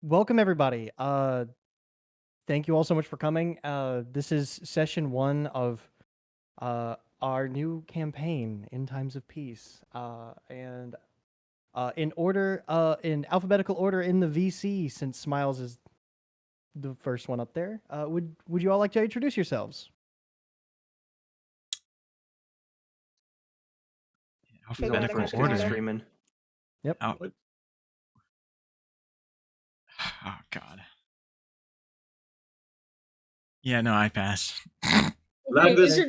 Welcome everybody. Thank you all so much for coming. This is session one of our new campaign in times of peace. And in alphabetical order in the VC, since Smiles is the first one up there. Would you all like to introduce yourselves? Alphabetical order. Streaming. Yep. Oh God. Yeah, no, I pass. Lapis,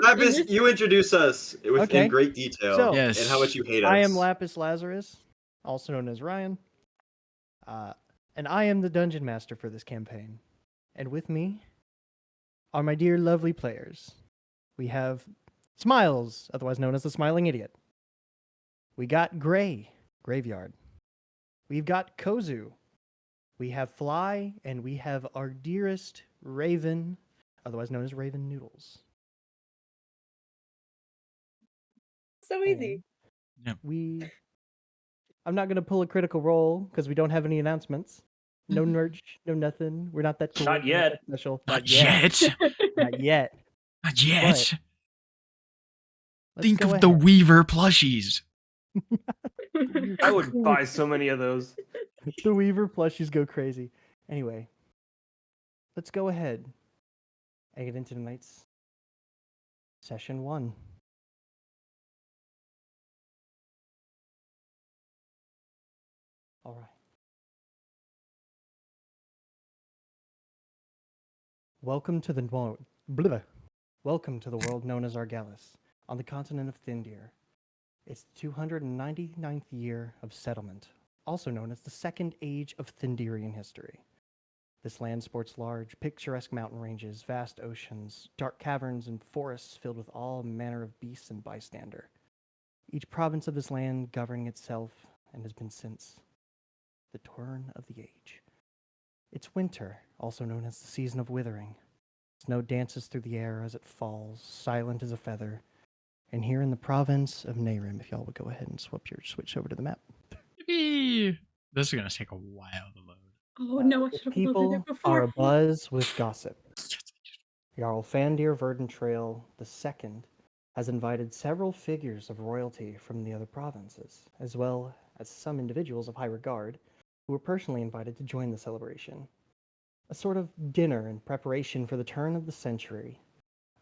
Lapis, you introduce us in great detail So, Yes. and how much you hate us. I am Lapis Lazarus, also known as Ryan. And I am the dungeon master for this campaign. And with me are my dear lovely players. We have Smiles, otherwise known as the Smiling Idiot. We got Graveyard. We've got Kozu. We have Fly, and we have our dearest Raven, otherwise known as Raven Noodles. So easy. Yep. I'm not gonna pull a critical role because we don't have any announcements. No merch, no nothing. We're not that cool. Not we're yet. that special. Not yet. Not yet. Not yet. Let's Think go of the ahead. Weaver plushies. I would buy so many of those. The Weaver plushies go crazy. Anyway, let's go ahead and get into tonight's session one. All right. Welcome to the Welcome to the world known as Argalis, on the continent of Thiindir. It's the 299th year of settlement, also known as the Second Age of Thiindirian history. This land sports large, picturesque mountain ranges, vast oceans, dark caverns, and forests filled with all manner of beasts and bystander. Each province of this land governing itself and has been since the turn of the age. It's winter, also known as the season of withering. Snow dances through the air as it falls, silent as a feather. And here in the province of Naerym, if y'all would go ahead and switch over to the map. Yippee. This is gonna take a while to load. Oh no, I The should have loaded people it before. are abuzz with gossip. Jarl Thiindir Verdentrail II has invited several figures of royalty from the other provinces, as well as some individuals of high regard who were personally invited to join the celebration. A sort of dinner in preparation for the turn of the century,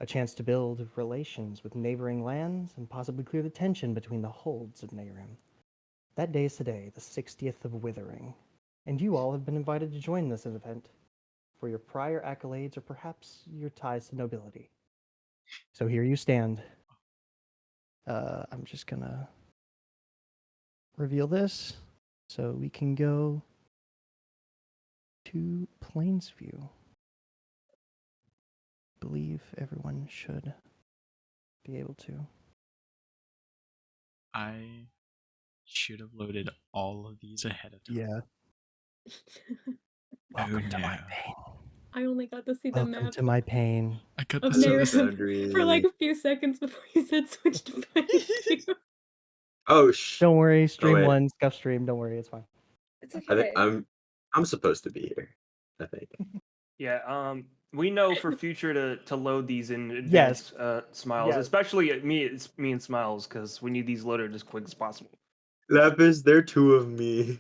a chance to build relations with neighboring lands and possibly clear the tension between the holds of Naerym. That day is today, the 60th of Withering, and you all have been invited to join this event for your prior accolades or perhaps your ties to nobility. So here you stand. I'm just gonna reveal this so we can go to Plainsview. Believe everyone should be able to. I should have loaded all of these ahead of time. Yeah. Welcome to my pain. I only got to see the Welcome map to my pain. I got of this. Naerym for like a few seconds before you said switch to Planesview. Oh Don't worry, stream wait. one, scuff stream. Don't worry, it's fine. It's I think okay. I'm supposed to be here. I think. Yeah, we know for future to load these in advance, Smiles. Yes. Especially it's me and Smiles, because we need these loaded as quick as possible. Lapis, there are two of me.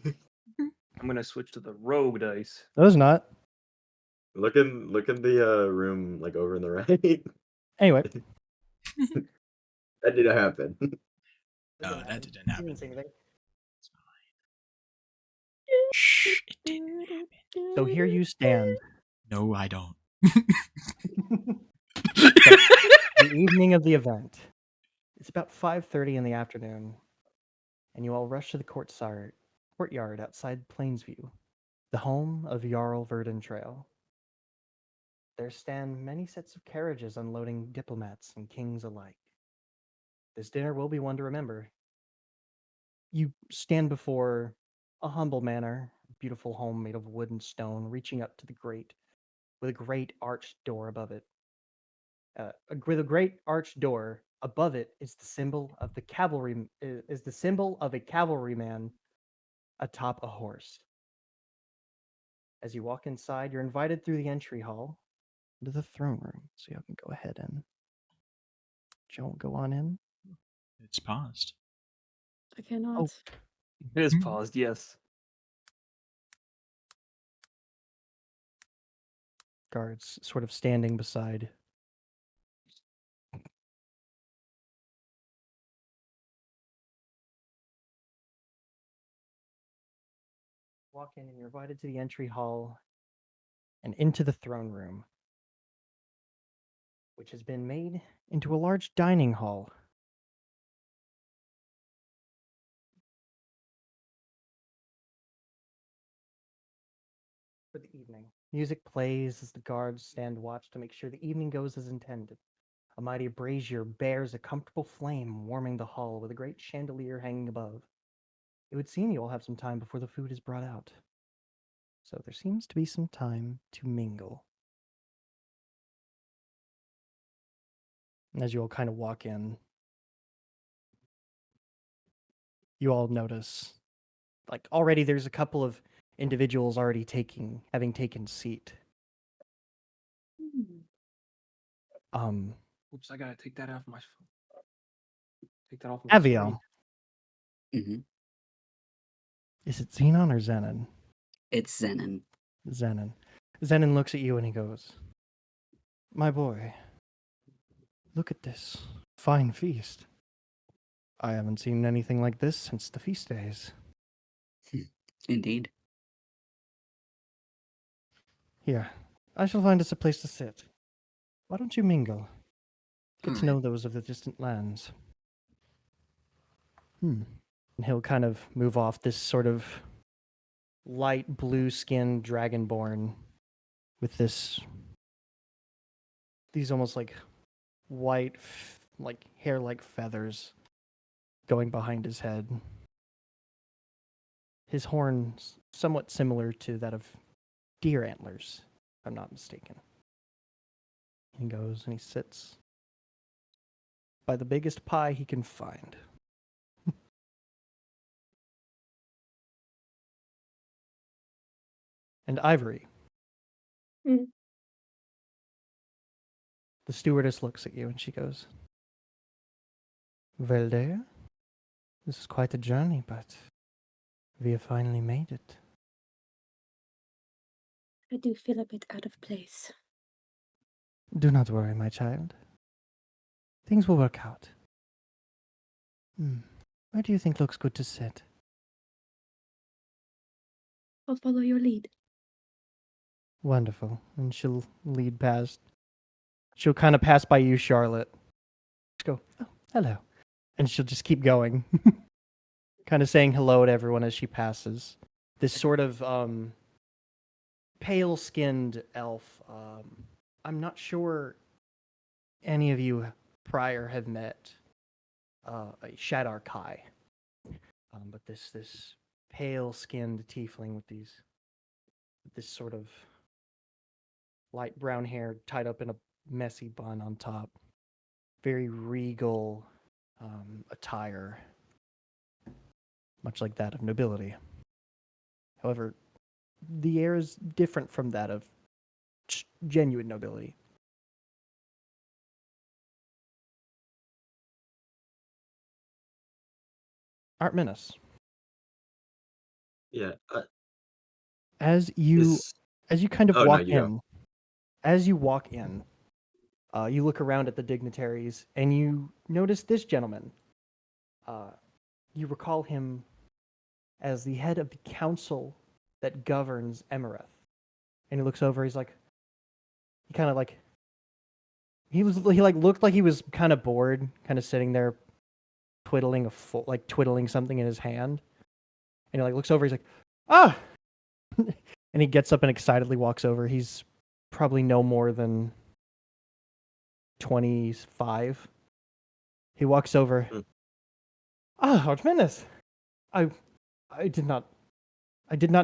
I'm gonna switch to the rogue dice. No, it's not. Look in the room like over in the right. Anyway. That didn't happen. No, that didn't happen. Didn't say anything. Shh, it didn't happen. So here you stand. No, I don't. The evening of the event. It's about 5:30 in the afternoon, and you all rush to the courtyard outside Plainsview, the home of Jarl Verdentrail. There stand many sets of carriages unloading diplomats and kings alike. This dinner will be one to remember. You stand before a humble manor, a beautiful home made of wood and stone, reaching up to the grate, with a great arched door above it. With a great arched door above it is the symbol of the cavalry. Is the symbol of a cavalryman atop a horse. As you walk inside, you're invited through the entry hall into the throne room. So you can go ahead and Joel, go on in. It's paused. I cannot. Oh. It is Hmm. paused, yes. Guards sort of standing beside. Walk in and you're invited to the entry hall and into the throne room, which has been made into a large dining hall. For the evening, music plays as the guards stand watch to make sure the evening goes as intended. A mighty brazier bears a comfortable flame, warming the hall with a great chandelier hanging above. It would seem you all have some time before the food is brought out. So there seems to be some time to mingle. And as you all kind of walk in, you all notice, like, already there's a couple of individuals already having taken seat. Hmm. Oops, I gotta take that off my phone. Take that off my screen. Aviel, hmm is it Xenon or Zenon? It's Zenon. Zenon. Zenon looks at you and he goes, "My boy, look at this fine feast. I haven't seen anything like this since the feast days. Indeed. Here, I shall find us a place to sit. Why don't you mingle? Get to Alright. know those of the distant lands." And he'll kind of move off this sort of light blue-skinned dragonborn with these almost like white, like hair-like feathers going behind his head. His horns somewhat similar to that of deer antlers, if I'm not mistaken. He goes and he sits by the biggest pie he can find. And Ivory. Mm. The stewardess looks at you and she goes, "Well, there, this is quite a journey, but we have finally made it." I do feel a bit out of place. "Do not worry, my child. Things will work out. Where do you think looks good to sit?" I'll follow your lead. Wonderful. And she'll lead past. She'll kind of pass by you, Charlotte. Just go, "Oh, hello." And she'll just keep going. Kind of saying hello to everyone as she passes. This sort of pale-skinned elf. I'm not sure any of you prior have met a Shadar Kai. But this pale-skinned tiefling with this sort of light brown hair tied up in a messy bun on top. Very regal attire, much like that of nobility. However, the air is different from that of genuine nobility. Artminus, Yeah. as you Is kind of Oh, no, walk you go. in, as you walk in, you look around at the dignitaries and you notice this gentleman. You recall him as the head of the council that governs Emerith. And he looks over, he looked like he was kind of bored, kind of sitting there twiddling twiddling something in his hand. And he looks over, he's like, "Ah!" And he gets up and excitedly walks over. He's probably no more than 25. He walks over. Mm. "Ah, Artminus! I did not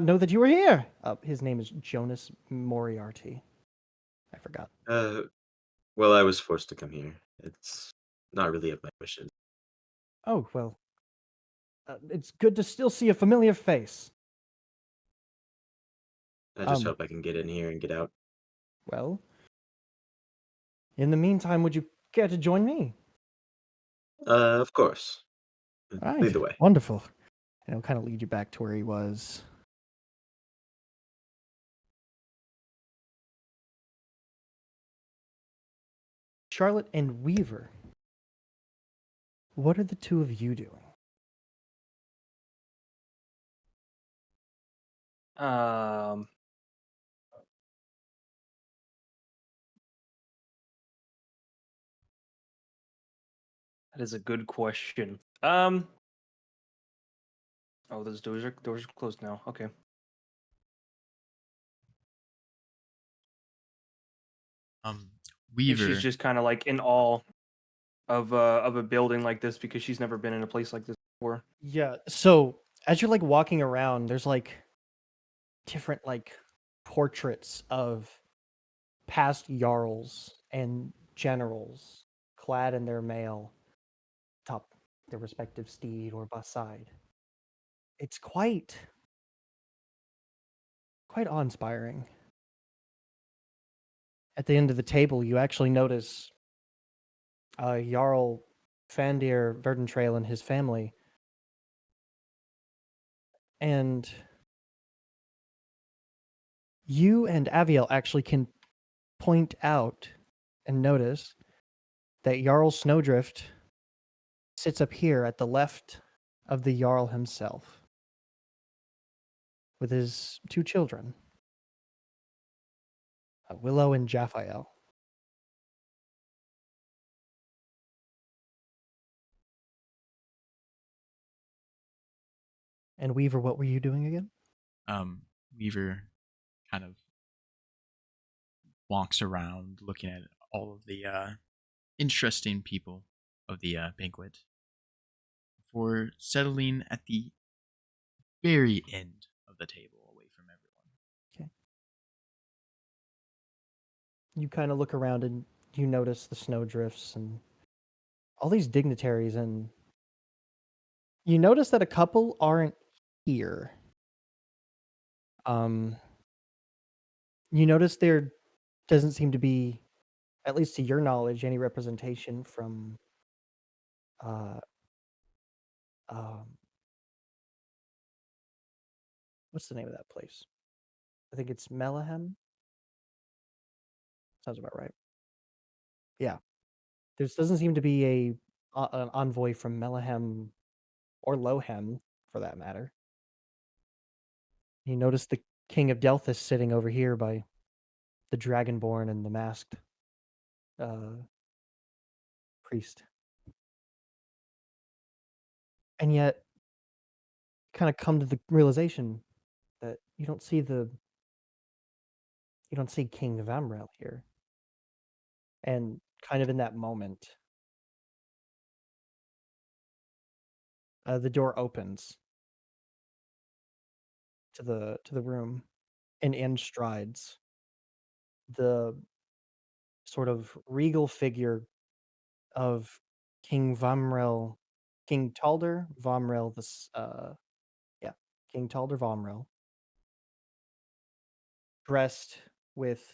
know that you were here." His name is Jonas Moriarty. I forgot. Well, I was forced to come here. It's not really of my wishes. Oh, well. It's good to still see a familiar face. I just Um, hope I can get in here and get out. well, in the meantime, would you care to join me? Of course. All Lead right, the way. wonderful. And it'll kind of lead you back to where he was. Charlotte and Weaver, what are the two of you doing? Um, that is a good question. Oh, those doors are closed now. Okay. Um, I think she's Weaver. just kind of like in awe of a building like this because she's never been in a place like this before. Yeah, so as you're like walking around, there's like different like portraits of past jarls and generals clad in their mail atop their respective steed or beside. It's quite awe-inspiring. At the end of the table, you actually notice Jarl Thiindir Verdentrail and his family. And you and Aviel actually can point out and notice that Jarl Snowdrift sits up here at the left of the Jarl himself with his two children, Willow and Jaffael. And Weaver, what were you doing again? Weaver kind of walks around looking at all of the interesting people of the banquet before settling at the very end of the table away from everyone. Okay. You kind of look around and you notice the snowdrifts and all these dignitaries, and you notice that a couple aren't here. You notice there doesn't seem to be, at least to your knowledge, any representation from uh um what's the name of that place? I think it's Melahem. Sounds about right. Yeah. There doesn't seem to be an envoy from Melahem or Lohem, for that matter. You notice the King of Delphis sitting over here by the Dragonborn and the masked priest. And yet, kind of come to the realization that you don't see King Vamrel here. And kind of in that moment, the door opens to the room, and in strides the sort of regal figure of King Vamrel, King Talder Vamrel, yeah, King Talder Vamrel, dressed with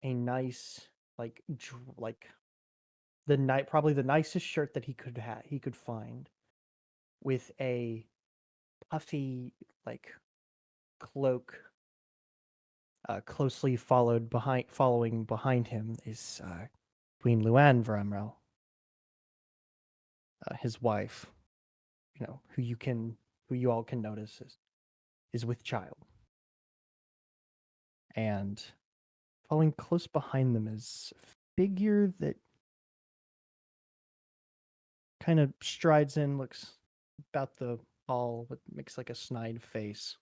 a nice, like, like probably the nicest shirt that he could find, with a puffy like cloak. Closely following behind him is Queen Luann Vamrel, his wife. You know, who you all can notice is with child. And following close behind them is a figure that kind of strides in, looks about the hall, but makes like a snide face.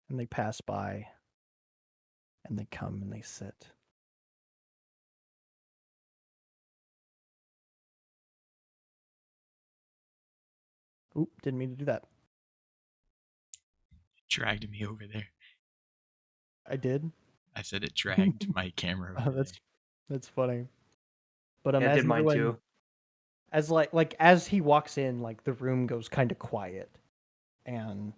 And they pass by, and they come and they sit. Oop, didn't mean to do that. Dragged me over there. I did. I said it dragged my camera over Oh, that's funny. But Yeah, I as did mine everyone too. as as he walks in, like the room goes kind of quiet, and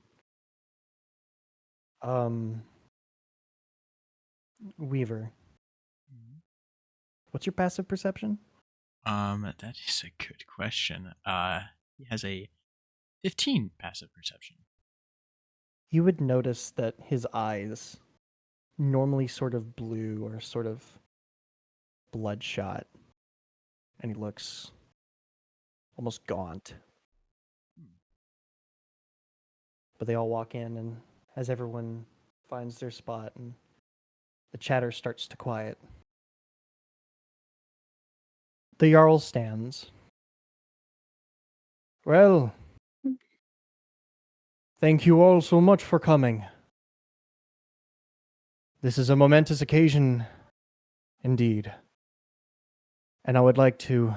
Weaver, what's your passive perception? That is a good question. He has a 15 passive perception. You would notice that his eyes, normally sort of blue or sort of bloodshot, and he looks almost gaunt. But they all walk in, and as everyone finds their spot, and the chatter starts to quiet, the Jarl stands. Well, thank you all so much for coming. This is a momentous occasion indeed. And I would like to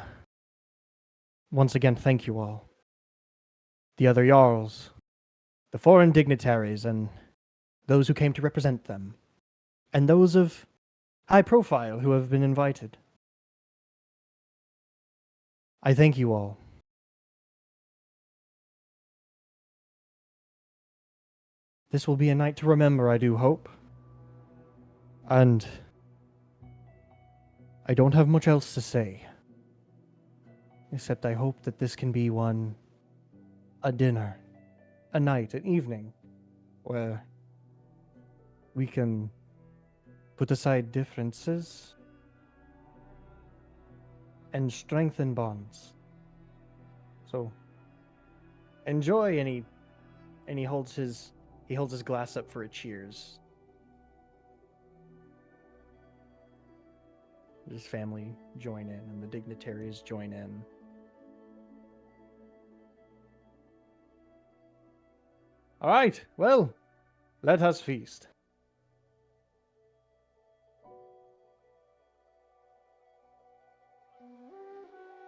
once again thank you all. The other Jarls, the foreign dignitaries, and those who came to represent them, and those of high profile who have been invited. I thank you all. This will be a night to remember, I do hope. And I don't have much else to say. Except I hope that this can be a dinner, a night, an evening, where we can put aside differences and strengthen bonds. So enjoy, and he holds his glass up for a cheers. His family join in, and the dignitaries join in. All right, well, let us feast.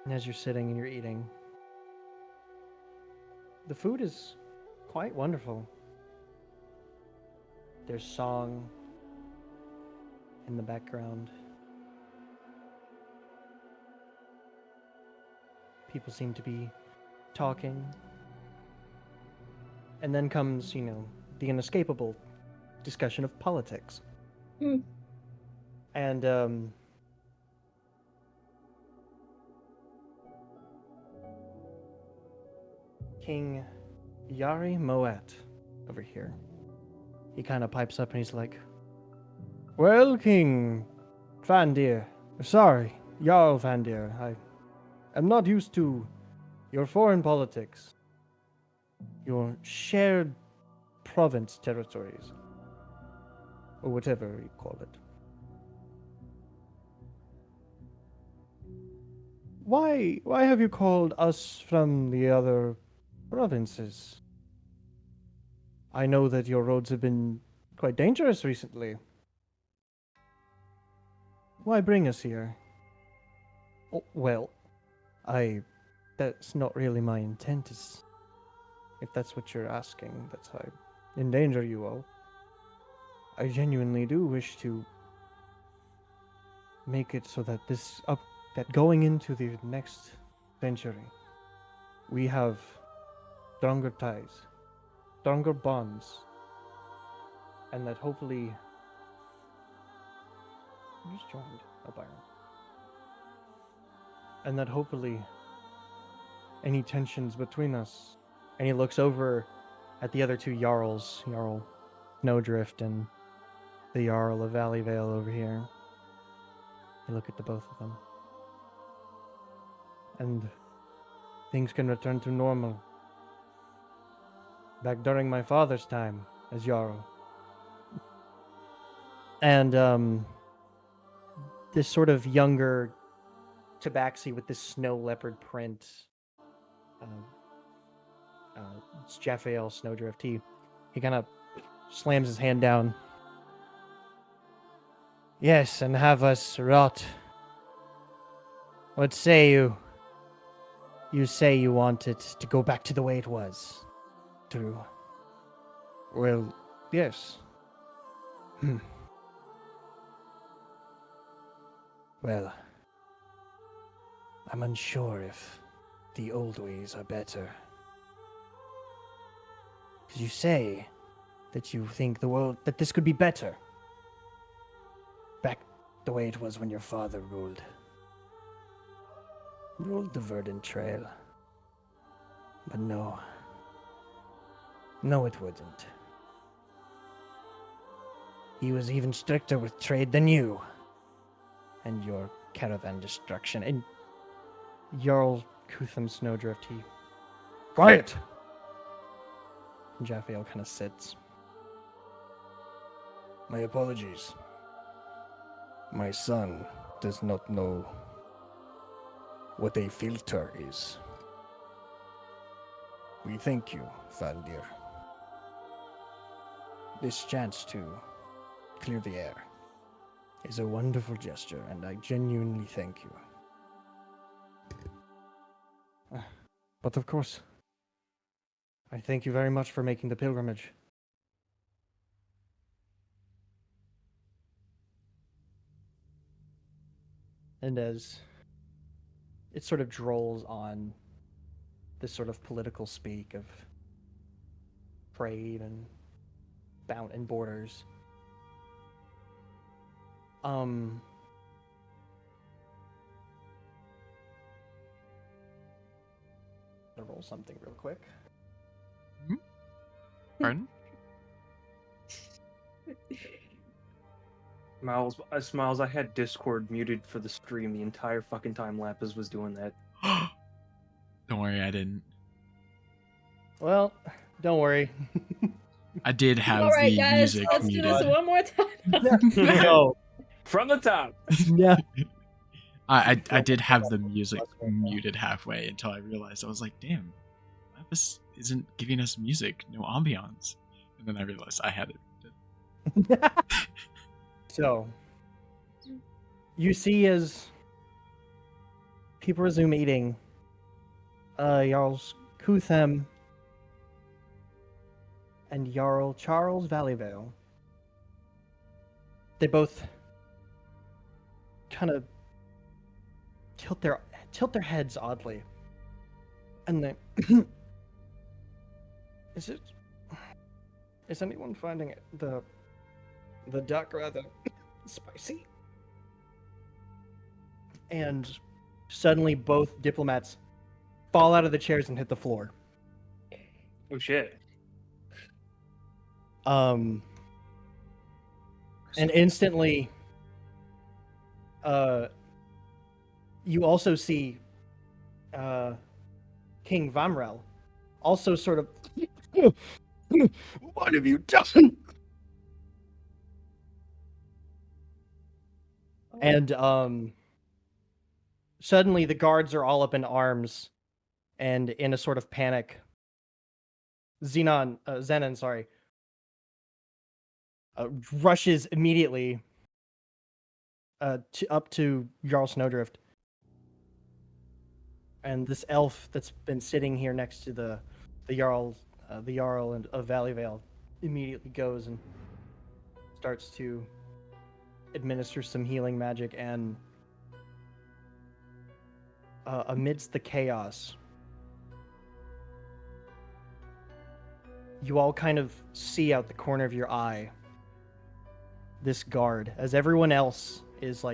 And as you're sitting and you're eating, the food is quite wonderful. There's song in the background. People seem to be talking. And then comes, the inescapable discussion of politics. Mm. And, King Yari Moet over here, he kind of pipes up and he's like, well, King Thiindir, sorry, Jarl Thiindir, I am not used to your foreign politics, your shared province territories, or whatever you call it. Why have you called us from the other provinces? I know that your roads have been quite dangerous recently. Why bring us here? Oh, well, that's not really my intent, if that's what you're asking, that's I endanger you all. I genuinely do wish to make it so that that going into the next century, we have stronger ties, stronger bonds, and that hopefully... I just joined a Byron. And that hopefully any tensions between us... And he looks over at the other two Jarls, Jarl Snowdrift and the Jarl of Valleyvale over here. You look at the both of them. And things can return to normal. Back during my father's time as Jarl. And, this sort of younger tabaxi with this snow leopard print. It's Jaffael Snowdrift. He kind of slams his hand down. Yes, and have us rot. What say you? You say you want it to go back to the way it was. True. Well, yes. Well, I'm unsure if the old ways are better. Because you say that you think that this could be better. Back the way it was when your father ruled the Verdant Trail. But no, it wouldn't. He was even stricter with trade than you. And your caravan destruction. And Jarl Kutham Snowdrift, he... Quiet! And Jaffael kind of sits. My apologies. My son does not know what a filter is. We thank you, Thiindir. This chance to clear the air is a wonderful gesture, and I genuinely thank you. But of course, I thank you very much for making the pilgrimage. And as it sort of drolls on this sort of political speak of trade and bound and borders, I'll roll something real quick. Pardon? Smiles, I had Discord muted for the stream the entire fucking time Lapis was doing that. Don't worry, I didn't. Well, don't worry. I did have All right, the guys, music let's do muted. this one more time. No. From the top! Yeah. I did have the music muted halfway until I realized I was like, damn, Lapis isn't giving us music, no ambiance. And then I realized I had it muted. So, you see as people resume eating, Jarls Kutham and Jarl Charles Valleyvale, they both kind of tilt their heads oddly, and they is anyone finding the duck rather spicy? And suddenly both diplomats fall out of the chairs and hit the floor. Oh shit. And instantly, you also see King Vamrel also sort of, what have you done? And suddenly the guards are all up in arms, and in a sort of panic, Zenon, rushes immediately up to Jarl Snowdrift. And this elf that's been sitting here next to the Jarl of Valleyvale immediately goes and starts to administer some healing magic, and amidst the chaos, you all kind of see out the corner of your eye this guard, as everyone else is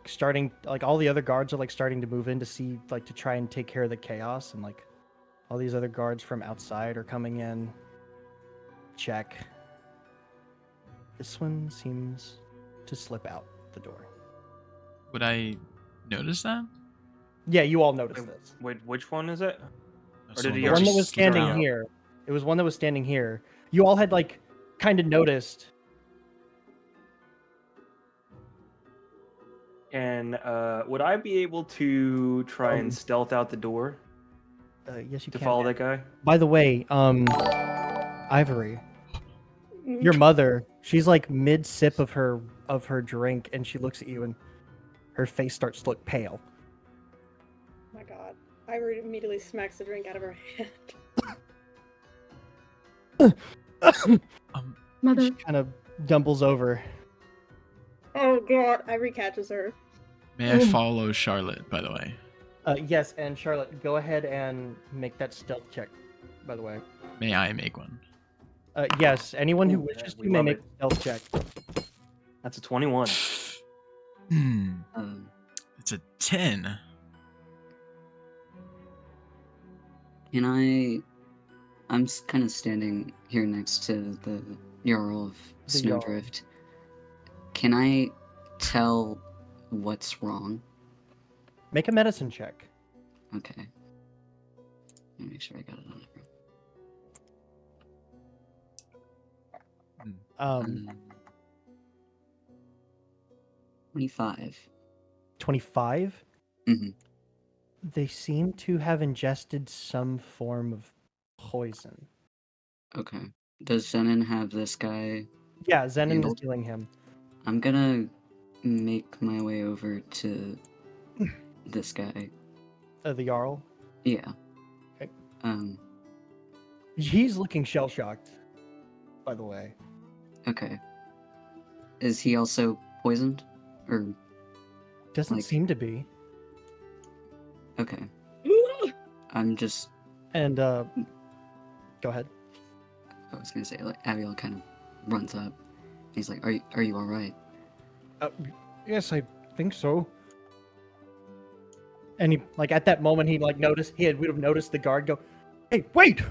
starting, all the other guards are starting to move in to see, to try and take care of the chaos, and all these other guards from outside are coming in. Check. This one seems to slip out the door. Would I notice that? Yeah, you all noticed this. Wait, which one is it? That's did the he The one one already that was slip out? standing here. It was one that was standing here. You all had kind of noticed. And would I be able to try and stealth out the door Yes, you to can. follow that guy? By the way, Ivory, your mother, she's mid sip of her drink, and she looks at you, and her face starts to look pale. Oh my god. Ivory immediately smacks the drink out of her hand. Mother. She kind of dumbles over. Oh god. Ivory catches her. May I follow Charlotte, by the way? Yes, and Charlotte, go ahead and make that stealth check, by the way. May I make one? Yes, anyone who Ooh, wishes we to may love make it. a stealth check. That's a 21. Hmm. Um, It's a 10. can I? I'm kind of standing here next to the Jarl of The Jarl. Snowdrift. Can I tell what's wrong? Make a medicine check. Okay. Let me make sure I got it on it. Um, 25. 25. Mhm. They seem to have ingested some form of poison. Okay. Does Zenon have this guy? Yeah, Zenon is Handled? healing him. I'm gonna make my way over to this guy. The Jarl. Yeah. Okay. He's looking shell shocked, by the way. Okay. Is he also poisoned? Or Doesn't Like- seem to be. okay. I'm just And go ahead. I was gonna say like Abiel kind of runs up. He's like, Are you alright? Yes, I think so. And he, like, at that moment, he would have noticed the guard go, "Hey, wait!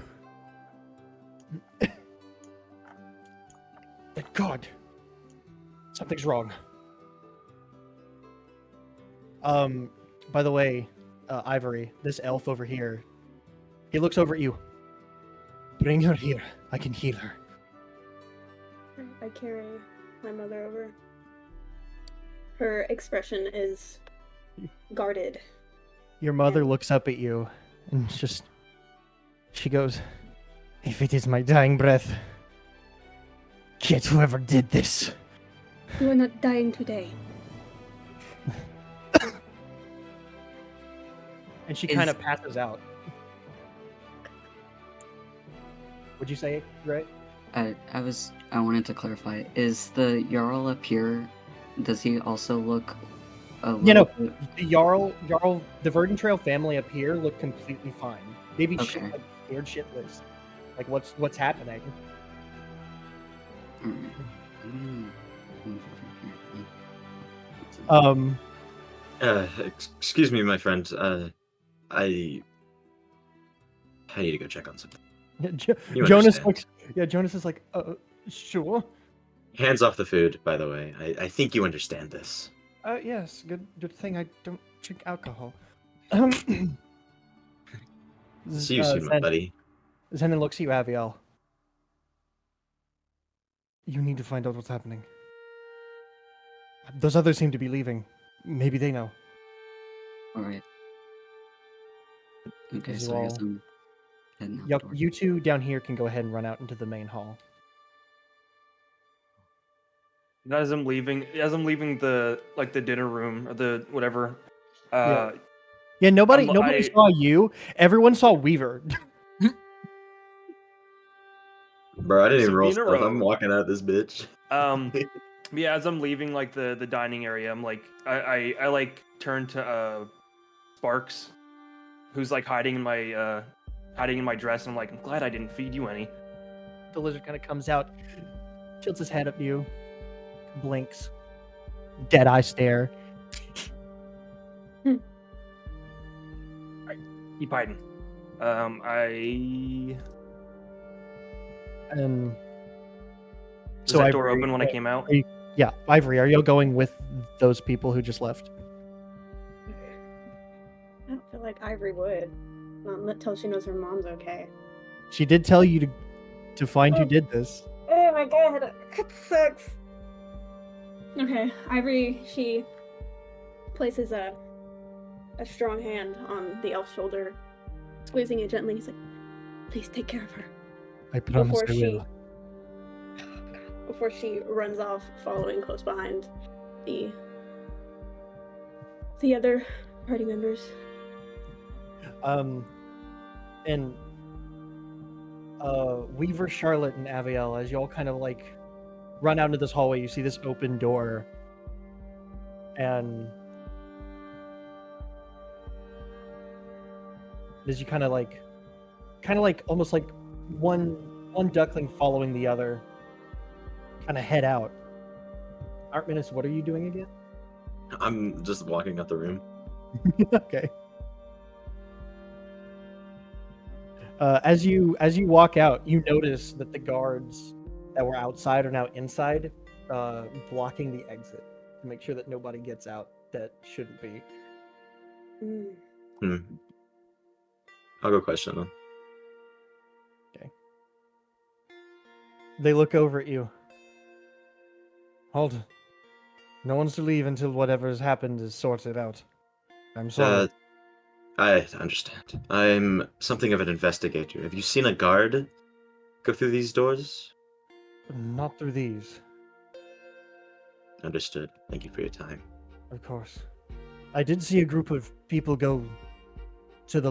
Thank God, something's wrong." By the way, Ivory, this elf over here, he looks over at you. Bring her here. I can heal her. I carry my mother over. Her expression is guarded. Your mother looks up at you and she goes, "If it is my dying breath, get whoever did this." You are not dying today. And she Is- kind of passes out. Would you say it right? I wanted to clarify. Is the Jarl up here, does he also look a You know, little bit the Jarl, the Verdant Trail family up here look completely fine. Maybe Okay. like scared shitless. Like what's happening? alright. Excuse me, my friend. I need to go check on something. You Jonas understand. looks. Yeah, Jonas is like, sure. Hands off the food, by the way. I think you understand this. Yes. Good thing I don't drink alcohol. See you soon, my buddy. Zenon looks at you, Aviel. You need to find out what's happening. Those others seem to be leaving. Maybe they know. Alright. Okay, As so you I guess all- I'm heading out Yep, the door. you two down here can go ahead and run out into the main hall. As I'm leaving the dinner room or the whatever, Yeah. Yeah, nobody I- saw you. Everyone saw Weaver. Bro, I didn't even So roll being a stuff. I'm rogue. walking out this bitch. Yeah, as I'm leaving like the dining area, I'm like I like turn to Sparks, who's like hiding in my dress, and I'm like, I'm glad I didn't feed you any. The lizard kind of comes out, tilts his head at you, blinks, dead eye stare. Keep hiding. And Was so that door Ivory- open when I came out? Yeah, Ivory, are you going with those people who just left? I don't feel like Ivory would. Not until she knows her mom's okay. She did tell you to find who did this. Oh my god, that sucks. Okay, Ivory, she places a strong hand on the elf's shoulder, squeezing it gently. He's like, "Please take care of her." I promise Before I she, will. before she runs off, following close behind the other party members. And Weaver, Charlotte, and Aviel, as y'all kind of like run out into this hallway, you see this open door, and as you kind of like almost like one duckling following the other, kind of head out. Artminus, what are you doing again? I'm just walking out the room. Okay. As you walk out, you notice that the guards that were outside are now inside, blocking the exit to make sure that nobody gets out that shouldn't be. Hmm. I'll go question them. They look over at you. Hold. No one's to leave until whatever has happened is sorted out. I'm sorry. I understand. I'm something of an investigator. Have you seen a guard go through these doors? Not through these, Understood. Thank you for your time. of course. I did see a group of people go to the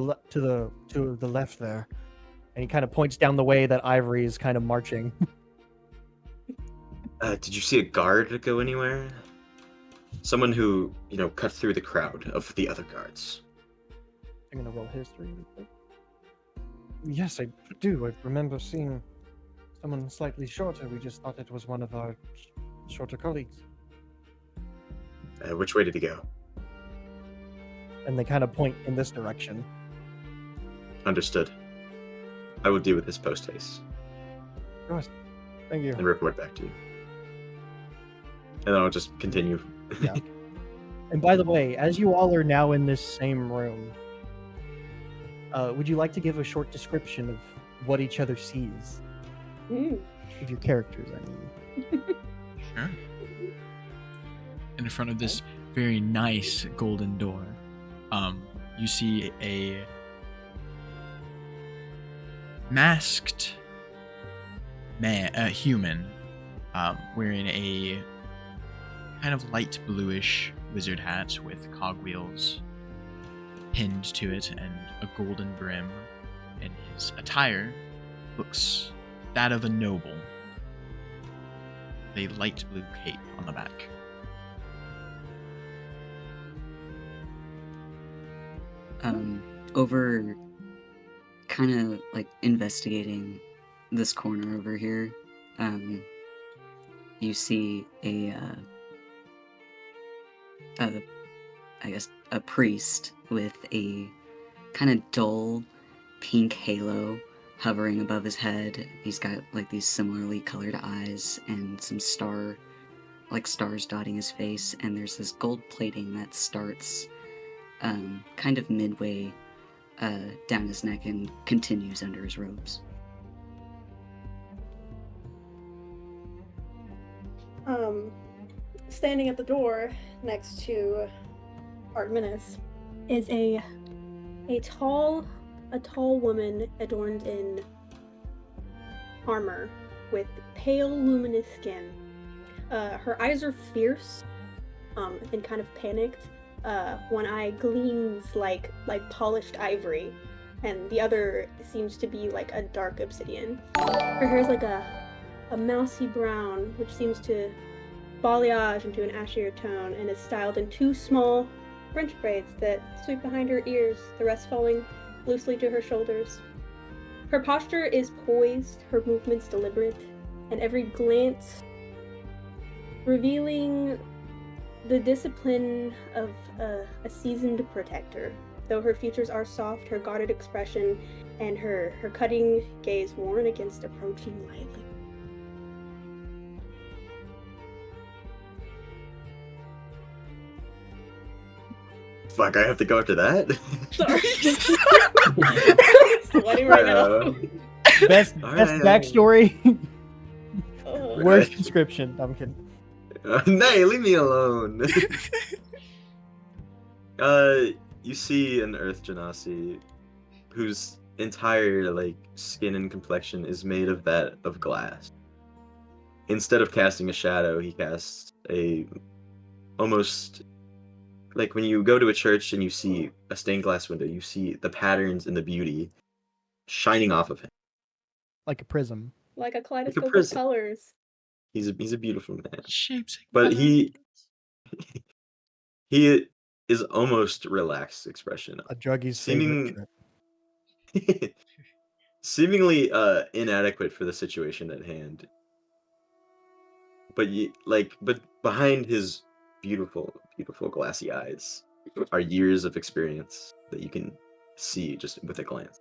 left there, and he kind of points down the way that Ivory is kind of marching. Did you see a guard go anywhere? Someone who, cut through the crowd of the other guards. I'm gonna roll history real quick. Yes, I do. I remember seeing someone slightly shorter. We just thought it was one of our shorter colleagues. Which way did he go? And they kind of point in this direction. Understood. I will deal with this post haste Of course. Thank you. and report back to you. And then I'll just continue. Yeah. And by the way, as you all are now in this same room, would you like to give a short description of what each other sees? Of your characters, I mean. Sure. In front of this very nice golden door, you see a masked human, wearing a kind of light bluish wizard hat with cogwheels pinned to it and a golden brim, and his attire looks that of a noble. A light blue cape on the back. Over kind of like investigating this corner over here, you see a priest with a kind of dull pink halo hovering above his head. He's got like these similarly colored eyes and some stars dotting his face, and there's this gold plating that starts kind of midway down his neck and continues under his robes. Standing at the door next to Artminus is a tall woman adorned in armor with pale luminous skin. Her eyes are fierce and kind of panicked. One eye gleams like polished ivory, and the other seems to be like a dark obsidian. Her hair is like a mousy brown, which seems to balayage into an ashier tone, and is styled in two small French braids that sweep behind her ears, the rest falling loosely to her shoulders. Her posture is poised, her movements deliberate, and every glance revealing the discipline of a seasoned protector. Though her features are soft, her guarded expression and her cutting gaze warn against approaching lightly. Fuck, I have to go after that? Sorry. Sweating right now. Best backstory. Worst Right. description. I'm kidding. Nay, leave me alone. You see an Earth Genasi whose entire skin and complexion is made of that of glass. Instead of casting a shadow, he casts a almost like when you go to a church and you see a stained glass window, you see the patterns and the beauty shining off of him. Like a prism. Like a kaleidoscope of prism. colors. He's a beautiful man. Shapes. But he is almost relaxed expression. A druggy's Seeming- favorite trip. seemingly inadequate for the situation at hand. But behind his beautiful glassy eyes are years of experience that you can see just with a glance.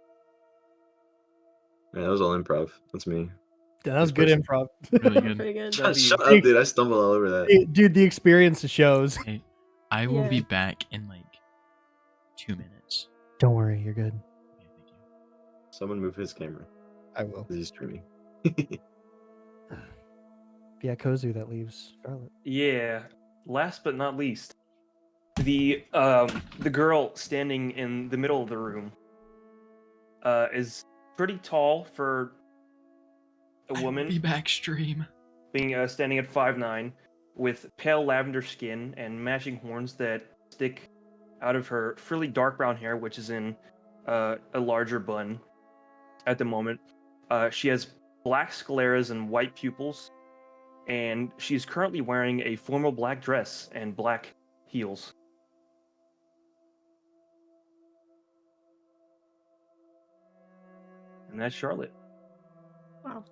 Yeah, that was all improv. That's me. That was This good person. improv. Really good. Pretty good. That'd be- Shut up, dude. I stumbled all over that. Dude, the experience shows. Hey, I will be Yeah. back in like 2 minutes. Don't worry, you're good. Okay, thank you. Someone move his camera I will. because he's streaming. Yeah, Kozu, that leaves Charlotte. Yeah. Last but not least, the girl standing in the middle of the room is pretty tall for a I will woman, be back stream. being standing at 5'9", with pale lavender skin and matching horns that stick out of her frilly dark brown hair, which is in a larger bun at the moment. She has black scleras and white pupils, and she's currently wearing a formal black dress and black heels. And that's Charlotte. Wow.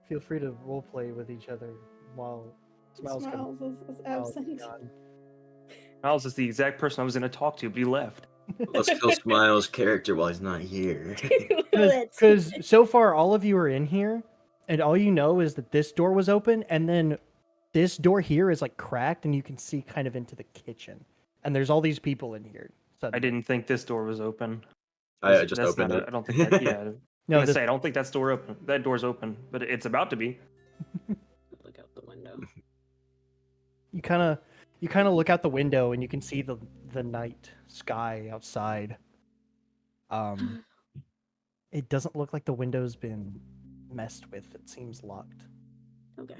Feel free to roleplay with each other while Smiles comes. Is Oh, absent. God. Miles is the exact person I was going to talk to, but he left. Let's kill Smiles' character while he's not here. Because so far, all of you are in here, and all you know is that this door was open, and then this door here is like cracked, and you can see kind of into the kitchen. And there's all these people in here. I Suddenly. didn't think this door was open. I just That's opened not it. I don't think that. Yeah. No, I this, say I don't think that's door open. That door's open, but it's about to be. Look out the window. you kind of look out the window, and you can see the night sky outside. It doesn't look like the window's been messed with. It seems locked. Okay.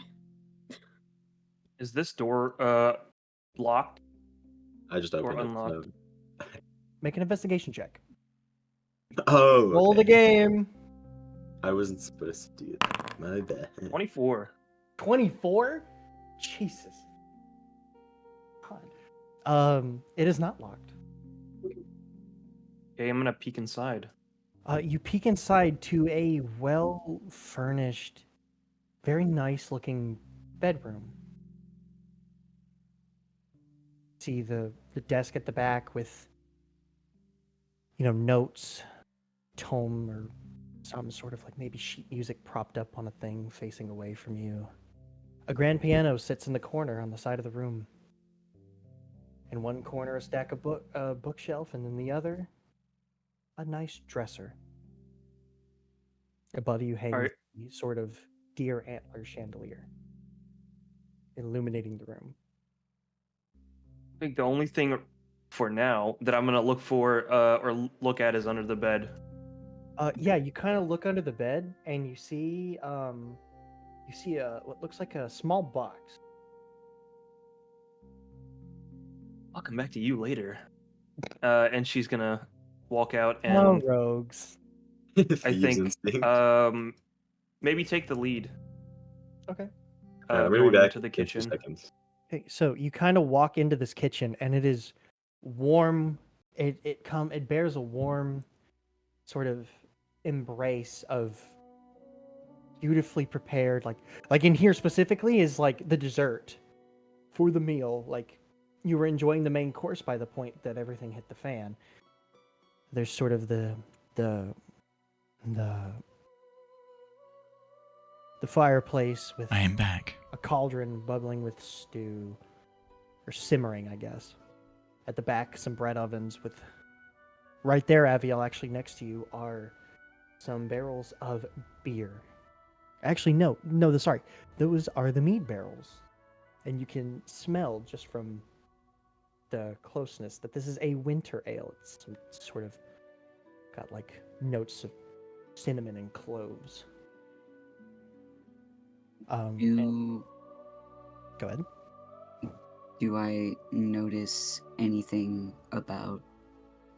Is this door locked? I just Or opened it. unlocked. So. Make an investigation check. Oh, Roll the okay. game. I wasn't supposed to do that. My bad. 24. 24? Jesus. God. It is not locked. Okay, I'm gonna peek inside. You peek inside to a well-furnished, very nice-looking bedroom. See the desk at the back with, notes, tome, or some sort of like maybe sheet music propped up on a thing facing away from you. A grand piano sits in the corner on the side of the room. In one corner, a stack of bookshelf, and in the other, a nice dresser. Above you hangs Alright. a sort of deer antler chandelier, illuminating the room. I think the only thing for now that I'm gonna look for or look at is under the bed. Yeah, you kind of look under the bed, and you see what looks like a small box. I'll come back to you later. And she's gonna walk out and Oh, rogues. I Thieves think instinct. maybe take the lead. Okay. I'm gonna be Going back into the in 2 kitchen. seconds. Okay, so you kind of walk into this kitchen, and it is warm. It bears a warm sort of embrace of beautifully prepared, like in here specifically is like the dessert for the meal. Like you were enjoying the main course by the point that everything hit the fan. There's sort of the fireplace with I am back. a cauldron bubbling with stew, or simmering, I guess. At the back, some bread ovens with... Right there, Aviel, actually next to you, are some barrels of beer. Actually, no, sorry. Those are the mead barrels. And you can smell just from the closeness that this is a winter ale. It's some sort of got like notes of cinnamon and cloves. Do Go ahead. do I notice anything about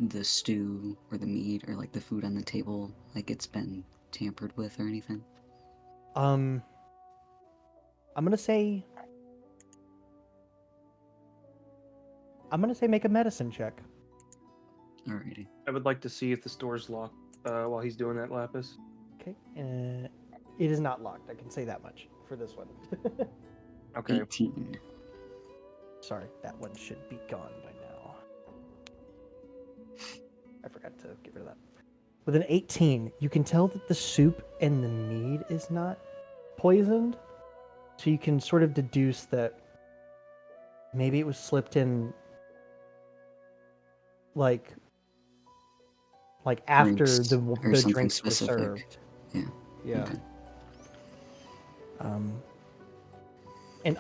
the stew or the meat or like the food on the table, like it's been tampered with or anything? I'm gonna say make a medicine check. Alrighty. I would like to see if the door's locked while he's doing that, Lapis. Okay. It is not locked. I can say that much for this one. Okay. 18. Sorry, that one should be gone by now. I forgot to get rid of that. With an 18, you can tell that the soup and the mead is not poisoned. So you can sort of deduce that maybe it was slipped in like after Drinks the or something drinks were specific. served. Yeah. Yeah. Okay. And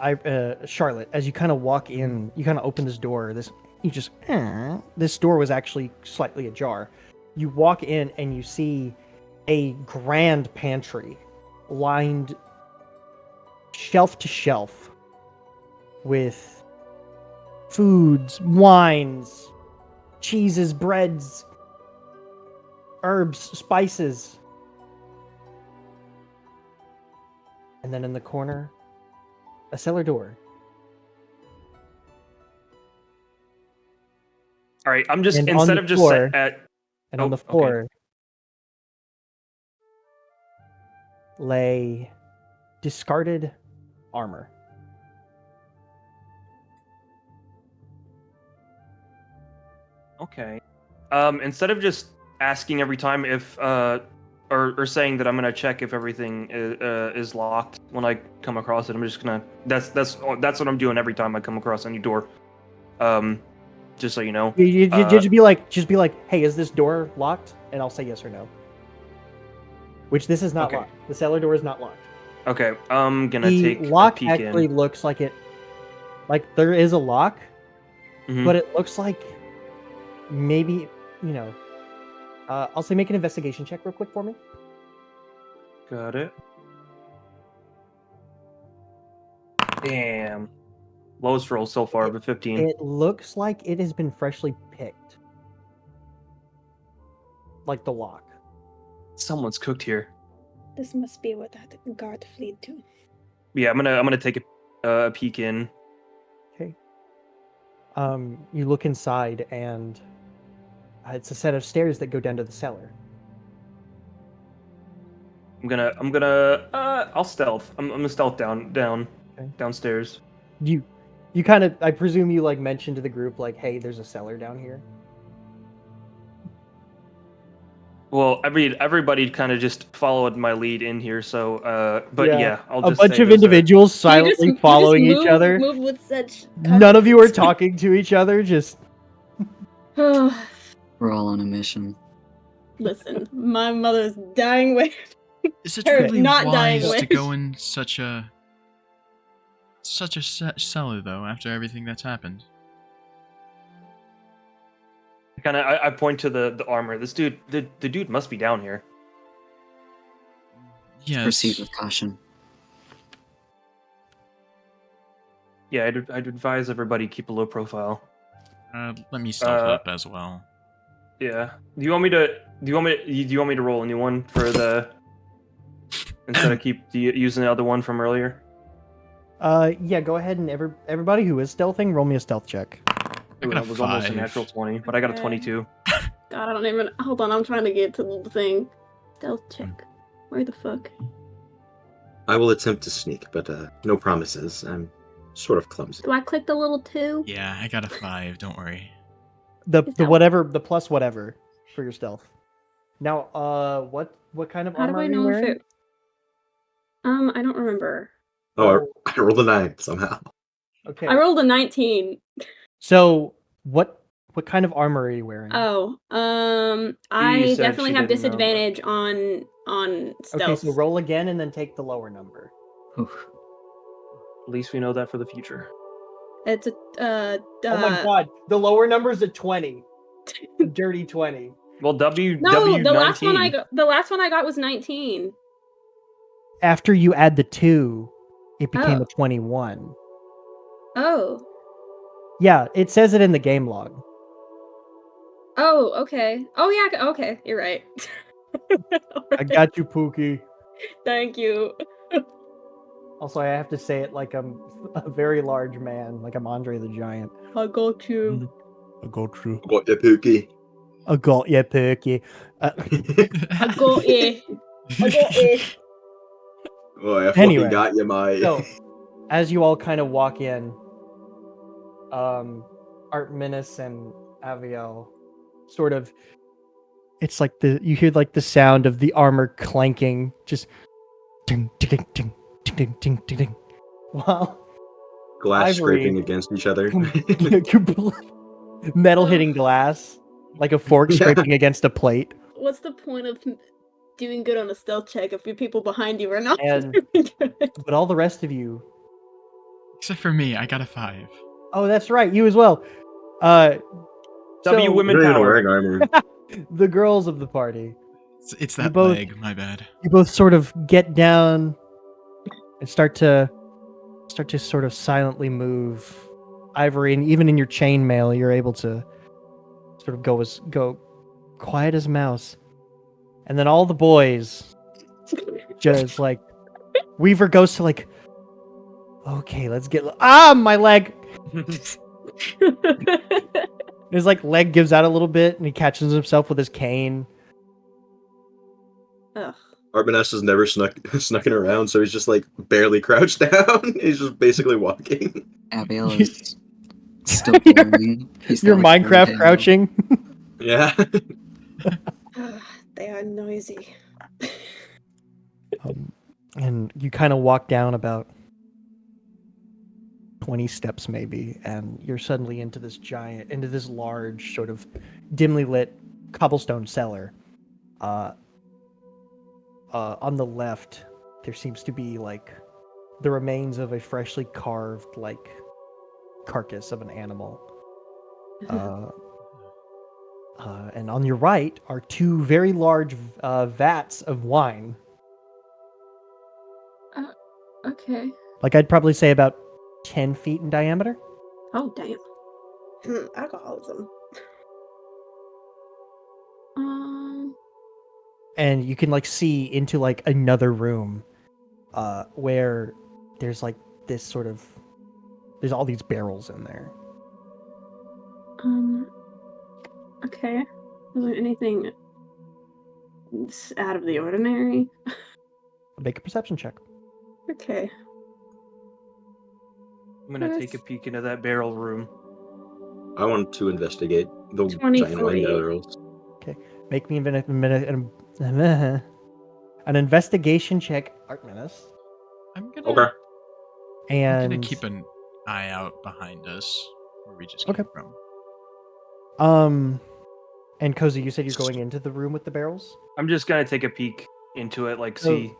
Charlotte, as you kind of walk in, you kind of open this door. This door was actually slightly ajar. You walk in and you see a grand pantry lined shelf to shelf with foods, wines, cheeses, breads, herbs, spices. And then in the corner, a cellar door. All right. I'm just And on instead the of just floor- set at. And Oh, on the okay. floor lay discarded armor. Okay. Instead of just asking every time if or saying that I'm gonna check if everything is locked when I come across it, I'm just gonna that's what I'm doing every time I come across a new door. Just so you know. You just be like, hey, is this door locked? And I'll say yes or no. Which this is not Okay. locked. The cellar door is not locked. Okay, I'm gonna The take lock a peek actually in. looks like there is a lock, Mhm. but it looks like maybe, I'll say make an investigation check real quick for me. Got it. Damn. Lowest roll so far, but 15. It looks like it has been freshly picked. Like the lock. Someone's cooked here. This must be what that guard fled to. Yeah, I'm gonna take a peek in. Okay. You look inside and it's a set of stairs that go down to the cellar. I'll stealth. I'm gonna stealth downstairs. You kind of, I presume you like mentioned to the group like, hey, there's a cellar down here. Well, everybody kind of just followed my lead in here, so but yeah, I'll A just bunch say of there's individuals silently following each other. Move with such. None of you are talking to each other. Just We're all on a mission. Listen, my mother's dying way. Is it Her really not dying wise to wish. go in such a cellar though after everything that's happened? I point to the armor. This dude, the dude must be down here. Yes. Proceed with caution. Yeah, I'd advise everybody keep a low profile. Let me stealth up as well. Yeah. Do you want me to roll a new one for the instead of keep using the other one from earlier? yeah, go ahead and everybody who is stealthing, roll me a stealth check. I got That a was almost a 5. natural 20, but I got a Okay. 22. God, I don't even. Hold on, I'm trying to get to the thing. Stealth check. Where the fuck? I will attempt to sneak, but no promises. I'm sort of clumsy. Do I click the little 2? Yeah, I got a 5. Don't worry. The Is that- the plus whatever for your stealth. Now, what kind of How do armor I are you know if wearing? it? I don't remember. Oh, I rolled a 9 somehow. Okay. I rolled a 19. So what kind of armor are you wearing? Oh, said I definitely she have didn't know, but- disadvantage on stealth. Okay, so roll again and then take the lower number. Oof. At least we know that for the future. It's a Oh my god, the lower number is a 20. Dirty 20. Well, No, W19. the last one I got was 19. After you add the 2, it became Oh. a 21. Oh. Yeah, it says it in the game log. Oh, okay. Oh yeah, okay, you're right. I got you, Pookie. Thank you. Also, I have to say it like I'm a very large man, like I'm Andre the Giant. I got you. I got you. Got the pookie. I got you, Perky. I got you. I got you. Oh, I Anyway, fucking got you, mate. So, as you all kind of walk in, Artemis and Aviel sort of, it's like you hear like the sound of the armor clanking, just ding, ding, ding, ding, ding, ding, ding, ding. While Glass Ivory scraping against each other. metal hitting glass, like a fork Yeah. scraping against a plate. What's the point of doing good on a stealth check if your people behind you are not And- doing good? But all the rest of you, Except for me, I got a 5. oh, that's right, you as well. W So, women You're not even power. wearing armor. the girls of the party, It's You that both- leg, my bad. you both sort of get down and start to sort of silently move. Ivory, and even in your chainmail, you're able to sort of go quiet as a mouse. And then all the boys just like Weaver goes to like, okay, let's get my leg. His like leg gives out a little bit, and he catches himself with his cane. Ugh. Arbaness has never snucking around, so he's just like barely crouched down. He's just basically walking. Abiel is still boring. He's got, Your like, a Minecraft halo. crouching. Yeah. They are noisy. And you kind of walk down about 20 steps maybe, and you're suddenly into this large, sort of dimly lit cobblestone cellar. On the left, there seems to be like the remains of a freshly carved like carcass of an animal. And on your right are two very large vats of wine. Okay. Like I'd probably say about 10 feet in diameter. Oh, damn. Alcoholism. And you can like see into like another room where there's like this sort of there's all these barrels in there. Okay. Is there anything out of the ordinary? Make a perception check. Okay. I'm gonna take a peek into that barrel room. I want to investigate the giant 23. wine barrels. Make me an investigation check, Artemis. I'm gonna, Okay. I'm And gonna keep an eye out behind us where we just Okay. came from. And Cozy, you said you're going into the room with the barrels? I'm just gonna take a peek into it, like So- see.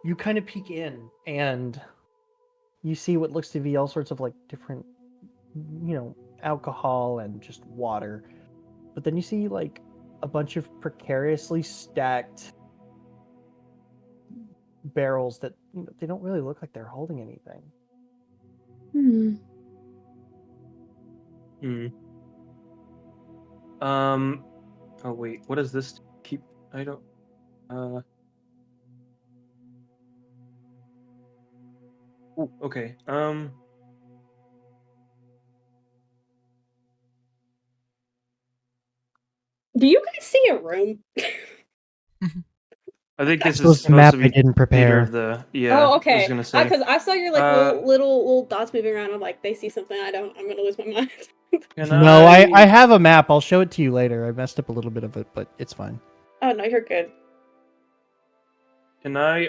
You kind of peek in and you see what looks to be all sorts of like different, alcohol and just water. But then you see like a bunch of precariously stacked barrels that they don't really look like they're holding anything. Oh wait, what does this keep? I don't. Ooh, okay. Do you guys see a room? I think this This is was a map supposed to I be didn't theater prepare. of the. Yeah. Oh, I okay. was gonna say. Because I saw your like Uh, little dots moving around. I'm like, they see something. I'm gonna lose my mind. Can No, I have a map. I'll show it to you later. I messed up a little bit of it, but it's fine. Oh no, you're good. Can I?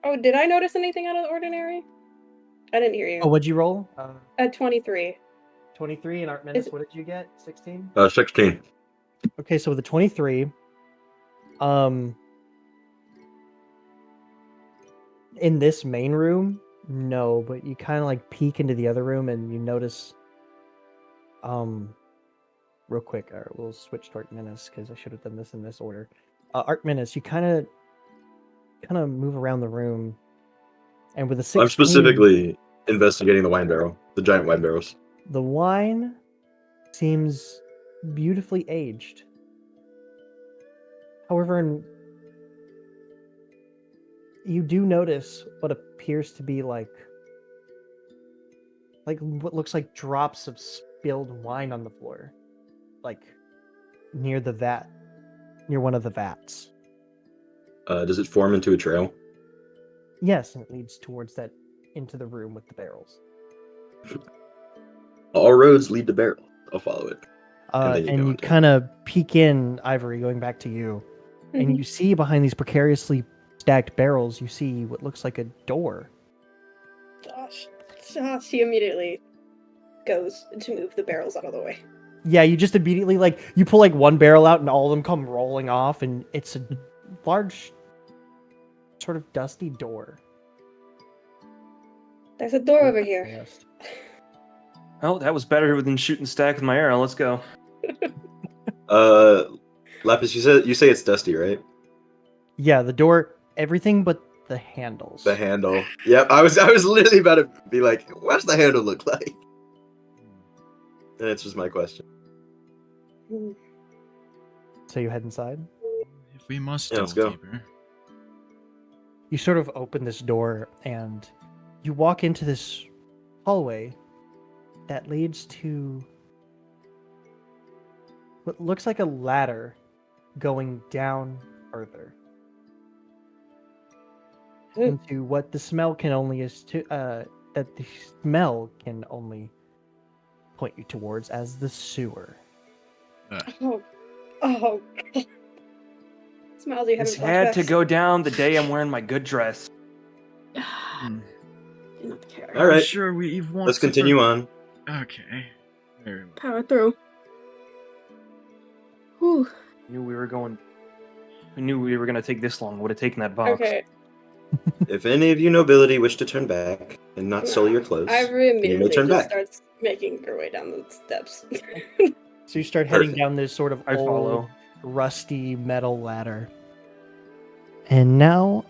Oh, did I notice anything out of the ordinary? I didn't hear you. Oh, what'd you roll? At 23. 23 and Artemis, Is- what did you get? 16? 16. Okay, so with the 23, in this main room, no, but you kind of like peek into the other room and you notice, real quick, we'll switch to Artemis because I should have done this in this order. Artemis, you kind of move around the room, and with a 16, I'm specifically investigating the wine barrel, the giant wine barrels. the wine seems beautifully aged. However, you do notice what appears to be like what looks like drops of spilled wine on the floor, like near the vat, near one of the vats. Does it form into a trail? Yes, and it leads towards that into the room with the barrels. All roads lead to barrel. I'll follow it. And then you And go you into it. kind of peek in, Ivory, going back to you, and you see behind these precariously stacked barrels, you see what looks like a door. She immediately goes to move the barrels out of the way. Yeah, you just immediately you pull one barrel out, and all of them come rolling off, and it's a large, sort of dusty door. There's a door over here. Yes. Oh, that was better than shooting stack with my arrow. Let's go. Lapis, you say it's dusty, right? Yeah, the door, everything but the handles. The handle. Yep, I was literally about to be like, what's the handle look like? That answers my question. So you head inside? If we must Yeah, let's go. deeper. You sort of open this door, and you walk into this hallway that leads to what looks like a ladder going down further into what the smell can only point you towards as the sewer. Oh. Smiles, you This having had to flashbacks? go down the day I'm wearing my good dress. Do not care. All right. Sure, we've walked. Let's continue on. Okay. Very well. Power through. Whew. I knew we were gonna take this long. Would have taken that box. Okay. If any of you nobility wish to turn back and not sully your clothes, Ivory you may immediately turn just back. starts making her way down the steps. So you start heading Perfect. down this sort of I old, follow. rusty metal ladder. And now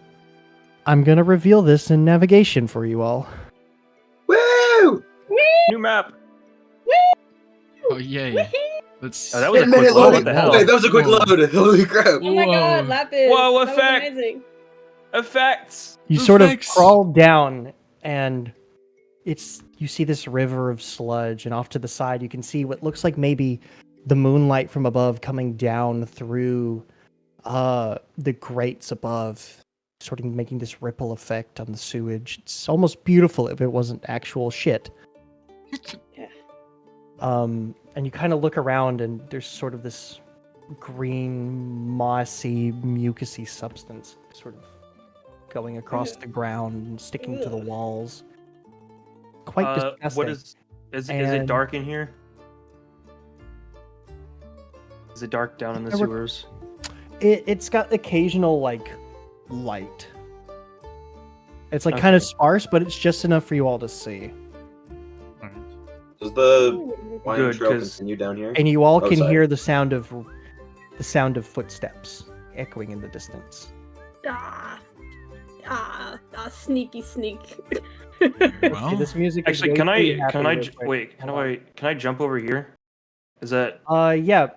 I'm going to reveal this in navigation for you all. Woo! New map. Oh yay! Let's. Oh, that was a It quick made it load. load. What the hell? Wait, that was a quick Whoa. load. Holy crap. Oh my god, Whoa. Lapis! Whoa, that effect. was amazing. Effects. You sort of Effects. crawl down, and you see this river of sludge, and off to the side you can see what looks like maybe the moonlight from above coming down through the grates above, sort of making this ripple effect on the sewage. It's almost beautiful if it wasn't actual shit. Yeah. And you kind of look around, and there's sort of this green, mossy, mucusy substance sort of going across the ground and sticking to the Ugh. walls. Quite disgusting. What is it And- dark in here? Is it dark down in the I would- sewers? It's got occasional light. It's kind Okay. of sparse, but it's just enough for you all to see. Alright. Does the Ooh. wine Good, trail 'cause- continue down here? And you all Oh, can sorry. hear the sound of footsteps echoing in the distance. Sneaky sneak. Well, See, this music is Actually, way can too I happy real quick. wait? Can I jump over here? Is that Yeah.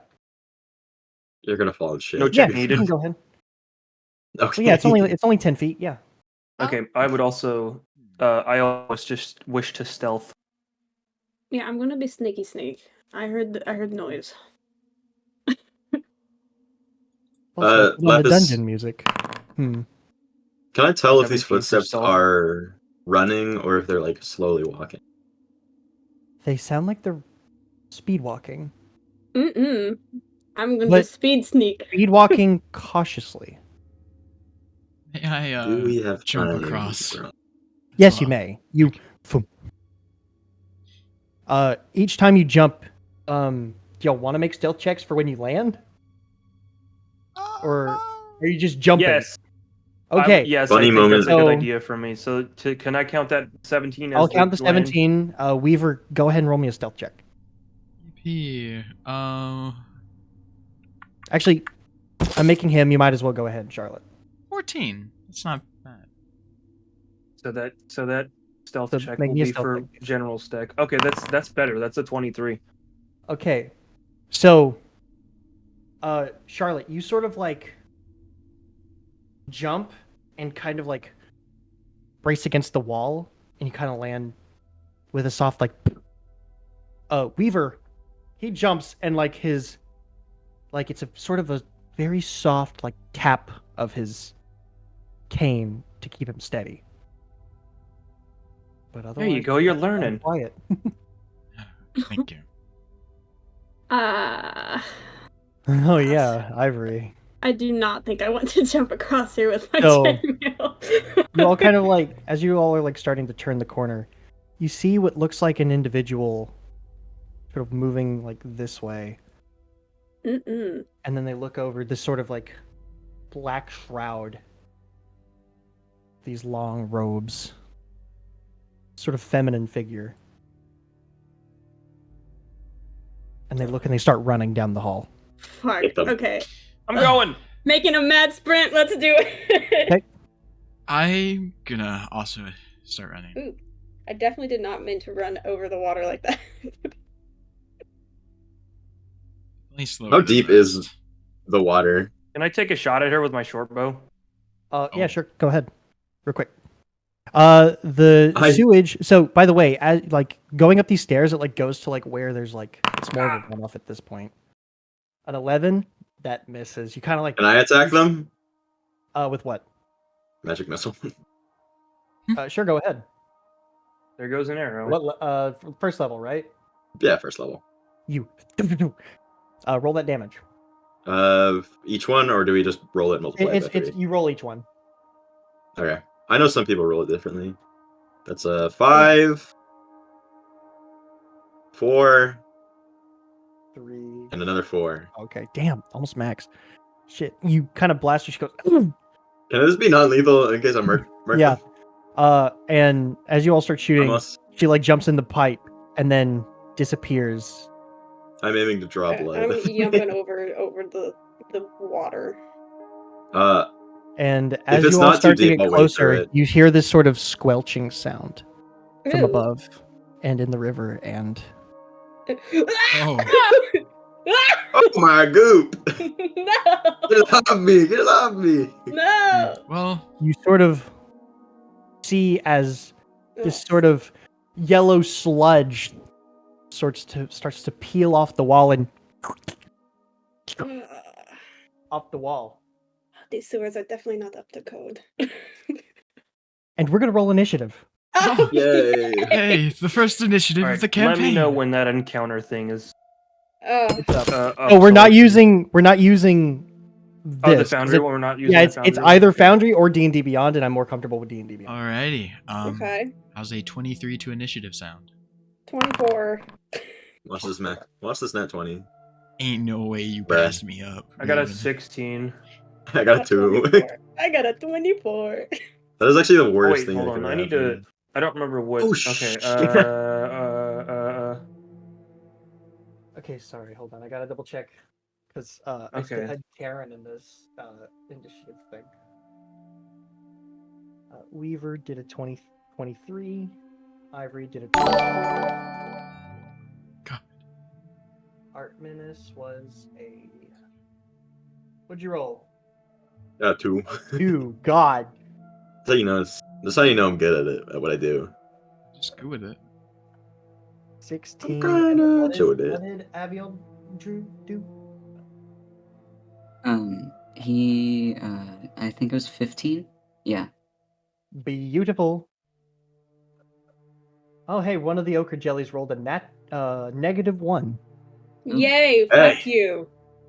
You're gonna fall in shit. No Yeah, check you needed? can go ahead. Okay. So yeah, it's only 10 feet. Yeah. okay? I would also. I always just wish to stealth. Yeah, I'm gonna be sneaky snake. I heard noise. Also, put on the Lapis- dungeon music. Can I tell if these 17 for footsteps stealth. are running or if they're slowly walking? They sound like they're speed walking. I'm gonna But- speed sneak. Speed walking cautiously. may I Do we have jump time? across? Yes, you Well, may. Each time you jump, do y'all want to make stealth checks for when you land? Or are you just jumping? Yes. Okay. Yes. Funny I think moment. that's a good So- idea for me. So, can I count that 17 as I'll count the land? 17. Weaver, go ahead and roll me a stealth check. EP. Actually, I'm making him. You might as well go ahead, Charlotte. 14. It's not bad. So that stealth So check make will me a be stealth for check. general stack. Okay, that's better. That's a 23. Okay. So, Charlotte, you sort of jump and kind of like brace against the wall, and you kind of land with a soft like. Weaver, he jumps and like it's a sort of a very soft like tap of his cane to keep him steady. But otherwise, There you go. You're I'm learning. quiet. Thank you. Oh yeah, Ivory. I do not think I want to jump across here with my So, chainmail. You all kind of like, as you all are like starting to turn the corner, you see what looks like an individual sort of moving like this way. Mm-mm. And then they look over this sort of like black shroud, these long robes, sort of feminine figure. And they look and they start running down the hall. Fuck. Hit them. Okay. I'm going. Making a mad sprint. Let's do it. Okay. I'm gonna also start running. Ooh. I definitely did not mean to run over the water like that. Only slower How than deep most. is the water? Can I take a shot at her with my short bow? Yeah, Oh. sure. Go ahead. Real quick. The sewage. So, by the way, as like going up these stairs, it like goes to like where there's like it's more of a runoff at this point. An 11, that misses. You kind of like Can I attack them? with what? Magic missile. Sure, go ahead. There goes an arrow. What? First level, right? Yeah, first level. You. Roll that damage. Each one, or do we just roll it multiplied by It's 3? you roll each one. Okay. I know some people roll it differently. That's 5, 4, 3. and another 4. Okay, damn, almost max. Shit, you kind of blast her. She goes. "Ugh." Can this be non-lethal in case I murk Yeah. them? And as you all start shooting, Unless she like jumps in the pipe and then disappears. I'm aiming to draw blood. I'm jumping over the water. And as it's you all not too start to deep, get I'll wade through closer, it. you hear this sort of squelching sound from Ew. above and in the river. And Oh. Oh my goop! No! Get off me! Get off me! No! Well, you sort of see as this sort of yellow sludge starts to peel off the wall and off the wall. These sewers are definitely not up to code. And we're gonna roll initiative. Oh, Yay! hey, the first initiative All of right, the campaign. let me know when that encounter thing is. Oh, It's up. Up, Oh, we're so not I can- using this. Oh, the 'cause foundry. it- We're not using. yeah, the it's foundry? either Okay. Foundry or D&D Beyond, and I'm more comfortable with D&D Beyond. Alrighty. okay. How's a 23 to initiative sound? 24. Watch this nat 20. Ain't no way you Bruh. passed me up. I got a Raven. 16. I got a 2. 24. I got a 24. That is actually the Oh, worst wait, thing hold that on. could I need happen. to. I don't remember what. Oh, okay. shit. Okay, sorry, hold on. I gotta double check because I still Okay. had Karen in this initiative thing. Weaver did a 23. Ivory did a 20. God. Art Menace was a. What'd you roll? 2. 2. God. That's how you know that's how you know I'm good at it, at what I do. Just go with it. 16. I'm And kinda what chill did, with it. what did Aviel Drew do? He, I think it was 15. Yeah. Beautiful. Oh, hey, one of the ochre jellies rolled a -1. Yay, Hey. fuck you.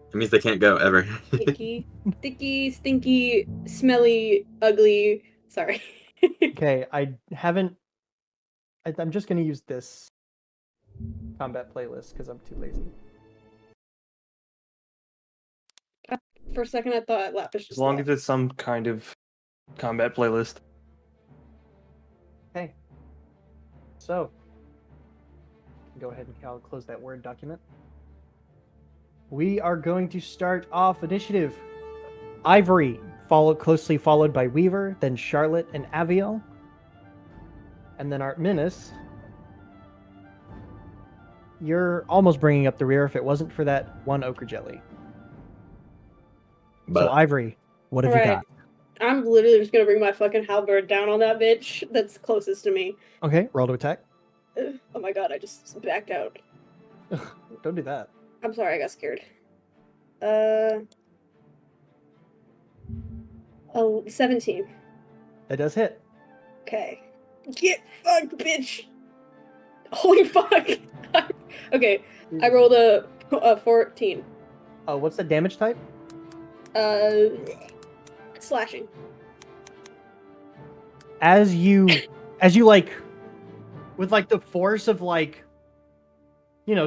It means they can't go ever. Sticky, sticky, stinky, smelly, ugly. Sorry. Okay, I'm just gonna use this combat playlist because I'm too lazy. For a second, I thought Lapis As just long left. as it's some kind of combat playlist. Okay. So, go ahead and I'll close that Word document. We are going to start off initiative. Ivory, closely followed by Weaver, then Charlotte and Aviel, and then Art Menace. You're almost bringing up the rear if it wasn't for that one ochre jelly. So But Ivory, what have you Alright. got? I'm literally just gonna bring my fucking halberd down on that bitch that's closest to me. Okay, roll to attack. Oh my god, I just backed out. Don't do that. I'm sorry, I got scared. 17. That does hit. Okay. Get fucked, bitch! Holy fuck! Okay, I rolled a 14. What's the damage type? Slashing. As you like, with like the force of like,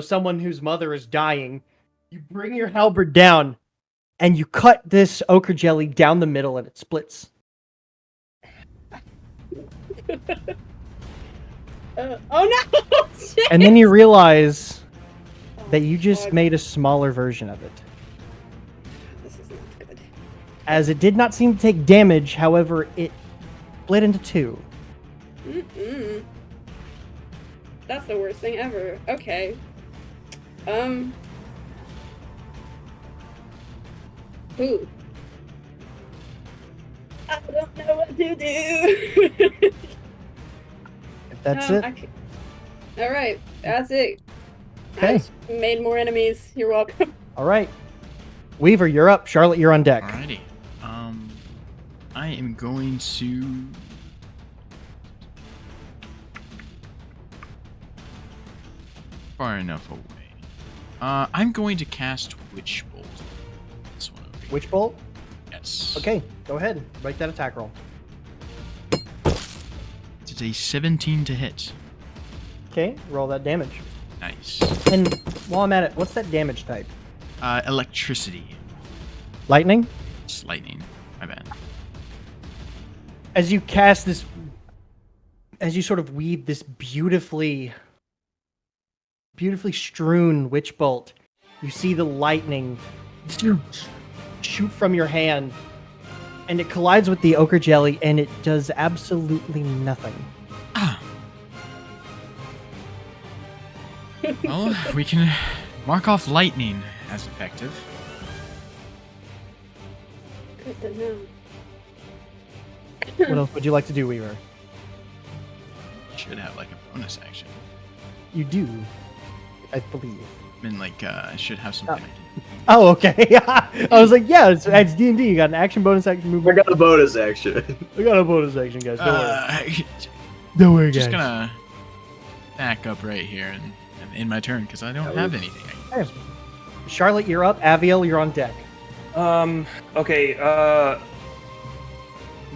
someone whose mother is dying, you bring your halberd down, and you cut this ochre jelly down the middle, and it splits. Oh no! Shit! And then you realize that you Oh, just fuck. made a smaller version of it. This is not good. As it did not seem to take damage, however, it split into two. Mm-mm. That's the worst thing ever. Okay. Ooh. I don't know what to do. That's it. All right, that's it. Okay. I just made more enemies. You're welcome. All right. Weaver, you're up. Charlotte, you're on deck. Alrighty. I am going to far enough away. I'm going to cast Witch Bolt. This one over here. Witch bolt. Yes. Okay, go ahead. Make that attack roll. It's a 17 to hit. Okay, roll that damage. Nice. And while I'm at it, what's that damage type? Electricity. Lightning? It's lightning. My bad. As you cast this, as you sort of weave this beautifully strewn witch bolt, you see the lightning shoot from your hand, and it collides with the ochre jelly, and it does absolutely nothing. Ah. Well, we can mark off lightning as effective. Good to know. What else would you like to do, Weaver? Should have like a bonus action. You do, I believe. I mean, like, I should have something I can. Oh, okay. I was like, yeah, it's D&D. You got an action, bonus action, I movement. got a bonus action. We got a bonus action, guys. Don't worry. Don't Don't worry, just gonna back up right here and in my turn because I don't have anything. Hey. Charlotte, you're up. Aviel, you're on deck. Okay,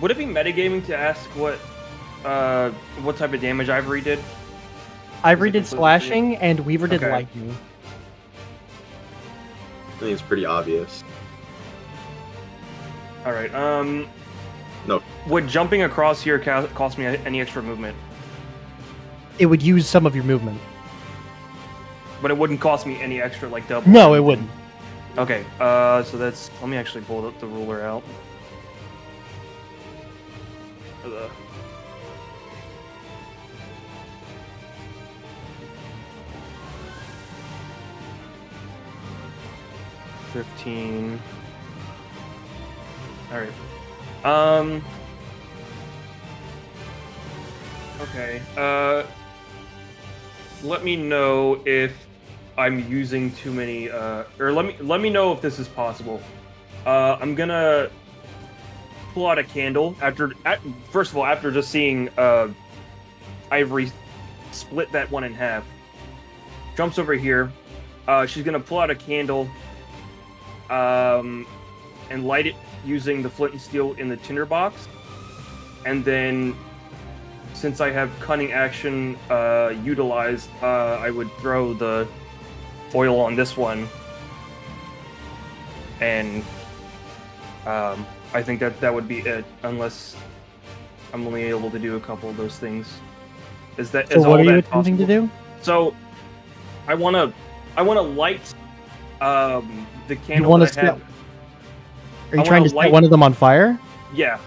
would it be metagaming to ask what type of damage Ivory did? Ivory Is it did completely slashing, and Weaver did Okay. lightning. I think it's pretty obvious. Alright, No. would jumping across here cost me any extra movement? It would use some of your movement. But it wouldn't cost me any extra, like, double? No, it wouldn't. Okay, so that's... Let me actually pull the ruler out. Ugh. $15. Alright. Okay, let me know if I'm using too many, or let me know if this is possible. I'm gonna pull out a candle first of all, after just seeing Ivory split that one in half. Jumps over here. She's gonna pull out a candle, and light it using the flint and steel in the tinder box, and then, since I have cunning action utilized, I would throw the oil on this one, and I think that would be it, unless I'm only able to do a couple of those things. Is So all what are you that attempting to possible? do? So, I wanna light the You candle want that to I set? have. Are you I trying wanna to set light- one of them on fire? Yeah.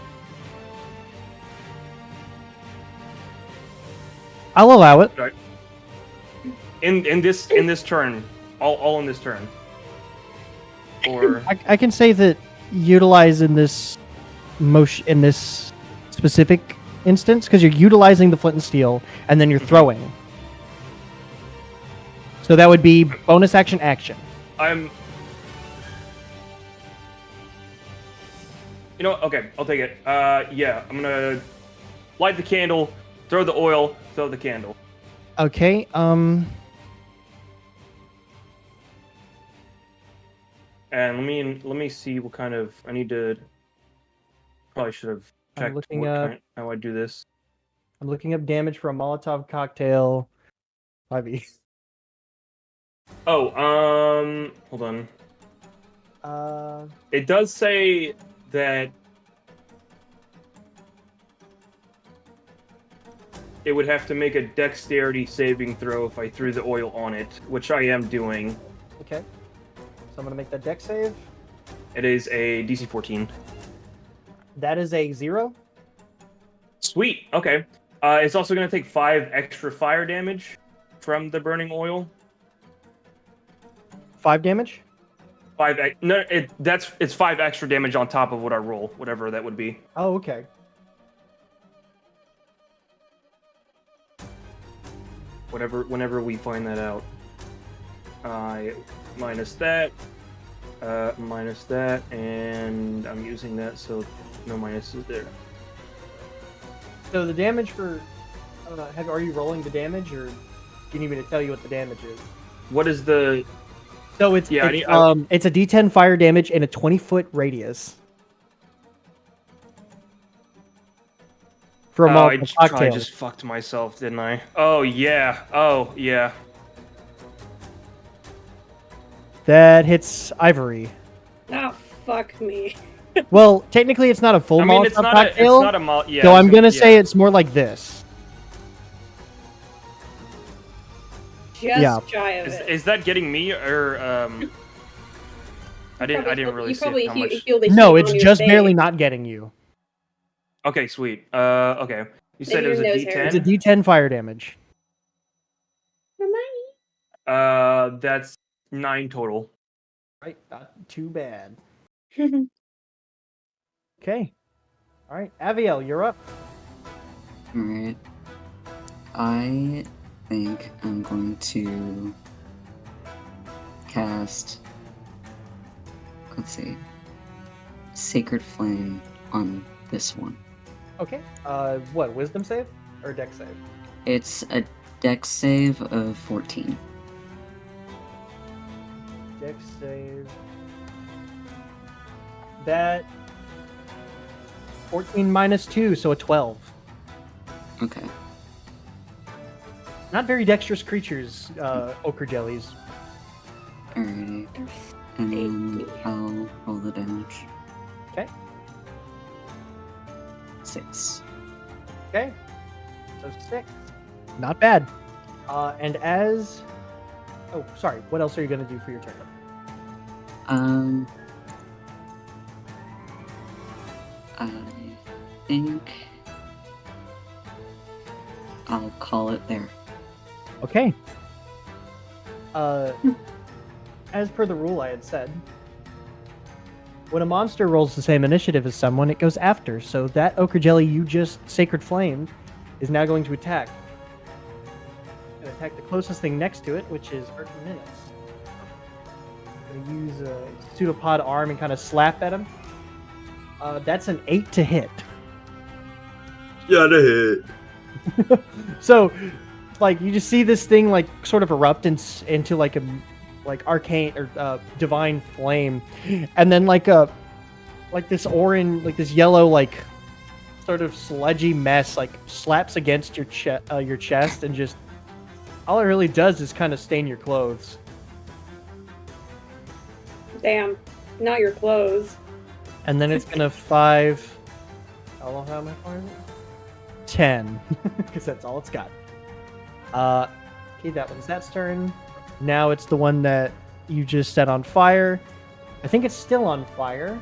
I'll allow it. In this turn, all in this turn. Or I can say that utilizing this motion in this specific instance because you're utilizing the flint and steel and then you're throwing. So that would be bonus action. You know what? Okay, I'll take it. Yeah, I'm gonna light the candle, throw the oil, throw the candle. Okay. And let me see what kind of I need to. Probably should have checked how I do this. I'm looking up damage for a Molotov cocktail. 5e. Oh, hold on. It does say that it would have to make a dexterity saving throw if I threw the oil on it, which I am doing. Okay. So I'm gonna make that dex save. It is a DC 14. That is a 0. Sweet. Okay. It's also going to take 5 extra fire damage from the burning oil. 5 damage? It's 5 extra damage on top of what I roll, whatever that would be. Oh, okay. Whenever we find that out. Minus that, and I'm using that, so no minuses there. So the damage for, are you rolling the damage, or do you need me to tell you what the damage is? What is the? So it's a D10 fire damage in a 20-foot radius. For a Molotov cocktail. I just fucked myself, didn't I? Oh yeah. That hits Ivory. Oh, fuck me. Well, technically it's not a full Molotov cocktail. It's not a yeah, so I'm gonna say it's more like this. Just shy of it. Is that getting me or I didn't really see how much. No, it's just barely not getting you. Okay, sweet. Okay. You said it was a D10? It's a D10 fire damage. That's 9 total. Right, not too bad. Okay. All right, Aviel, you're up. All right. I think I'm going to cast, let's see, Sacred Flame on this one. Okay. What, wisdom save or dex save? It's a dex save of 14. Dex save. That 14 minus 2, so a 12. Okay. Not very dexterous creatures, ochre jellies. Alrighty. And then I'll roll the damage. Okay. 6. Okay. So 6. Not bad. And as... Oh, sorry. What else are you going to do for your turn? I think I'll call it there. Okay. As per the rule I had said, when a monster rolls the same initiative as someone, it goes after. So that ochre jelly you just sacred flamed is now going to attack. And attack the closest thing next to it, which is Archimedes. I'm going to use a pseudopod arm and kind of slap at him. That's an 8 to hit. Yeah, to hit. So, like, you just see this thing, like, sort of erupt into like a arcane or divine flame, and then like this orange, like this yellow, like sort of sludgy mess, like slaps against your chest, and just all it really does is kind of stain your clothes. Damn, not your clothes. And then it's gonna 5. How long am I far? 10, because that's all it's got. Okay, that one's that's turn. Now it's the one that you just set on fire. I think it's still on fire.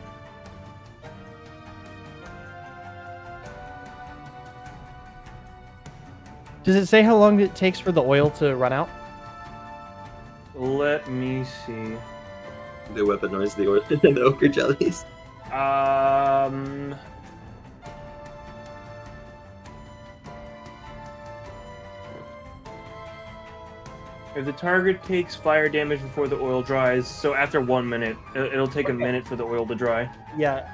Does it say how long it takes for the oil to run out? Let me see. They weaponize the ochre jellies. If the target takes fire damage before the oil dries, so after 1 minute, it'll take a minute for the oil to dry. Yeah.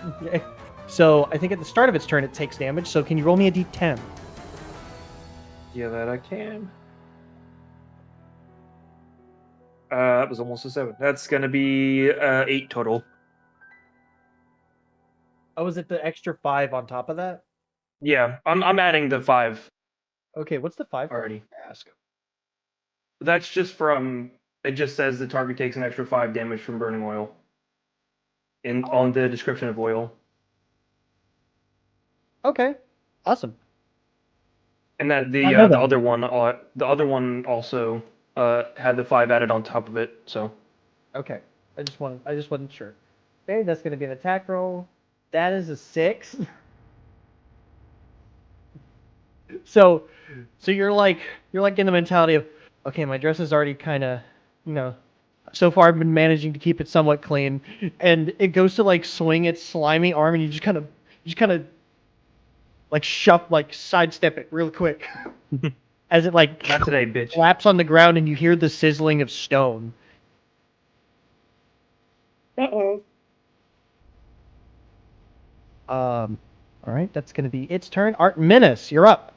Okay. So I think at the start of its turn it takes damage. So can you roll me a d10? Yeah, that I can. That was almost a 7. That's gonna be 8 total. Oh, is it the extra 5 on top of that? Yeah, I'm adding the 5 Okay, what's the 5 for? already. That's just from. It just says the target takes an extra 5 damage from burning oil. On the description of oil. Okay, awesome. And that I know the that. other one also had the 5 added on top of it. So Okay, I just wasn't sure. Okay, that's gonna be an attack roll. That is a 6. So you're like in the mentality of, okay, my dress is already kind of, so far I've been managing to keep it somewhat clean, and it goes to like swing its slimy arm, and you just kind of like sidestep it real quick as it like not today, bitch. slaps on the ground, and you hear the sizzling of stone. Uh-oh. All right, that's gonna be its turn. Art Minus, you're up.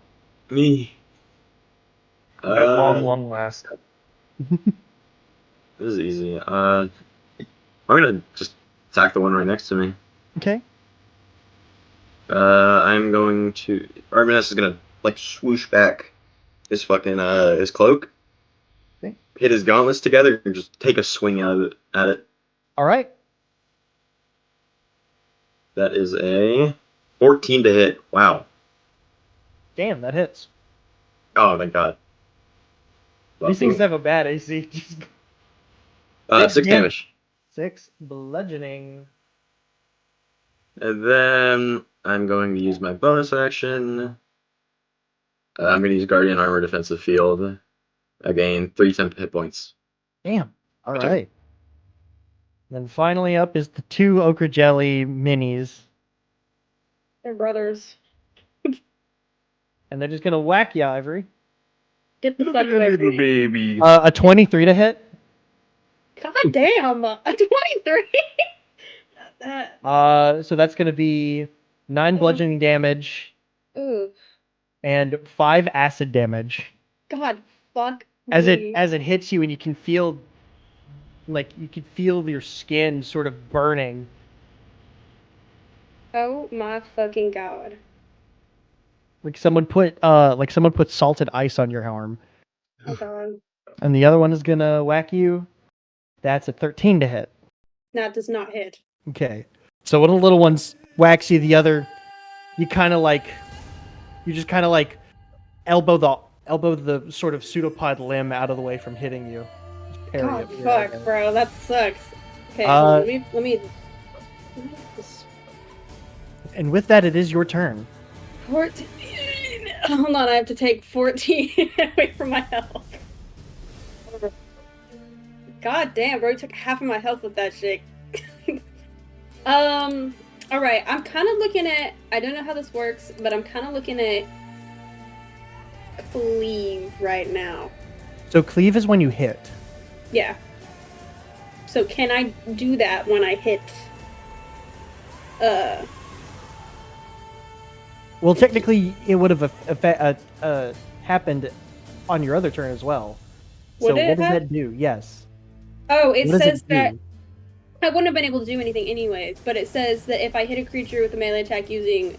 Me. At long last. This is easy. I'm gonna just attack the one right next to me. Okay. I'm going to. Arminas is gonna like swoosh back his fucking his cloak, Okay. hit his gauntlets together, and just take a swing at it. All right. That is a 14 to hit. Wow. Damn, that hits. Oh thank God. These things have a bad AC. 6 damage. 6 bludgeoning. And then I'm going to use my bonus action. I'm going to use Guardian Armor Defensive Field. Again, 3 temp hit points. Damn. All Okay. right. Then finally up is the 2 Ochre Jelly minis. They're brothers. And they're just going to whack you, Ivory. Get the fuck away from me. Baby. A 23 to hit. God damn! A 23! that. So that's going to be 9 bludgeoning damage Ooh. and 5 acid damage. God fuck As me. it hits you, and you can feel your skin sort of burning. Oh my fucking god. Like someone put salted ice on your arm. Oh god. And the other one is gonna whack you. That's a 13 to hit. That does not hit. Okay. So one of the little ones whacks you, the other you just kinda like elbow the sort of pseudopod limb out of the way from hitting you. Just parry God it with your fuck, elbow. bro. That sucks. Okay, let me And with that, it is your turn. 14. Hold on, I have to take 14 away from my health. God damn, bro, you took half of my health with that shit. Alright, I'm kind of looking at, I don't know how this works, but I'm kind of looking at cleave right now. So cleave is when you hit. Yeah. So can I do that when I hit, Well, technically, it would have happened on your other turn as well. So Would it what does have? that do? Yes. Oh, it What does says it that do? I wouldn't have been able to do anything anyways, but it says that if I hit a creature with a melee attack using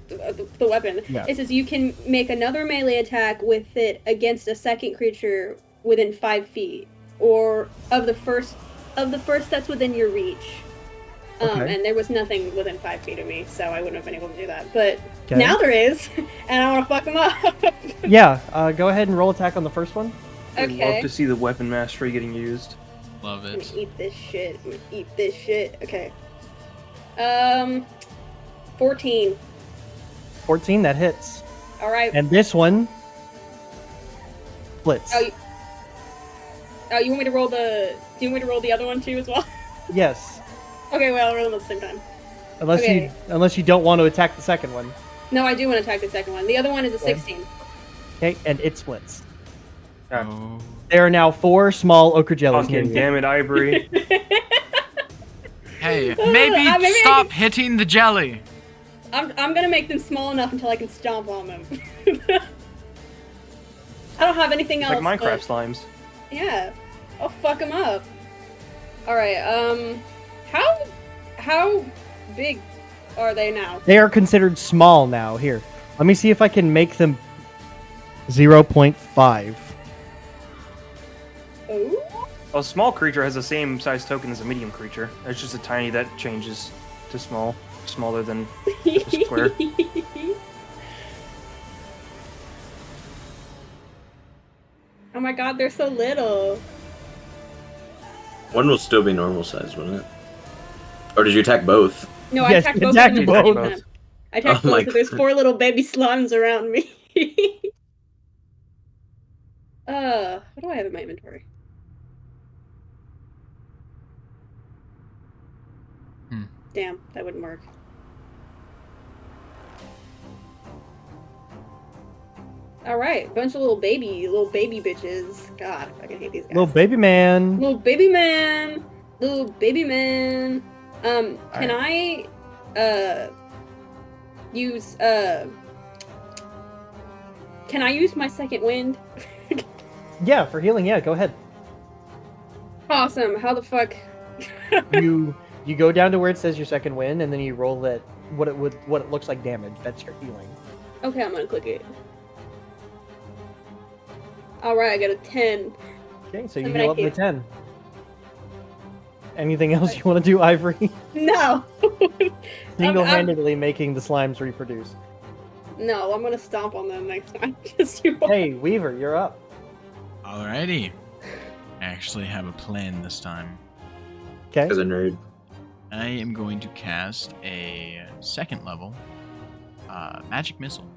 the weapon, Yeah. it says you can make another melee attack with it against a second creature within 5 feet, or of the first that's within your reach. Okay. And there was nothing within 5 feet of me, so I wouldn't have been able to do that. But Okay. now there is, and I want to fuck them up. Yeah. Go ahead and roll attack on the first one. I'd love Okay. to see the weapon mastery getting used. Love I'm it. gonna eat this shit. I'm gonna eat this shit. Okay. 14. 14. That hits. All right. And this one splits. You want me to roll the? Do you want me to roll the other one too as well? Yes. Okay, well I'll roll them at the same time. Unless you don't want to attack the second one. No, I do want to attack the second one. The other one is a Okay. 16. Okay, and it splits. Oh. There are now 4 small ochre jellies near Pumpkin, you. damn it, Ivory. Hey, maybe maybe I stop can- hitting the jelly. I'm gonna make them small enough until I can stomp on them. I don't have anything It's else. like Minecraft but- slimes. Yeah, I'll fuck them up. All right. How big are they now? They are considered small now. Here, let me see if I can make them 0.5. Oh. A small creature has the same size token as a medium creature. It's just a tiny that changes to small, smaller than a square. Oh my god, they're so little. One will still be normal size, wouldn't it? Or did you attack both? No, Yes, I attacked you both attacked of them at the same both. time. I attacked Oh my both, so there's God. 4 little baby slimes around me. What do I have in my inventory? Damn, that wouldn't work. Alright, bunch of little baby bitches. God, I fucking hate these guys. Little baby man. Little baby man. Little baby man. Can I use can I use my second wind? Yeah, for healing. Yeah, go ahead. Awesome. How the fuck? You go down to where it says your second win, and then you roll that what it looks like damage. That's your healing. Okay, I'm gonna click it. Alright, I got a 10. Okay, so you I'm heal up gonna to 10. Anything else you want to do, Ivory? No! Single-handedly making the slimes reproduce. No, I'm gonna stomp on them next time. Just you. Hey, Weaver, you're up. Alrighty. I actually have a plan this time. Okay. As a nerd. I am going to cast a second level magic missile.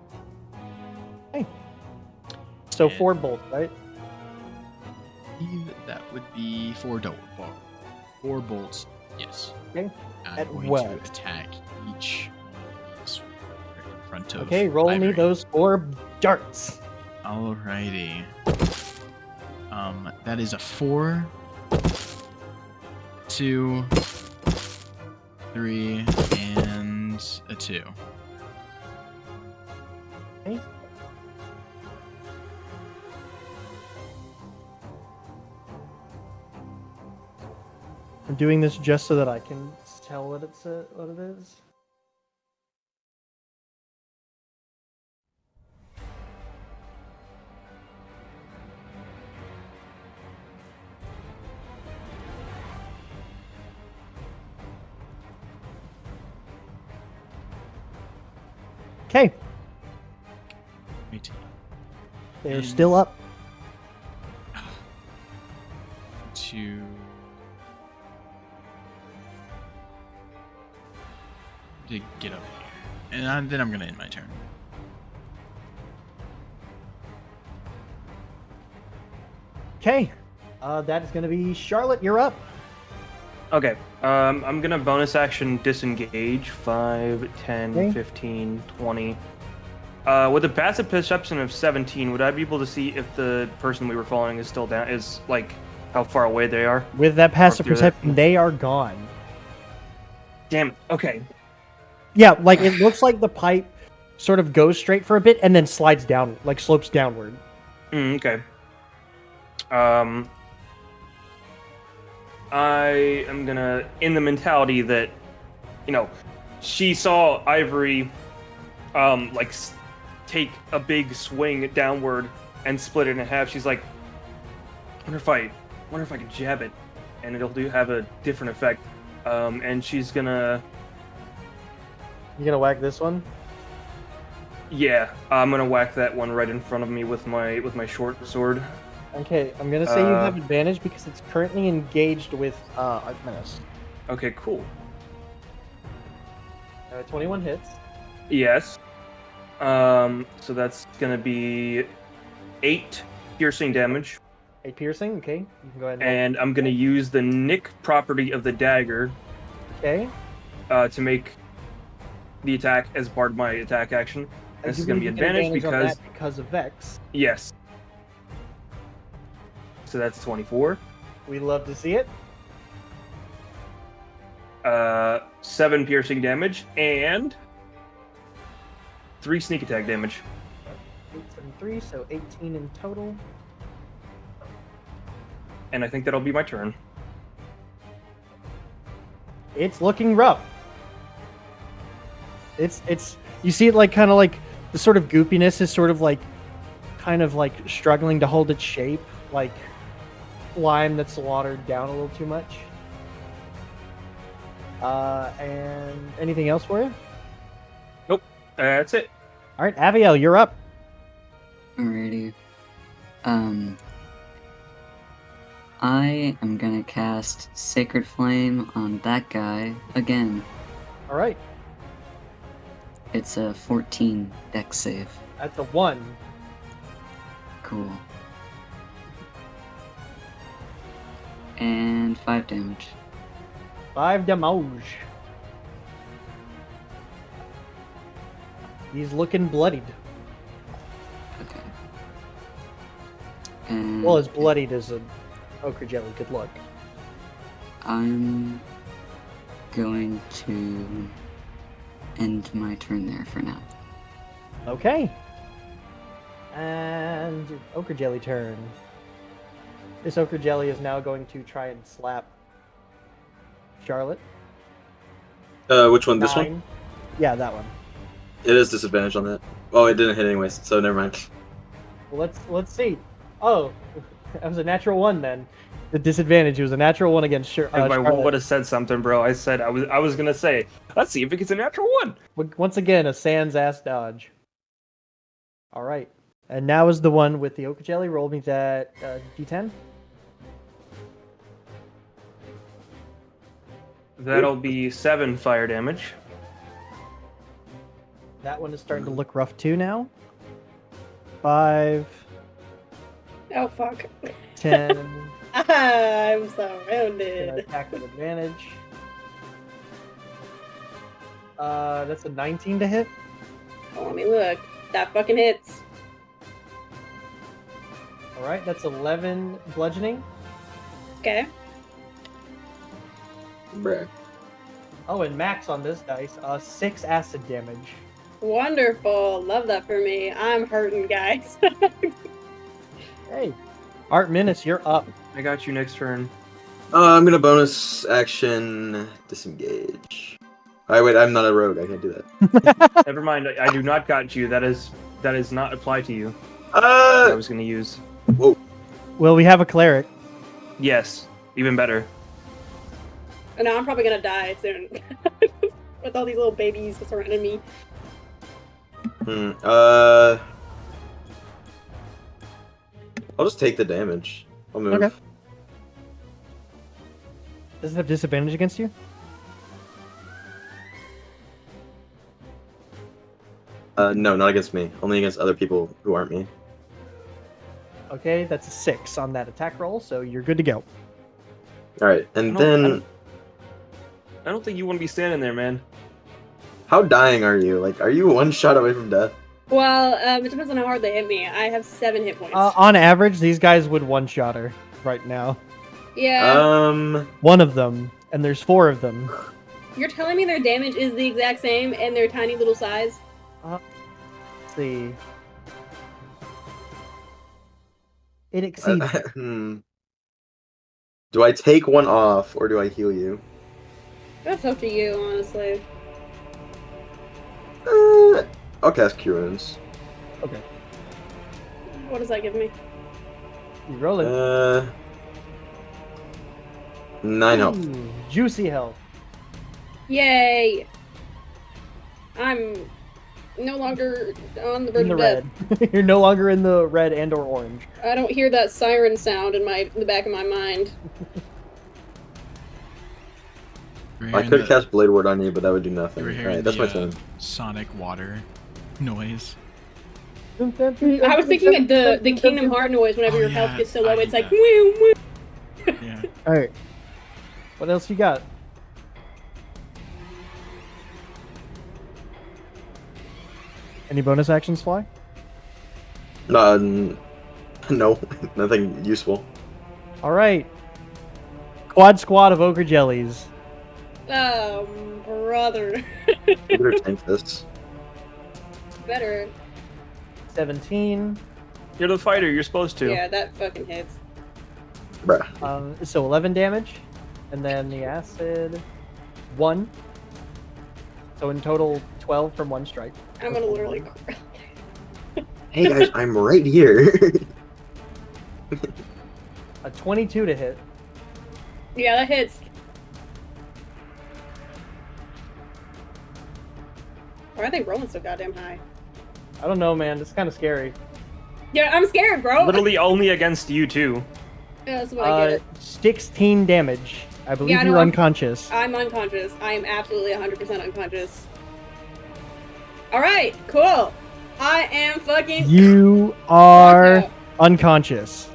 So and- 4 bolts, right? That would be 4 bolts. Yes. Okay. I'm At going what? to attack each one of these in front of Okay, roll me Ivory. those 4 darts. Alrighty. That is a 4, 2, 3, and a 2. Okay. I'm doing this just so that I can tell what it is. Okay, Wait. they're still up. 2. To get up here. And then I'm going to end my turn. Okay, that is going to be Charlotte. You're up. Okay, I'm gonna bonus action disengage. 5, 10, Okay. 15, 20. With a passive perception of 17, would I be able to see if the person we were following is still down? Is like how far away they are? With that passive through that. perception, they are gone. Damn. Okay. Yeah, like it looks like the pipe sort of goes straight for a bit and then slides down, like slopes downward. Okay. I am gonna, in the mentality that, she saw Ivory, take a big swing downward and split it in half. She's like, wonder if I can jab it, and it'll have a different effect. And she's gonna, You gonna whack this one? yeah, I'm gonna whack that one right in front of me with my short sword. Okay, I'm gonna say you have advantage because it's currently engaged with Artemis. Okay, cool. 21 hits. Yes. So that's gonna be 8 piercing damage, 8 piercing. Okay, you can go ahead. and I'm gonna use the nick property of the dagger Okay. to make the attack as part of my attack action. I This do is going to be believe you get advantage on because that because of Vex. yes. So that's 24. We love to see it. 7 piercing damage and 3 sneak attack damage. 8, 7, 3, so 18 in total. And I think that'll be my turn. It's looking rough. It's you see it like kind of like the sort of goopiness is sort of like kind of like struggling to hold its shape, like lime that's watered down a little too much. And anything else for you? Nope. That's it. All right, Aviel, you're up. Alrighty. I am gonna cast Sacred Flame on that guy again. All right, It's a 14 dex save. that's a 1. Cool. And 5 damage. 5 damage. He's looking bloodied. Okay. And Well, as bloodied as an ochre jelly could look. I'm going to end my turn there for now. Okay. And ochre jelly turn. This ochre jelly is now going to try and slap Charlotte. Which one? This 9. one? Yeah, that one. It is disadvantage on that. Oh, it didn't hit anyways, so never mind. Well, let's see. Oh, that was a natural 1 then. The disadvantage was a natural 1 against If my roll Charlotte. would have said something, bro, I was gonna say, let's see if it gets a natural 1. Once again, a sans ass dodge. All right, and now is the one with the ochre jelly. Roll me that d10. That'll be 7 fire damage. That one is starting to look rough too now. 5, Oh fuck. 10. I'm Gonna surrounded. attack with advantage. That's a 19 to hit. Oh, let me look. That fucking hits. All right, that's 11 bludgeoning. Okay. Bruh. Oh, and max on this dice, 6 acid damage. Wonderful. Love that for me. I'm hurting, guys. Hey, Art Minus, you're up. I got you next turn. I'm gonna bonus action disengage. Alright, wait, I'm not a rogue. I can't do that. Never mind. I do not got you. That is not apply to you. I was gonna use. Whoa. Well, we have a cleric. Yes. Even better. And now I'm probably gonna die soon. With all these little babies surrounding me. I'll just take the damage. I'll move. Okay. Does it have disadvantage against you? No, not against me. Only against other people who aren't me. Okay, that's a 6 on that attack roll, so you're good to go. Alright, and I then... don't think you want to be standing there, man. How dying are you? Like, are you one shot away from death? Well, it depends on how hard they hit me. I have 7 hit points. On average, these guys would one-shot her right now. Yeah. One of them, and there's 4 of them. You're telling me their damage is the exact same and their tiny little size? Let's see. It exceeds. Do I take one off, or do I heal you? That's up to you, honestly. I'll cast Cure Wounds. Okay. What does that give me? You roll it. 9 health. Ooh, juicy health. Yay! I'm no longer on the verge In the of death. red. You're no longer in the red and or orange. I don't hear that siren sound in the back of my mind. I could cast Blade Ward on you, but that would do nothing. You were hearing Alright, that's my turn. Sonic water noise. I was thinking of the Kingdom Heart noise whenever Oh, your yeah, health gets so I low. do It's like, that. woo, woo. Yeah. Alright. What else you got? Any bonus actions, Fly? No, nothing useful. All right. Quad squad of ogre jellies. Oh, brother. You better tank this. Better. 17. You're the fighter. You're supposed to. Yeah, that fucking hits. Bruh. So 11 damage, and then the acid 1. So in total 12 from one strike. I'm gonna literally cry. Hey guys, I'm right here. A 22 to hit. Yeah, that hits. Why are they rolling so goddamn high? I don't know, man. It's kind of scary. Yeah, I'm scared, bro. Literally only against you too. Yeah, that's what I get. 16 damage. I believe Yeah, I you're know, unconscious. I'm unconscious. I am absolutely 100% unconscious. Alright, cool. I am fucking... You are Fuck unconscious.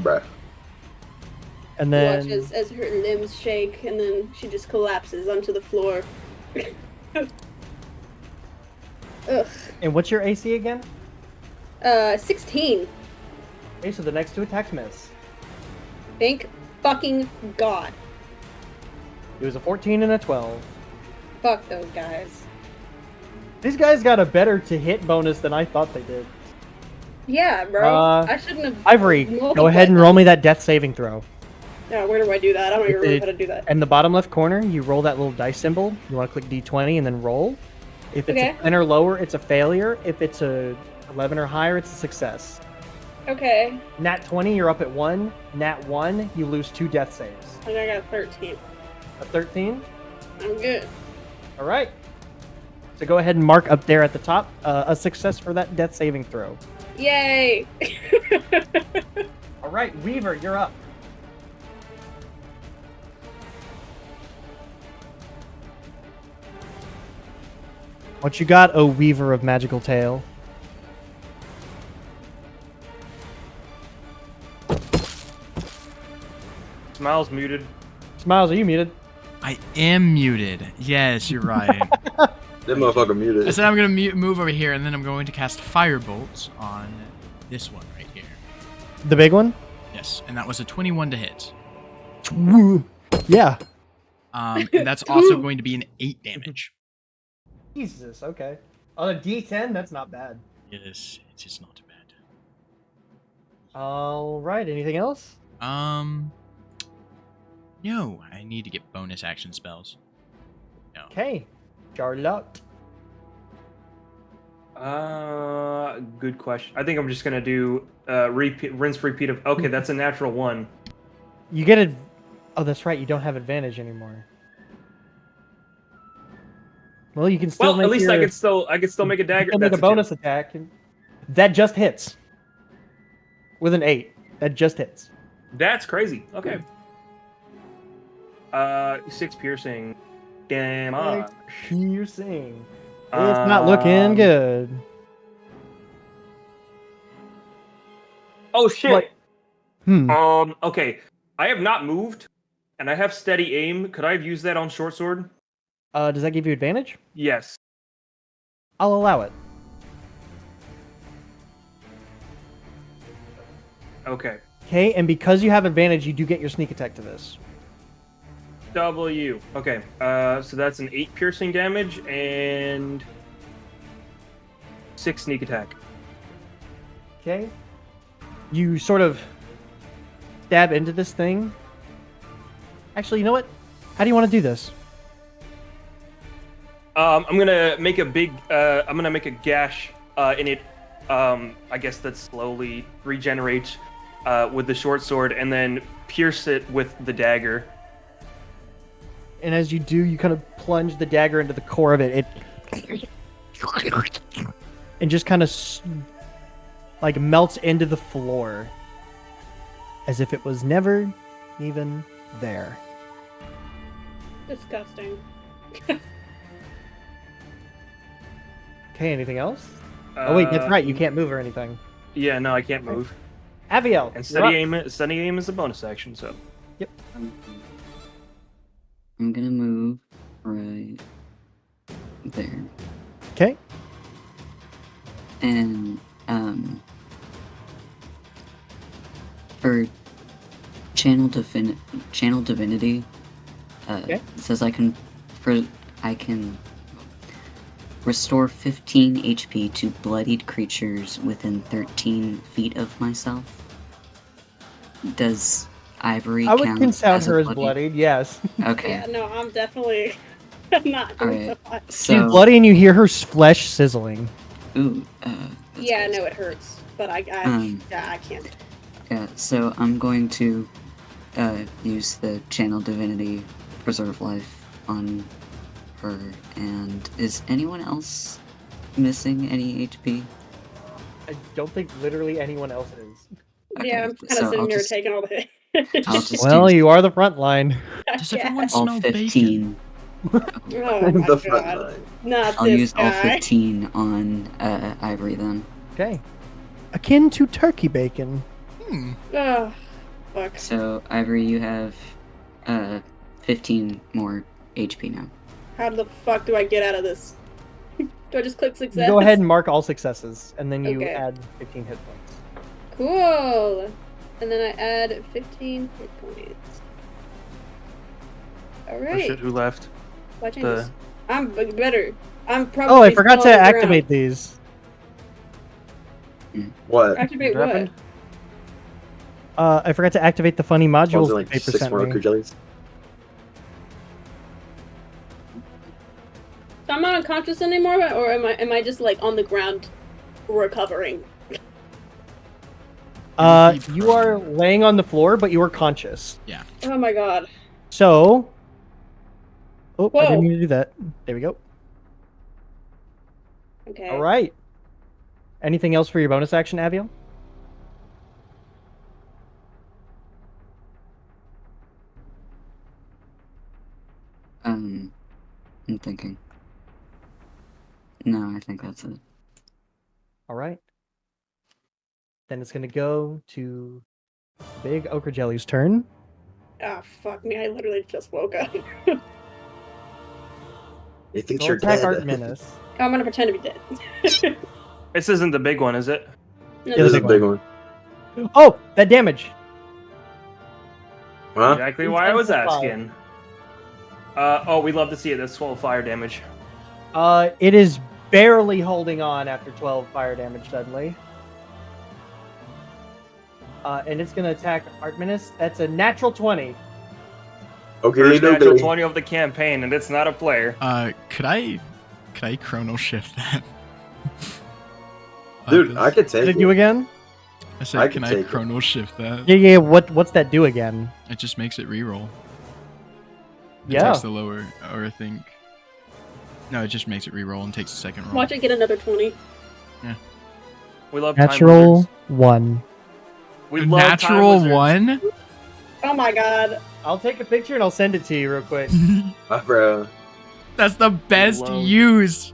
Bruh. And Watch then as her limbs shake, and then she just collapses onto the floor. Ugh. and what's your AC again? 16. Okay, so the next 2 attacks miss. Thank fucking God. It was a 14 and a 12. Fuck those guys. These guys got a better to hit bonus than I thought they did. Yeah, bro. I shouldn't have... Ivory, go multiplied ahead and them. roll me that death saving throw. Yeah, where do I do that? I don't even It- remember how to do that. In the bottom left corner, you roll that little dice symbol. You want to click D20 and then roll. If it's Okay. a 10 or lower, it's a failure. If it's a 11 or higher, it's a success. Okay. Nat 20, you're up at 1. Nat 1, you lose 2 death saves. I think I got a 13. A 13? I'm good. All right. So go ahead and mark up there at the top a success for that death saving throw. Yay! All right, Weaver, you're up. What you got, oh Weaver of Magical Tale? Smiles muted. Smiles, are you muted? I am muted. Yes, you're right. That motherfucker muted. I said I'm going to move over here, and then I'm going to cast Firebolt on this one right here. The big one? Yes, and that was a 21 to hit. Yeah. And that's also going to be an 8 damage. Jesus, okay. On a D10, that's not bad. Yes, it is not bad. All right, anything else? No, I need to get bonus action spells. No. Okay. Charlotte. Good question. I think I'm just gonna do rinse repeat of. Okay, that's a natural 1. You get it. Oh, that's right. You don't have advantage anymore. Well, you can still Well, make at least your, I could still make a dagger. you can make That's a bonus attack. That just hits. With an 8. That just hits. That's crazy. Okay. 6 piercing. Damage. Piercing. It's not looking good. Oh shit. What? Okay. I have not moved, and I have steady aim. Could I have used that on short sword? Does that give you advantage? Yes. I'll allow it. Okay. Okay, and because you have advantage, you do get your sneak attack to this. W. Okay. So that's an 8 piercing damage and 6 sneak attack. Okay. You sort of stab into this thing. Actually, you know what? How do you want to do this? I'm gonna make a big. I'm gonna make a gash in it. I guess that slowly regenerates with the short sword, and then pierce it with the dagger. And as you do, you kind of plunge the dagger into the core of it. It and just kind of like melts into the floor as if it was never even there. Disgusting. Okay, anything else? Oh wait, that's right. You can't move or anything. Yeah, no, I can't move. Aviel, And you're up. steady aim is a bonus action. So I'm gonna move right there. Okay. And for channel divinity, Okay. it says I can restore 15 HP to bloodied creatures within 13 feet of myself. Does Ivory I would count count as her a as bloodied, yes. Okay. Yeah, no, I'm definitely not doing Alright. so much. She's So, bloody and you hear her flesh sizzling. ooh, that's Yeah, gross. no, it hurts, but I can't. Yeah, so I'm going to use the channel divinity preserve life on her. And is anyone else missing any HP? I don't think literally anyone else is. Yeah, I'm kind so of sitting I'll there just- taking all the I'll just Well, use you are the front line. Does everyone all smell 15. bacon? Oh my The front god. line. Not I'll this use all guy. 15 on Ivory then. Okay. Akin to turkey bacon. Oh, fuck. So Ivory, you have 15 more HP now. How the fuck do I get out of this? Do I just click You success? go ahead and mark all successes, and then you Okay. add 15 hit points. Cool. And then I add 15 hit points. Oh Alright. shit, who left? Why changes? I'm better. I'm probably. Oh, I forgot to still on the ground. activate these. What? Activate What what? happened? I forgot to activate the funny Was modules it like that Paper 6 sent more me. ochre jellies? So I'm not unconscious anymore, or am I just like on the ground recovering? You are laying on the floor, but you are conscious. Oh my god. So, oh, I Whoa. didn't mean to do that. There we go. Okay. All right. Anything else for your bonus action, Aviel? I'm thinking. No, I think that's it. All right. Then it's gonna go to Big Ochre Jelly's turn. Ah, fuck me! I literally just woke up. He thinks Go you're attack dead. Art Menace. I'm gonna pretend to be dead. This isn't the big one, is it? No, Yeah, This the is a big big one. Oh, that damage. Huh? Exactly why I was 10 for 5. asking. Oh, we'd love to see it. That's 12 fire damage. It is barely holding on after 12 fire damage suddenly. And it's gonna attack Art Menace. That's a natural 20. Okay, First no natural baby. 20 of the campaign, and it's not a player. Could I chrono shift that? Dude, I could Did take it do it. again? I said, I can could I take it. chrono shift that? Yeah. What's that do again? It just makes it reroll. It Yeah. takes the lower, or I think. No, it just makes it reroll and takes the second roll. Watch it get another 20. We love time Natural wizards. 1. We A love time natural wizards. 1? Oh my god. I'll take a picture and I'll send it to you real quick. Bro. That's the best Love- use.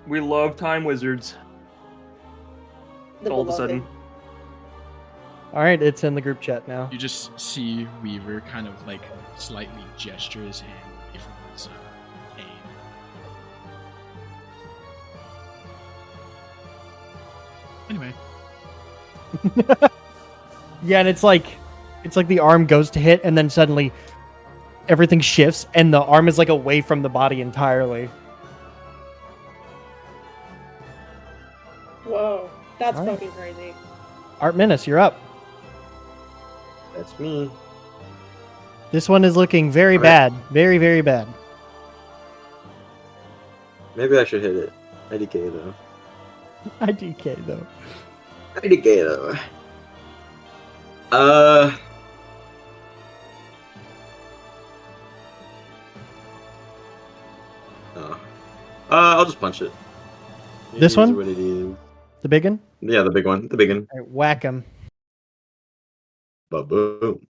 We love time wizards. The All of a beloved. sudden. All right, it's in the group chat now. You just see Weaver kind of like slightly gesture his hand away from his aim. Anyway, Yeah, and it's like the arm goes to hit, and then suddenly everything shifts, and the arm is like away from the body entirely. Whoa. That's Alright. fucking crazy. Art Menace, you're up. That's me. This one is looking very All right. bad. Very, very bad. Maybe I should hit it. IDK though. IDK, though. IDK though. Oh. I'll just punch it. It This is one? What it is. The big one? Yeah, the big one. The big one. All right, whack him. But boom.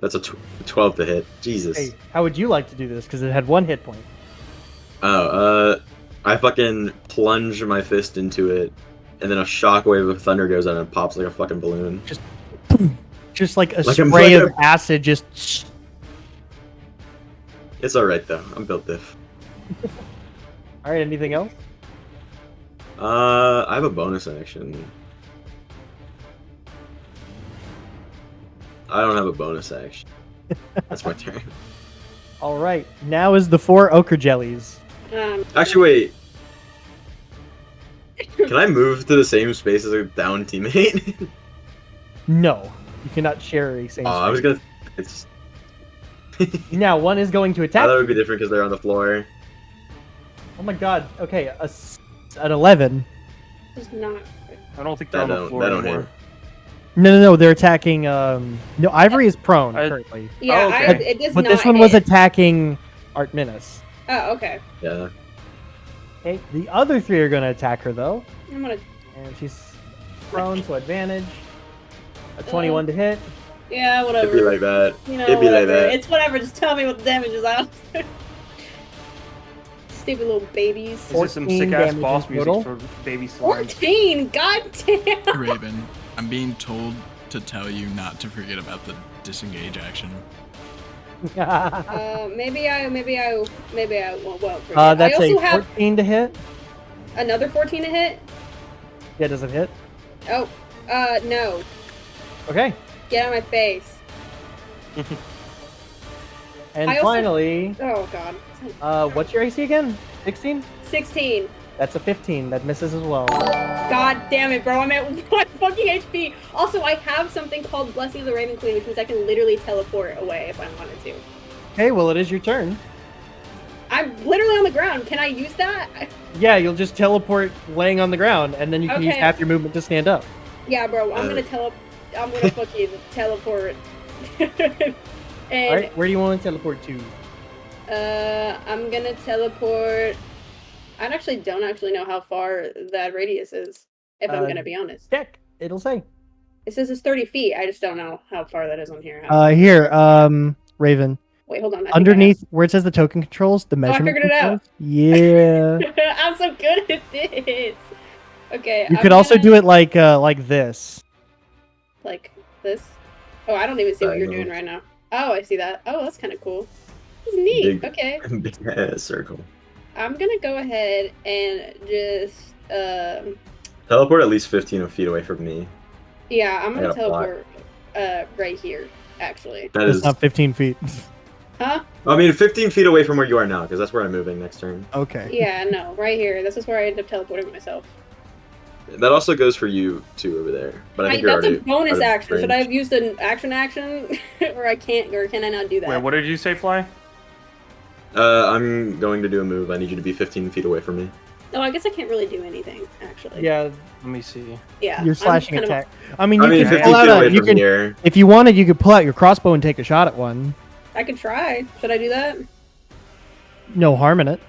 That's a 12 to hit. Jesus. Hey, how would you like to do this? Because it had 1 hit point. Oh, I fucking plunge my fist into it, and then a shockwave of thunder goes out and it pops like a fucking balloon. Just like a Like a- spray like of acid, just... It's alright though. I'm built diff. All right. Anything else? I have a bonus action. I don't have a bonus action. That's my turn. All right. Now is the 4 ochre jellies. Actually, wait. Can I move to the same space as a down teammate? No, you cannot share a same. Oh, I was space. gonna. It's. Now one is going to I attack. thought it would be different because they're on the floor. Oh my god. Okay, an 11. It's not. I don't think they're on the floor that don't anymore. hit. No. They're attacking. No, Ivory is prone currently. Yeah, Oh, okay. it does But not this one hit. was attacking Artemis. Oh, okay. Yeah. Okay, the other 3 are going to attack her though, I'm gonna. and she's prone, so advantage. A 21 to hit. Yeah, whatever. It'd be like that. You know, It'd be like whatever. that. It's whatever. Just tell me what the damage is out. Stupid little babies. This is some 14 sick ass damage boss in music total. for baby slime. 14. God damn. Raven, I'm being told to tell you not to forget about the disengage action. Maybe I won't forget. That's I also a have 14 to hit. another 14 to hit. Yeah, does it hit? Oh, no. Okay. Get out of my face. And I also- finally, Oh god. what's your AC again? 16? 16. That's a 15. That misses as well. God damn it, bro. I'm at 1 fucking HP. Also, I have something called Blessing of the Raven Queen, which means I can literally teleport away if I wanted to. Okay, well, it is your turn. I'm literally on the ground. Can I use that? Yeah, you'll just teleport laying on the ground, and then you can use Okay. half your movement to stand up. Yeah, bro. I'm gonna fucking teleport. And Alright, where do you want to teleport to? I'm gonna teleport. I don't actually know how far that radius is, if I'm gonna be honest. Check. It'll say. It says it's 30 feet. I just don't know how far that is on here. Here, Raven. Wait, hold on. I think I Underneath where it says the token controls, the measurement figured it out. controls. Yeah. have- I'm so good at this. Okay. You I'm could also gonna- do it like this. like this. Oh, I don't even see what you're doing Diagonal. right now. Oh, I see that. Oh, that's kind of cool. This is neat. Big- Okay. Big ass circle. I'm gonna go ahead and just Teleport at least 15 feet away from me. yeah, I'm gonna I gotta block. teleport right here, actually. That It's is. not 15 feet. Huh? I mean, 15 feet away from where you are now, because that's where I'm moving next turn. Okay. Yeah, no, right here. This is where I end up teleporting myself. That also goes for you too over there. But I think you're That's already a bonus out of action. Should I range. have used an action, or I can't, or can I not do that? Wait, what did you say, Fly? I'm going to do a move. I need you to be 15 feet away from me. No, I guess I can't really do anything actually. Yeah, Let me see. Yeah. your I'm slashing kind of- attack. I mean, I you mean, can 15 pull feet out away a. You from can, here. if you wanted, you could pull out your crossbow and take a shot at one. I could try. Should I do that? No harm in it.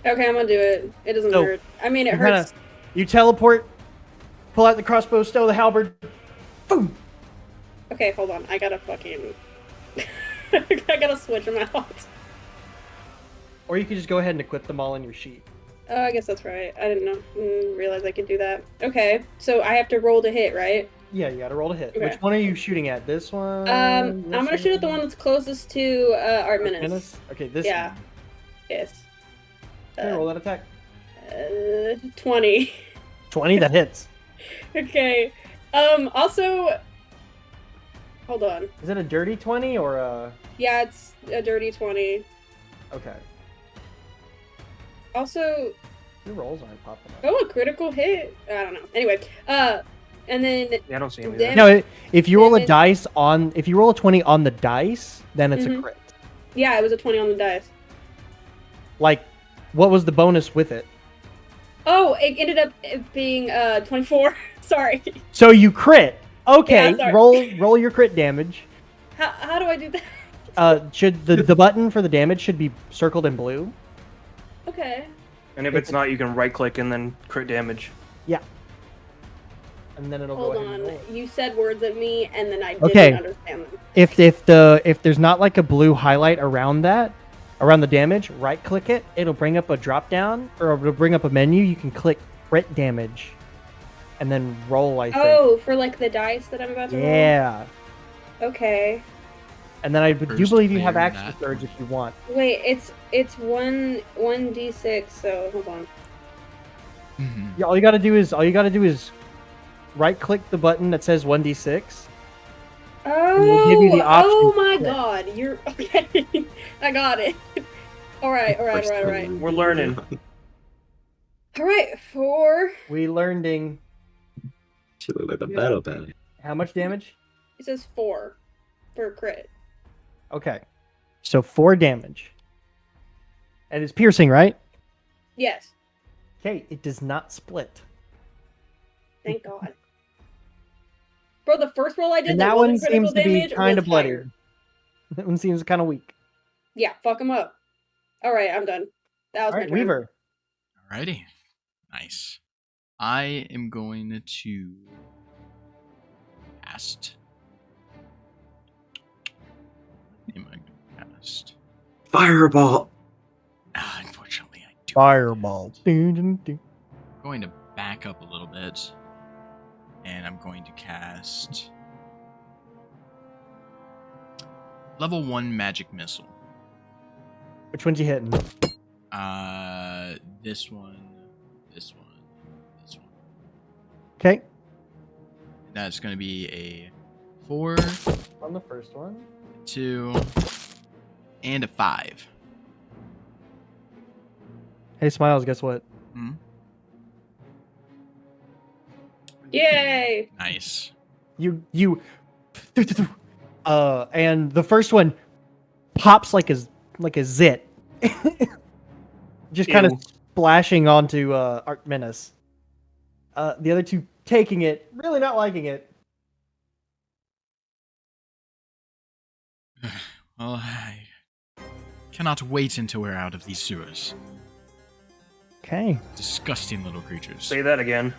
Okay, I'm gonna do it. It doesn't So, hurt. I mean, it you kinda- hurts. You teleport, pull out the crossbow, stow the halberd. Boom. Okay, hold on. I gotta fucking. I gotta switch them out. Or you could just go ahead and equip them all in your sheet. Oh, I guess that's right. I didn't realize I could do that. Okay, so I have to roll to hit, right? Yeah, you gotta roll to hit. Okay. Which one are you shooting at? This one? I'm gonna shoot at the one that's closest to Artemis. Artemis? Okay, this Yeah. one. Yes. Okay, roll that attack. 20. 20, that hits. Okay. Also. Hold on. Is it a dirty 20 or a... Yeah, it's a dirty 20. Okay. Also, Your rolls aren't popping up. oh, a critical hit. I don't know. Anyway, and then Yeah, I don't see any. Damn. There. No, if you roll a Damage. dice on... If you roll a 20 on the dice, then it's a Mhm. crit. yeah, it was a 20 on the dice. Like, what was the bonus with it? Oh, it ended up being 24. Sorry. So you crit. Okay, Yeah, sorry. roll your crit damage. How do I do that? Should the button for the damage should be circled in blue? Okay. And if it's not, you can right click and then crit damage. And then it'll Hold go ahead and on. roll. You said words at me, and then I didn't Okay. understand them. If there's not like a blue highlight around the damage, right click it. It'll bring up a drop down, or it'll bring up a menu. You can click crit damage, and then roll. I think. Oh, for like the dice that I'm about to roll? Yeah. Okay. And then I do First believe you have player action nat surge 20. if you want. Wait, it's 1d6. So hold on. Mhm. Yeah, all you gotta do is right click the button that says 1d6. we'll give you the option Oh to my pick. god, you're okay. I got it. All right. We're learning. All right, 4. We learning She looked like the battle band. how much damage? It says 4 for crit. Okay. So 4 damage. And it's piercing, right? Yes. Okay, it does not split. Thank God. Bro, the first roll I did And that that wasn't one critical seems to be damage kind was of bloody. higher. That one seems kind of weak. Yeah, fuck him up. All right, I'm done. That was All my right, turn. Weaver. Alrighty. Nice. I am going to cast. What am I going to cast? Fireball. Unfortunately, I do. Fireball. Dun, dun, dun. I'm going to back up a little bit, and I'm going to cast level 1 magic missile. Which one's you hitting? This one, this one, this one. Okay. That's going to be a 4, On the first one. 2, and a 5. Hey, Smiles, guess what? Hmm? Yay! Nice. You and the first one pops like a zit. Just kind of Ew. splashing onto Archmenas. The other two taking it, really not liking it. Well, I cannot wait until we're out of these sewers. Okay. Disgusting little creatures. Say that again.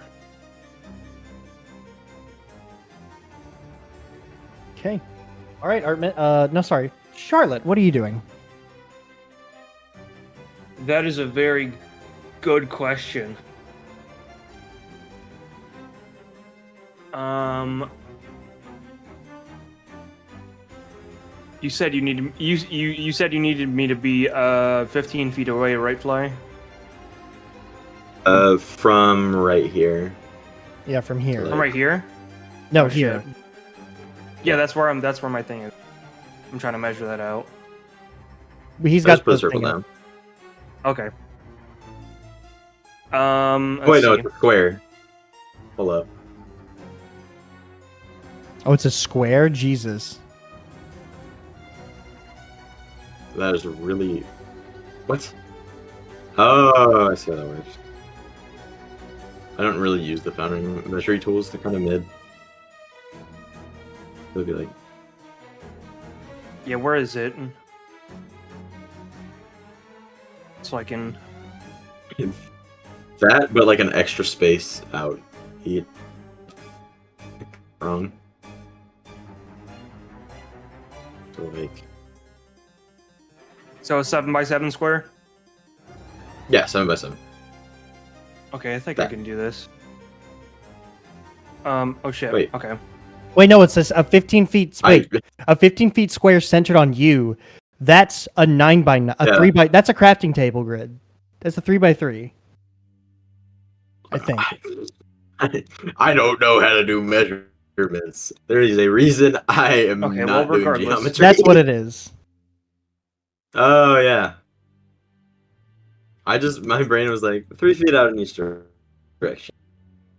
Okay. All right, Artman. No, sorry, Charlotte. What are you doing? That is a very good question. You said you needed you said you needed me to be 15 feet away, right, Fly? From right here. Yeah, from here. I'm right here. No, Oh, here. shit. Yeah, that's where my thing is. I'm trying to measure that out. He's Let's got put a the circle thing down. up. Okay. Wait, Let's no, see. it's a square. Hold up. Oh, it's a square. Jesus. That is really. What? Oh, I see how that works. I don't really use the founding measuring tools. They're kind of mid. It'll be like. Yeah, where is it? So I can. That, but like an extra space out. Wrong. So like. So a 7x7 square. Yeah, 7x7. Okay, I think I That. can do this. Oh shit. Wait. Okay. Wait, no, it's a 15 feet. Wait, a 15 feet square centered on you. That's a 9x9. A Yeah. 3x. That's a crafting table grid. That's a 3x3. I think. I don't know how to do measurements. There is a reason I am Okay, well, not doing regardless. geometry. That's what it is. Oh yeah. My brain was like 3 feet out in each direction.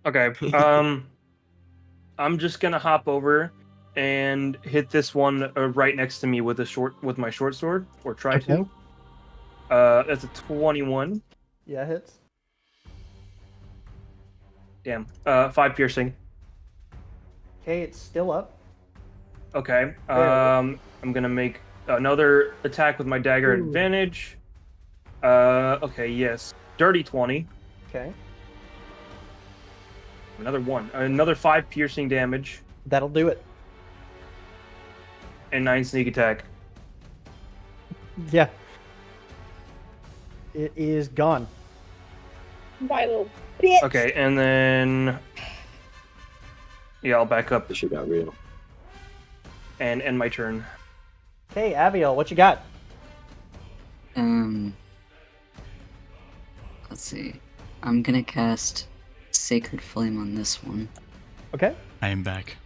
Okay. I'm just gonna hop over and hit this one right next to me with my short sword, or try Okay. to. That's a 21. Yeah, hits. Damn. 5 piercing. Okay, it's still up. Okay. Barely. I'm gonna make another attack with my dagger at Ooh. advantage. Okay, yes. Dirty 20. Okay. Another 1. Another 5 piercing damage. That'll do it. And 9 sneak attack. Yeah. It is gone. Bye, little bitch. Okay, and then... Yeah, I'll back up This shit got real. and end my turn. Okay, Aviel, what you got? Let's see. I'm gonna cast Sacred Flame on this one. Okay. I am back.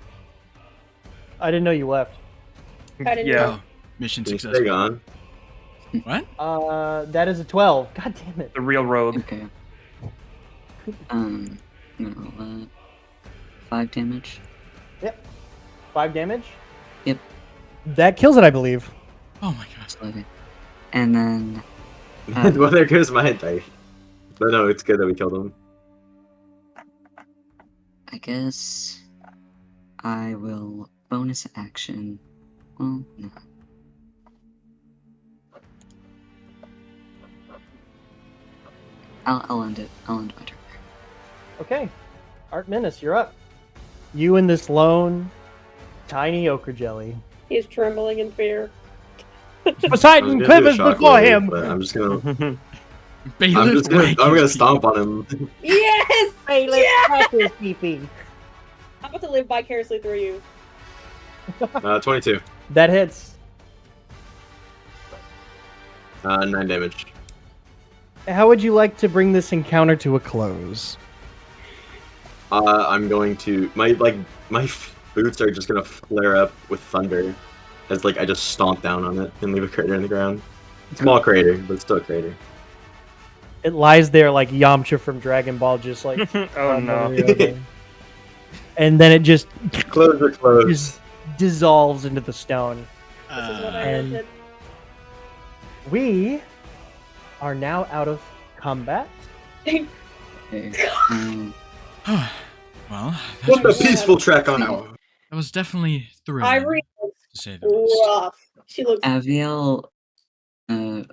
I didn't know you left. I didn't Yeah. know. Oh, mission Can you stay successful. gone? What? That is a 12. God damn it. The real rogue. Okay. I'm gonna roll 5 damage. Yep. 5 damage? Yep. That kills it, I believe. Oh my gosh. Slowly. And then Well, there goes my dice. But no, it's good that we killed him. I guess I will bonus action. Well, no. I'll end it. I'll end my turn. Okay. Art Menace, you're up. You and this lone, tiny ochre jelly. He's trembling in fear. Poseidon I was gonna do a quivers shock before wave, him! But I'm just gonna. Bailiff I'm gonna Wagner's stomp on him. Yes! Bailiff Yeah! Cracker's pee-pee. I'm about to live vicariously through you. 22. That hits. 9 damage. How would you like to bring this encounter to a close? I'm going to my boots are just gonna flare up with thunder, as I just stomp down on it and leave a crater in the ground. Small crater, but still a crater. It lies there like Yamcha from Dragon Ball, just like. Oh no. And then it just Close or close. just dissolves into the stone. This is what I And- wanted. We are now out of combat. Okay. well, that Put the was, peaceful track on out. that was definitely thrilling, Irene looks to say the least. rough. She looks. Aviel, let me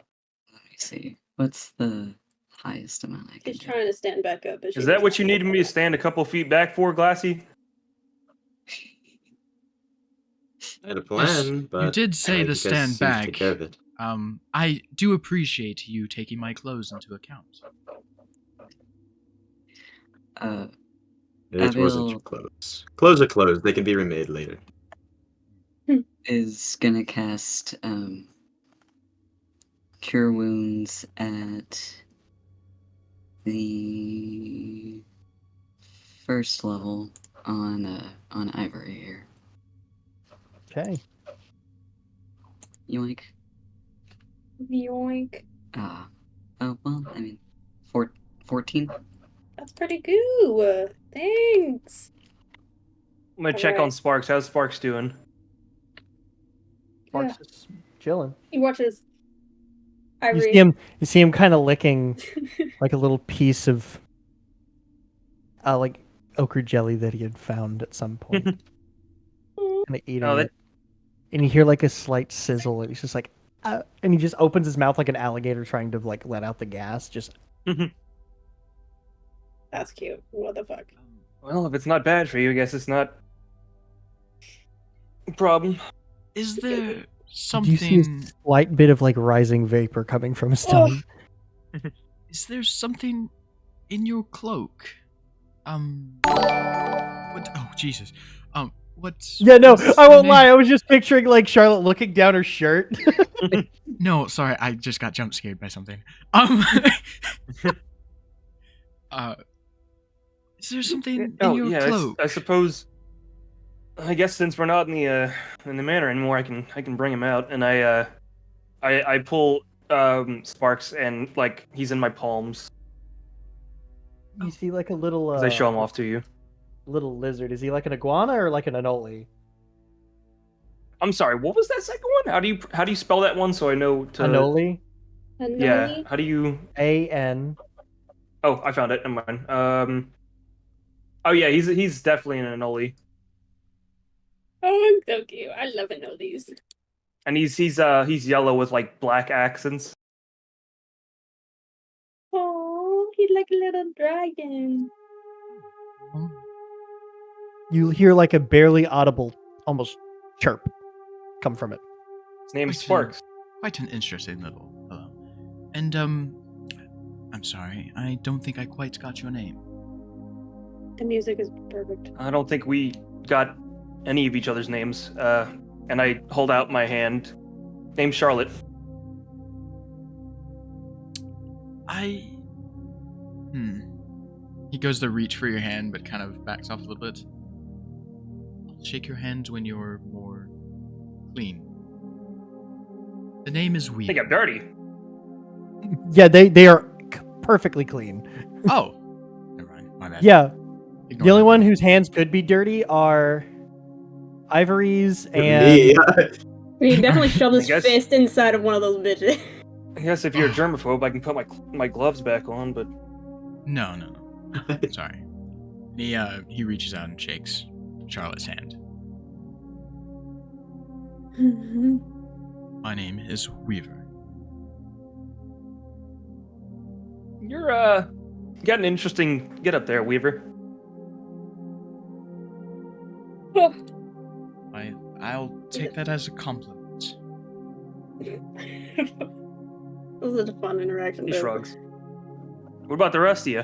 see. What's the highest amount I can She's do? trying to stand back up. But she Is that looks what you like- needed me to stand a couple feet back for, Glassy? I had a plan, but you did say you to guys stand seemed to back. take care of it. I do appreciate you taking my clothes into account. It wasn't Abiel- too close. Clothes are closed. They can be remade later. Is gonna cast Cure Wounds at the first level on Ivory here. Okay. Yoink. Yoink. Oh, well, I mean, 14? That's pretty good. Thanks. I'm gonna check Alright. on Sparks. How's Sparks doing? Sparks is chilling. He watches You Ivory. see him kind of licking like a little piece of like ochre jelly that he had found at some point. And eating Oh, that- it. And you hear like a slight sizzle, and he's just like, and he just opens his mouth like an alligator trying to like let out the gas. Just That's cute. What the fuck? Well, if it's not bad for you, I guess it's not a problem. Is there you something? see a slight bit of like rising vapor coming from his tongue. Is there something in your cloak? What? Oh Jesus. What's? Yeah, no, what's I the won't name? lie. I was just picturing like Charlotte looking down her shirt. No, sorry, I just got jump scared by something. Is there something in your yeah. cloak? I suppose. I guess since we're not in the manor anymore, I can bring him out, and I pull Sparks, and he's in my palms You see like a little as I show him off to you. little lizard. Is he like an iguana or like an anole? I'm sorry. What was that second one? How do you spell that one so I know to? Anole? Yeah. How do you? A-N. Oh, I found it. Never mind. Oh yeah, he's definitely an anole, Oh, so cute. I love it. Know these. and he's yellow with black accents. Oh, he's like a little dragon. You hear like a barely audible, almost chirp come from it. His name's Quite Sparks. Quite an interesting little fellow. And I'm sorry, I don't think I quite got your name. The music is perfect. I don't think we got any of each other's names. And I hold out my hand Name's Charlotte. He goes to reach for your hand, but kind of backs off a little bit. I'll shake your hand when you're more clean. The name is I Weaver. think I'm dirty. Yeah, they are perfectly clean. Oh, never mind. My bad. Yeah, Ignore the only that one then. whose hands could be dirty are Ivory's and Me. He definitely shoved his guess- fist inside of one of those bitches. I guess if you're a germaphobe, I can put my gloves back on, but No. Sorry. He reaches out and shakes Charlotte's hand. My name is Weaver. you're got an interesting get up there, Weaver. I'll take that as a compliment. This is a fun interaction. He though. shrugs. What about the rest of you?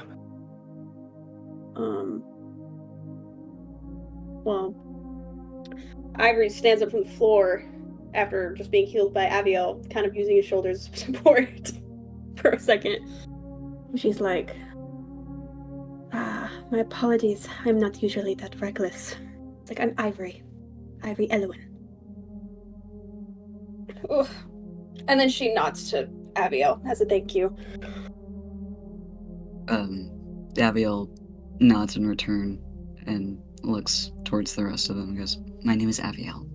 Well, Ivory stands up from the floor after just being healed by Abiel, kind of using his shoulders as support for a second. She's like, my apologies. I'm not usually that reckless. It's like, I'm Ivory Elwin. Ugh. And then she nods to Abiel as a thank you. Abiel nods in return and looks towards the rest of them and goes, "My name is Abiel."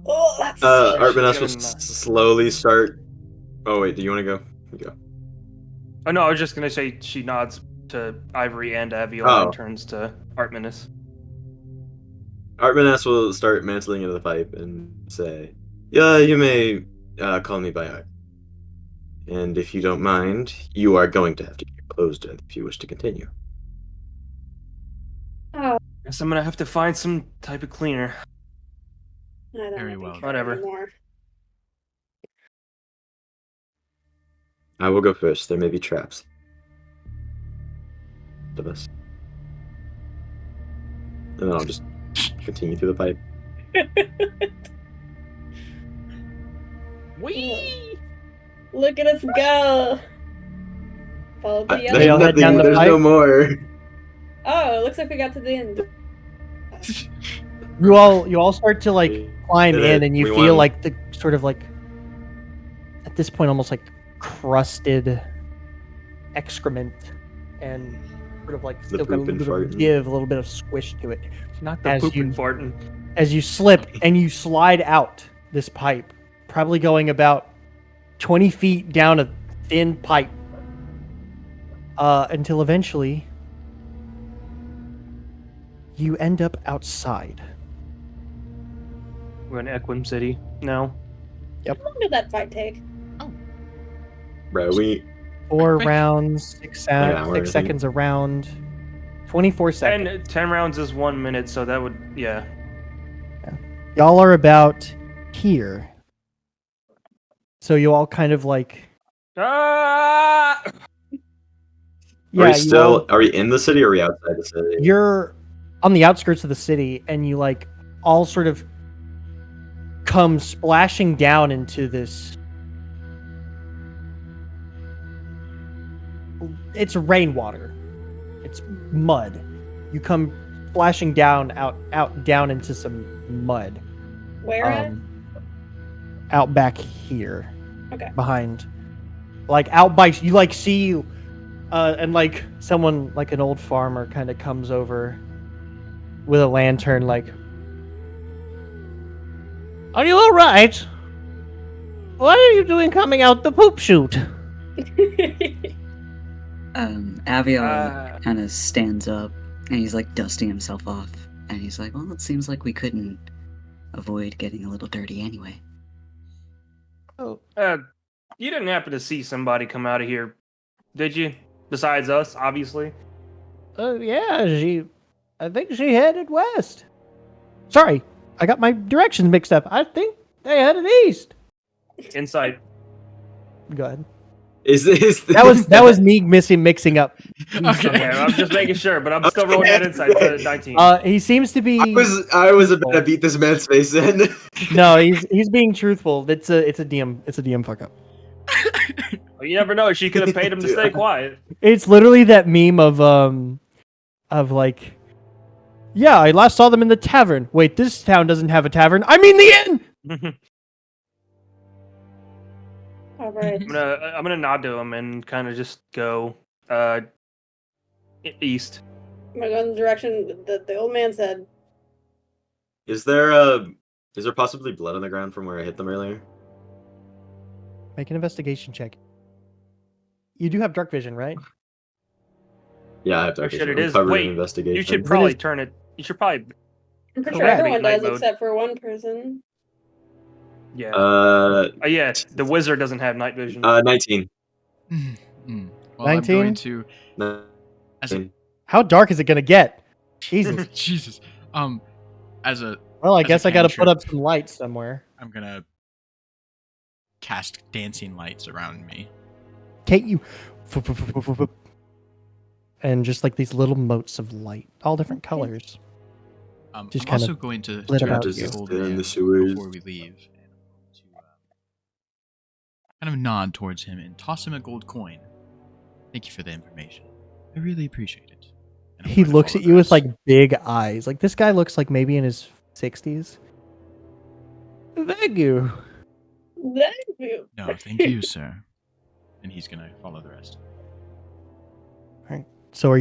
Oh, that's Artemis will Given, slowly start. Oh wait, do you want to go? You go. Oh no, I was just gonna say she nods to Ivory and Aviel Oh. and turns to Artemis. Artemis will start mantling into the pipe and say, "Yeah, you may call me by Art. And if you don't mind, you are going to have to get closed if you wish to continue." Oh, Guess I'm gonna have to find some type of cleaner. I don't Very even well. care Whatever. anymore. I will go first. There may be traps. Of us. And then I'll just continue through the pipe. Whee! Look at us go! Follow the There's They all yellow. head down the there's pipe? no more. Oh, it looks like we got to the end. you all start to like climb Did in, it. and you We feel won. like the sort of like at this point almost like crusted excrement and sort of like still got a poop and little bit of farting. give, a little bit of squish to it. Not the As poop and you- farting. As you slip and you slide out this pipe, probably going about 20 feet down a thin pipe, until eventually you end up outside. We're in Equim City now. How long did that fight take? Bro, we 4 Quick. rounds, 6 Like an hour, I think. seconds a round, 24 seconds. And 10 rounds is 1 minute, so that would, yeah. Y'all are about here. So you all kind of like Ah! are yeah, we still are we in the city or are we outside the city? you're on the outskirts of the city, and you like all sort of come splashing down into this. It's rainwater. It's mud. You come splashing down down into some mud. Where at? Out back here. Okay. Behind, like out by you, like see you, and like someone like an old farmer kind of comes over with a lantern, like, "Are you all right? What are you doing coming out the poop chute?" Aviel kind of stands up and he's like dusting himself off, and he's like, "Well, it seems like we couldn't avoid getting a little dirty anyway." You didn't happen to see somebody come out of here, did you? Besides us, obviously. Yeah, I think she headed west. Sorry, I got my directions mixed up. I think they headed east. Insight. Go ahead. That was me mixing up. Okay, I'm just making sure, but I'm still rolling that insight to 19. He seems to be. I was about truthful. to beat this man's face in. No, he's being truthful. It's a DM fuck up. Well, you never know. She could have paid him to stay quiet. It's literally that meme of like, yeah, I last saw them in the tavern. Wait, this town doesn't have a tavern. I mean the inn. All right. I'm gonna nod to him and kind of just go east. I'm gonna go in the direction that the old man said. Is there possibly blood on the ground from where I hit them earlier? Make an investigation check. You do have dark vision, right? Yeah, I have Oh dark shit, vision. it I'm is. covered in Wait, investigation. you should It probably is- turn it. You should probably. I'm pretty sure Correct. everyone Night does mode. except for one person. Yeah. Yeah. The wizard doesn't have night vision. 19. Well, I'm 19? going to. As a, 19. How dark is it gonna get? Jesus. Jesus. As a, Well, I As a guess I gotta put cantrip. up some lights somewhere. I'm gonna cast dancing lights around me. Can't you? And just like these little motes of light, all different colors. Just I'm kind also of going to lit turn about to you. the old In man the sewers. before we leave, and I'm going to kind of nod towards him and toss him a gold coin. Thank you for the information. I really appreciate it. And I'm He going to looks follow at the you with rest. like big eyes. Like this guy looks like maybe in his 60s. Thank you. Thank you. No, thank you, sir. And he's gonna follow the rest. So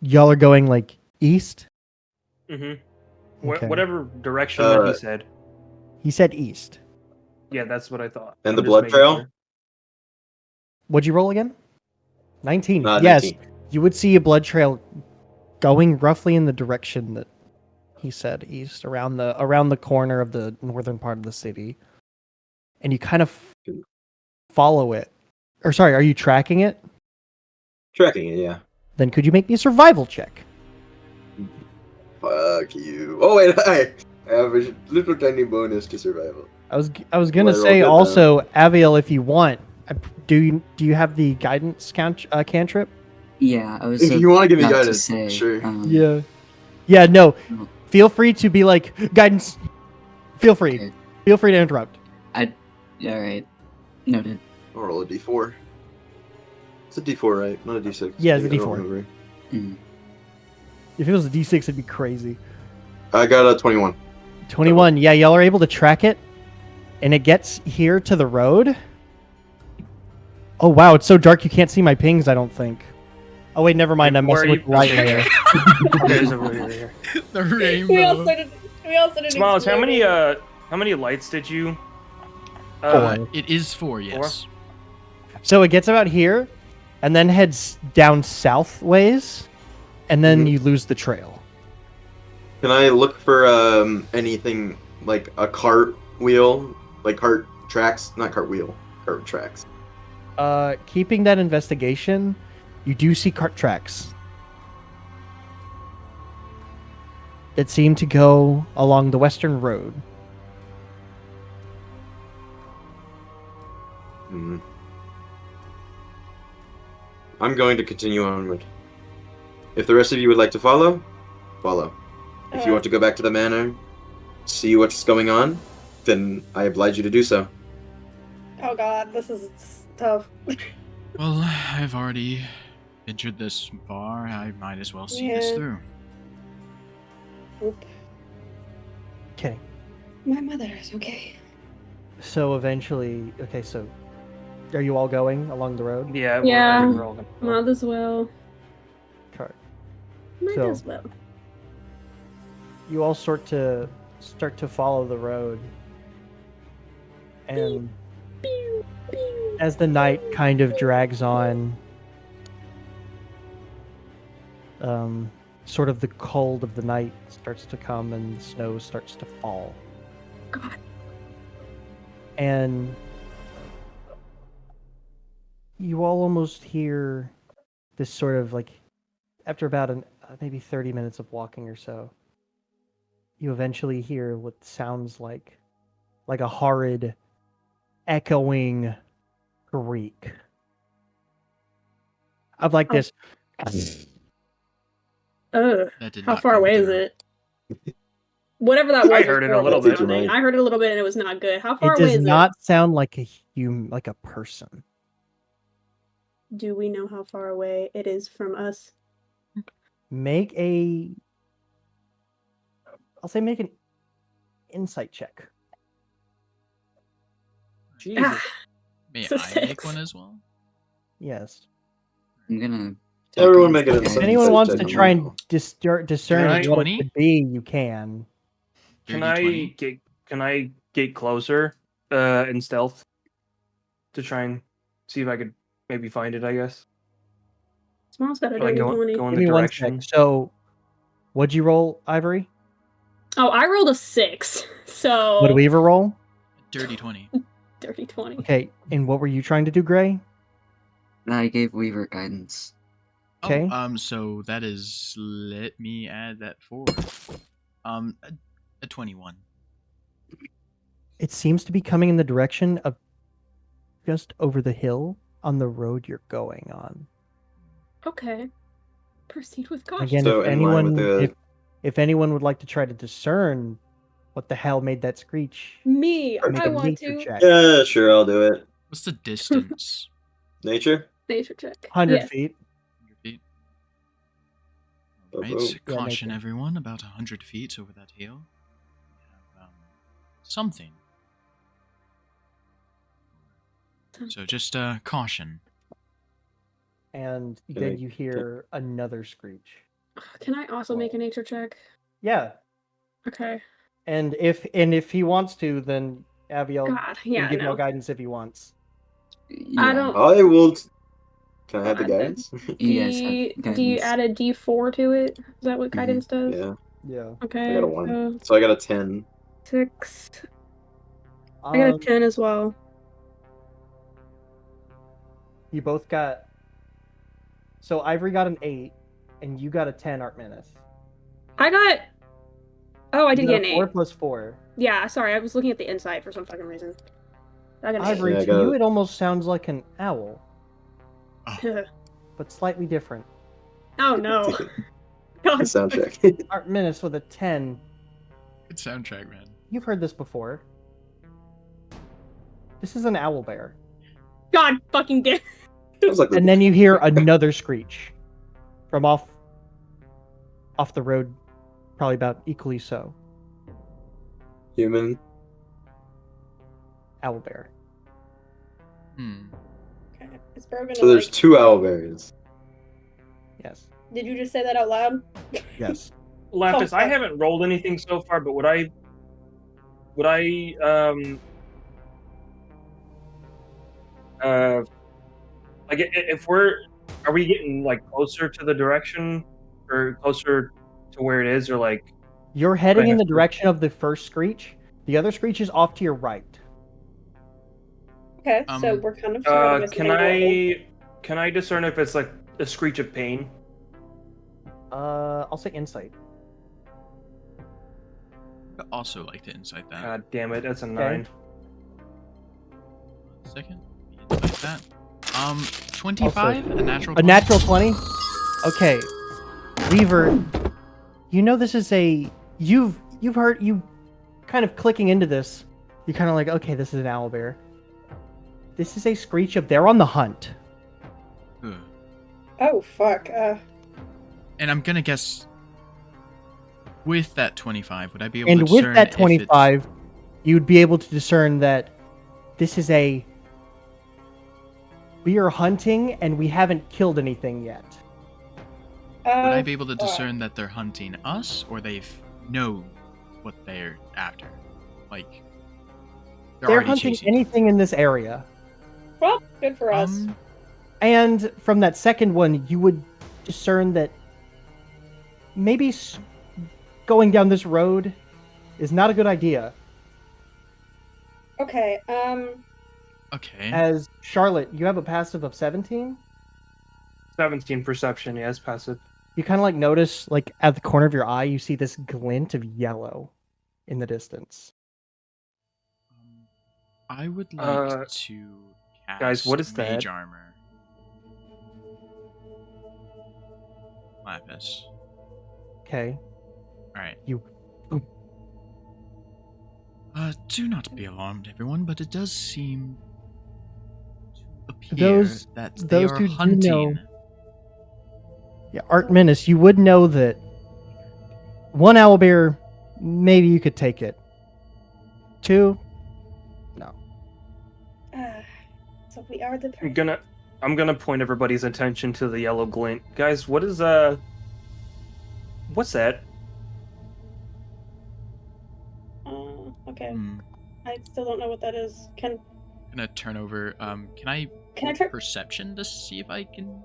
y'all are going like east? Mm-hmm. Okay. Whatever direction that he said. He said east. Yeah, that's what I thought. And I'm the just blood making trail? sure. What'd you roll again? 19. 19. Yes, you would see a blood trail going roughly in the direction that he said, east, around the corner of the northern part of the city. And you kind of follow it. Or sorry, are you tracking it? Tracking it, yeah. Then could you make me a survival check? Fuck you. Oh wait, I have a little tiny bonus to survival. I was gonna I roll say good, also, Aviel, if you want, do you have the guidance cantrip? Yeah, I was. If you want to give me about to guidance, say, sure. Yeah. No. No. Feel free to be like guidance. Feel free. Okay. Feel free to interrupt. Yeah, all right. Noted. I'll roll a d4. It's a d4, right? Not a d6. Yeah, it's a I don't d4. remember. Mm. If it was a D6, it'd be crazy. I got a 21. 21. Yeah, y'all are able to track it, and it gets here to the road. Oh wow, it's so dark you can't see my pings. I don't think. Oh wait, never mind. I'm Where messing are with you- light okay. layer. There's over here. The We all rainbow. started. We all started. Smiles, how exploding. many lights did you? It is 4, yes. So it gets about here, and then heads down south ways, and then Mhm. you lose the trail. Can I look for anything like a cart wheel, like cart tracks? Not cart wheel, cart tracks. Keeping that investigation, you do see cart tracks that seem to go along the western road. Hmm. I'm going to continue onward. If the rest of you would like to follow, follow. If you want to go back to the manor, see what's going on, then I oblige you to do so. Oh god, this is tough. Well, I've already ventured this far. I might as well see this Yeah. through. Oop. Okay. My mother is okay. So eventually, okay, so are you all going along the road? Yeah. Yeah. We're all gonna go. Might as well. Cart. Might So- as well. You all start to follow the road, and Pew, pew. as the night kind of drags on, sort of the cold of the night starts to come and the snow starts to fall. God. And you all almost hear this sort of like, after about maybe 30 minutes of walking or so, you eventually hear what sounds like a horrid, echoing creak of like Oh. this. Ugh. That did How not far come away is through. it? Whatever that was. I was heard it a horrible little bit. sounding. Did you, Mike? I heard it a little bit and it was not good. How far It away does is not sound like a like a person. it? Do we know how far away it is from us? Make a. I'll say make an insight check. Jesus. Ah, May It's a I make 6. one as well? Yes. I'm gonna. Everyone make an If insight anyone wants check to on try that. and discern Can I- what 20? it could be, you can. Can Dirty I 20? get closer in stealth to try and see if I could maybe find it? I guess. Small's got a Or, like dirty go 20. in Give the me one direction. sec. So, what'd you roll, Ivory? Oh, I rolled a 6. So What did Weaver roll? Dirty 20. dirty 20. Okay, and what were you trying to do, Gray? I gave Weaver guidance. Okay. So that is, let me add that 4. A 21. It seems to be coming in the direction of just over the hill on the road you're going on. Okay. Proceed with caution. Again, So if in line with anyone the- if anyone would like to try to discern what the hell made that screech, Me, make I a want nature to. check. Yeah, sure, I'll do it. What's the distance? Nature? Nature check. 100 Yeah. feet. 100 feet. Boom, Right. boom. Yeah, Caution nature. everyone, about 100 feet over that hill. We have, something. So just caution. And Can then I- you hear another screech. Can I also make a nature check? Yeah. Okay. And if he wants to, then Aviel God, can yeah, give no no. guidance if he wants. Yeah. don't- I will. Can I have the God, guidance? You guys have Do guidance. you add a D4 to it? Is that what guidance does? Yeah, Yeah. Okay. I got a 1. So So I got a 10. 6. I got a Um, 10 as well. you both got. So Ivory got an 8, and you got a 10, Artminus. I got. Oh, I You did got get an a 4 8. plus 4. Yeah, sorry, I was looking at the insight for some fucking reason. I got an Ivory, Yeah, I to got you it. it almost sounds like an owl, 8. but slightly different. Oh no. God. The soundtrack. Artminus with a 10. Good soundtrack, man. You've heard this before. This is an owl bear. God fucking damn. Sounds like the And then you hear another screech from off the road, probably about equally so. human. Owl bear. Okay. Is Bro gonna So there's like... 2 owlbears. Yes. Did you just say that out loud? Yes. Lapis, Oh, I fuck. haven't rolled anything so far, but would I like if are we getting like closer to the direction or closer to where it is, or like You're heading in have the to- direction of the first screech. The other screech is off to your right. Okay, so Um, we're kind of surrounded by something can I discern if it's like a screech of pain? I'll say insight. I'd also like to insight that. God damn it, that's a Okay. 9. 1 second. Let me insight that. 25? A natural A 20? natural 20? Okay. Weaver, you know this is a you've heard you kind of clicking into this. You're kind of like, okay, this is an owlbear. This is a screech of they're on the hunt. Ugh. Oh fuck. And I'm gonna guess with that 25, would I be able to And discern with that if 25, you'd be able to discern that this is a we are hunting and we haven't killed anything yet. would I be able to discern that they're hunting us, or they know what they're after? Like They're already hunting chasing anything in this area. Well, good for us. And from that second one, you would discern that maybe going down this road is not a good idea. Okay, Okay. As Charlotte, you have a passive of 17. 17 perception, yes, passive. You kind of like notice, like at the corner of your eye, you see this glint of yellow in the distance. I would like to cast guys, what is mage that? armor. Lapis. Okay. All right. You. Do not be alarmed, everyone, but it does seem to appear Those- that they those are who do hunting. know- Yeah, Art Menace, you would know that one owlbear, maybe you could take it. Two, no. So we are the I'm gonna point everybody's attention to the yellow glint. Guys, what is what's that? Okay. Hmm. I still don't know what that is. I'm gonna turn over. Can I Can I try? perception to see if I can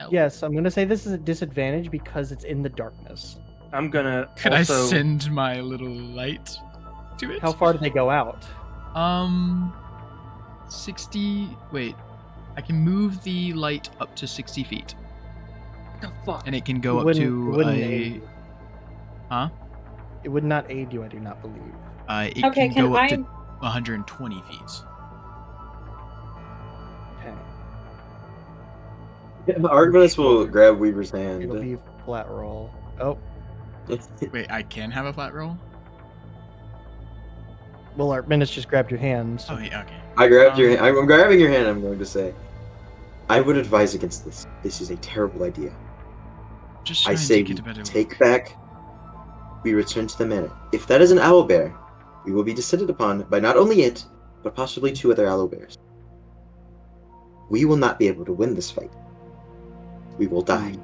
help? Yes, I'm gonna say this is a disadvantage because it's in the darkness. I'm gonna Could also I send my little light to it? How far do they go out? 60. Wait, I can move the light up to 60 feet, what the fuck? and it can It go up wouldn't- to it wouldn't a. aid you. Huh? It would not aid you, I do not believe. It Okay, can can go up I? to 120 feet. Okay. Artemis will grab Weaver's hand. It'll be flat roll. Oh, Wait, I can have a flat roll? well, Art Menace just grabbed your hand. So. Oh, yeah, okay. I grabbed your hand. I'm grabbing your hand. I'm going to say, I would advise against this. This is a terrible idea. Just I trying say to get we a better take back. We return to the manor. If that is an owlbear, we will be descended upon by not only it, but possibly 2 other owlbears. We will not be able to win this fight. We will die.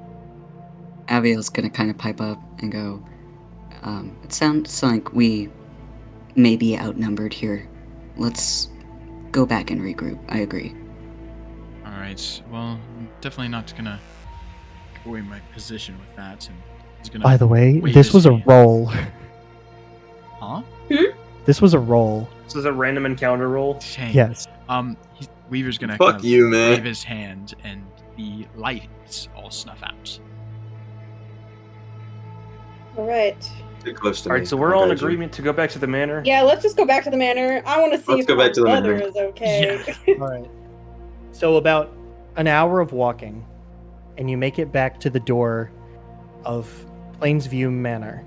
Aviel's gonna kind of pipe up and go, it sounds like we may be outnumbered here. Let's go back and regroup. I agree. Alright, well, I'm definitely not gonna give away my position with that. And he's gonna By the way, wave this his was a hand. roll. Huh? This was a roll. This is a random encounter roll. Dang. Yes. Weaver's gonna Fuck kind of you, man. wave his hand, and the lights all snuff out. All right. Too close to All me. right, so we're all in I'll guide you. agreement to go back to the manor. Yeah, let's just go back to the manor. I want to see Let's if go my back to the brother manor. is okay. All right. So about an hour of walking, and you make it back to the door of Plainsview Manor.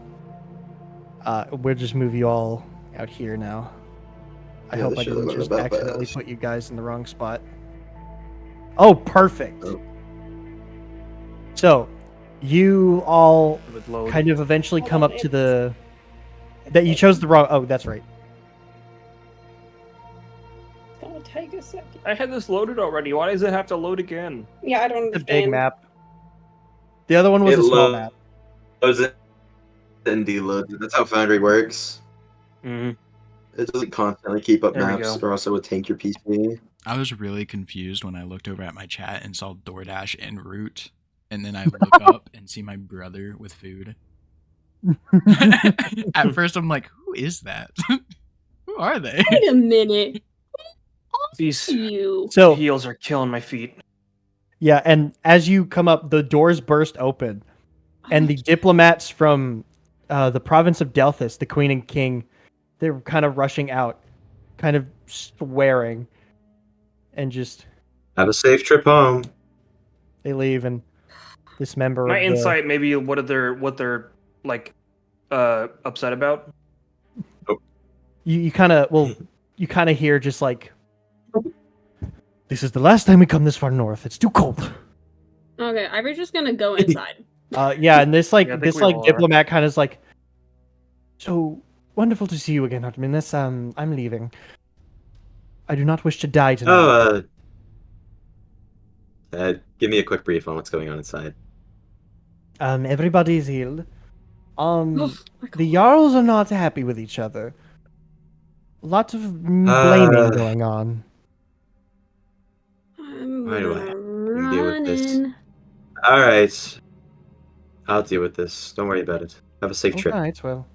We'll just move you all out here now. I Yeah, hope this I should didn't have just been about accidentally that. put you guys in the wrong spot. Oh, perfect. Oh. So, you all It would load. kind of eventually Hold come on, up to it's- the... That you chose the wrong... Oh, that's right. It's gonna take a second. I had this loaded already. Why does it have to load again? Yeah, I don't It's a understand. big map. The other one was It a small lo- map. Loads it and deloads it. That's how Foundry works. Mm-hmm. It doesn't constantly keep up There we maps, go. or else it would tank your PC. I was really confused when I looked over at my chat and saw DoorDash en route, and then I look up and see my brother with food. At first, I'm like, "Who is that? Who are they?" Wait a minute. These You. So, heels are killing my feet. yeah, and as you come up, the doors burst open, and the diplomats from the province of Delphis, the queen and king, they're kind of rushing out, kind of swearing, and just Have a safe trip home. they leave, and this member My of the, insight, maybe what they're like upset about. you kind of you kind of hear just like, this is the last time we come this far north. It's too cold. Okay, Ivory's just gonna go inside. Yeah, and this Yeah, I think this we all are. diplomat kind of is like, so wonderful to see you again, Artemis. I'm leaving. I do not wish to die tonight. Oh, give me a quick brief on what's going on inside. Everybody's healed. Oh my The God. Jarls are not happy with each other. Lots of blaming going on. I'm Why do I gonna to deal with this? run in. All right, I'll deal with this. Don't worry about it. Have a safe All trip. right, well,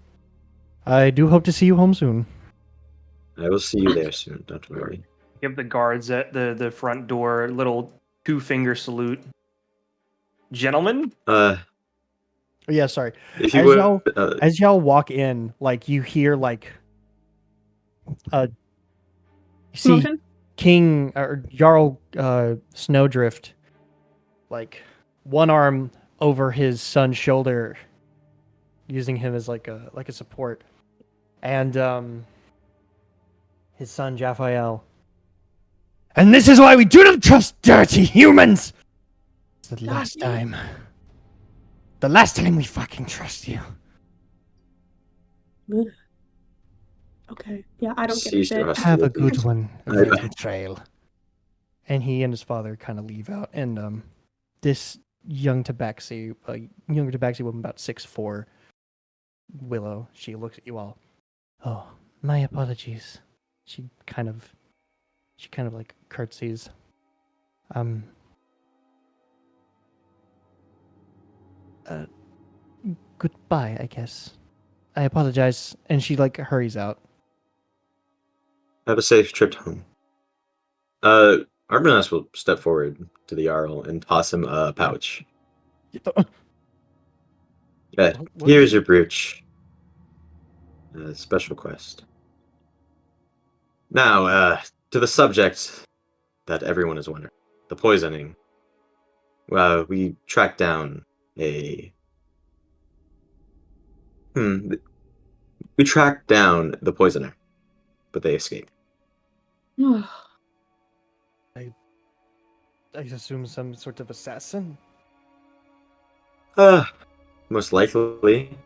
I do hope to see you home soon. I will see you there soon. Don't worry. Give the guards at the front door a little 2-finger salute. Gentlemen, Oh, yeah, sorry. if you As would, y'all- As y'all walk in, like you hear like, you see Motion? King or Jarl Snowdrift, like one arm over his son's shoulder, using him as like a support. And his son Jaffael. And this is why we do not trust dirty humans. It's the last time. The last time we fucking trust you. Ugh. Okay. Yeah, I don't give a Cease your shit. Have a hostilities. good one, Verdant Trail. And he and his father kind of leave out, and this younger Tabaxi woman, about 6'4", Willow, she looks at you all. Oh, my apologies. She kind of like curtsies. Goodbye, I guess. I apologize. And she like hurries out. Have a safe trip home. Arbanas will step forward to the Jarl and toss him a pouch. What Here's is- your brooch. Special quest. Now, to the subject that everyone is wondering. The poisoning. Well, we tracked down a... We tracked down the poisoner, but they escaped. I assume some sort of assassin. Most likely.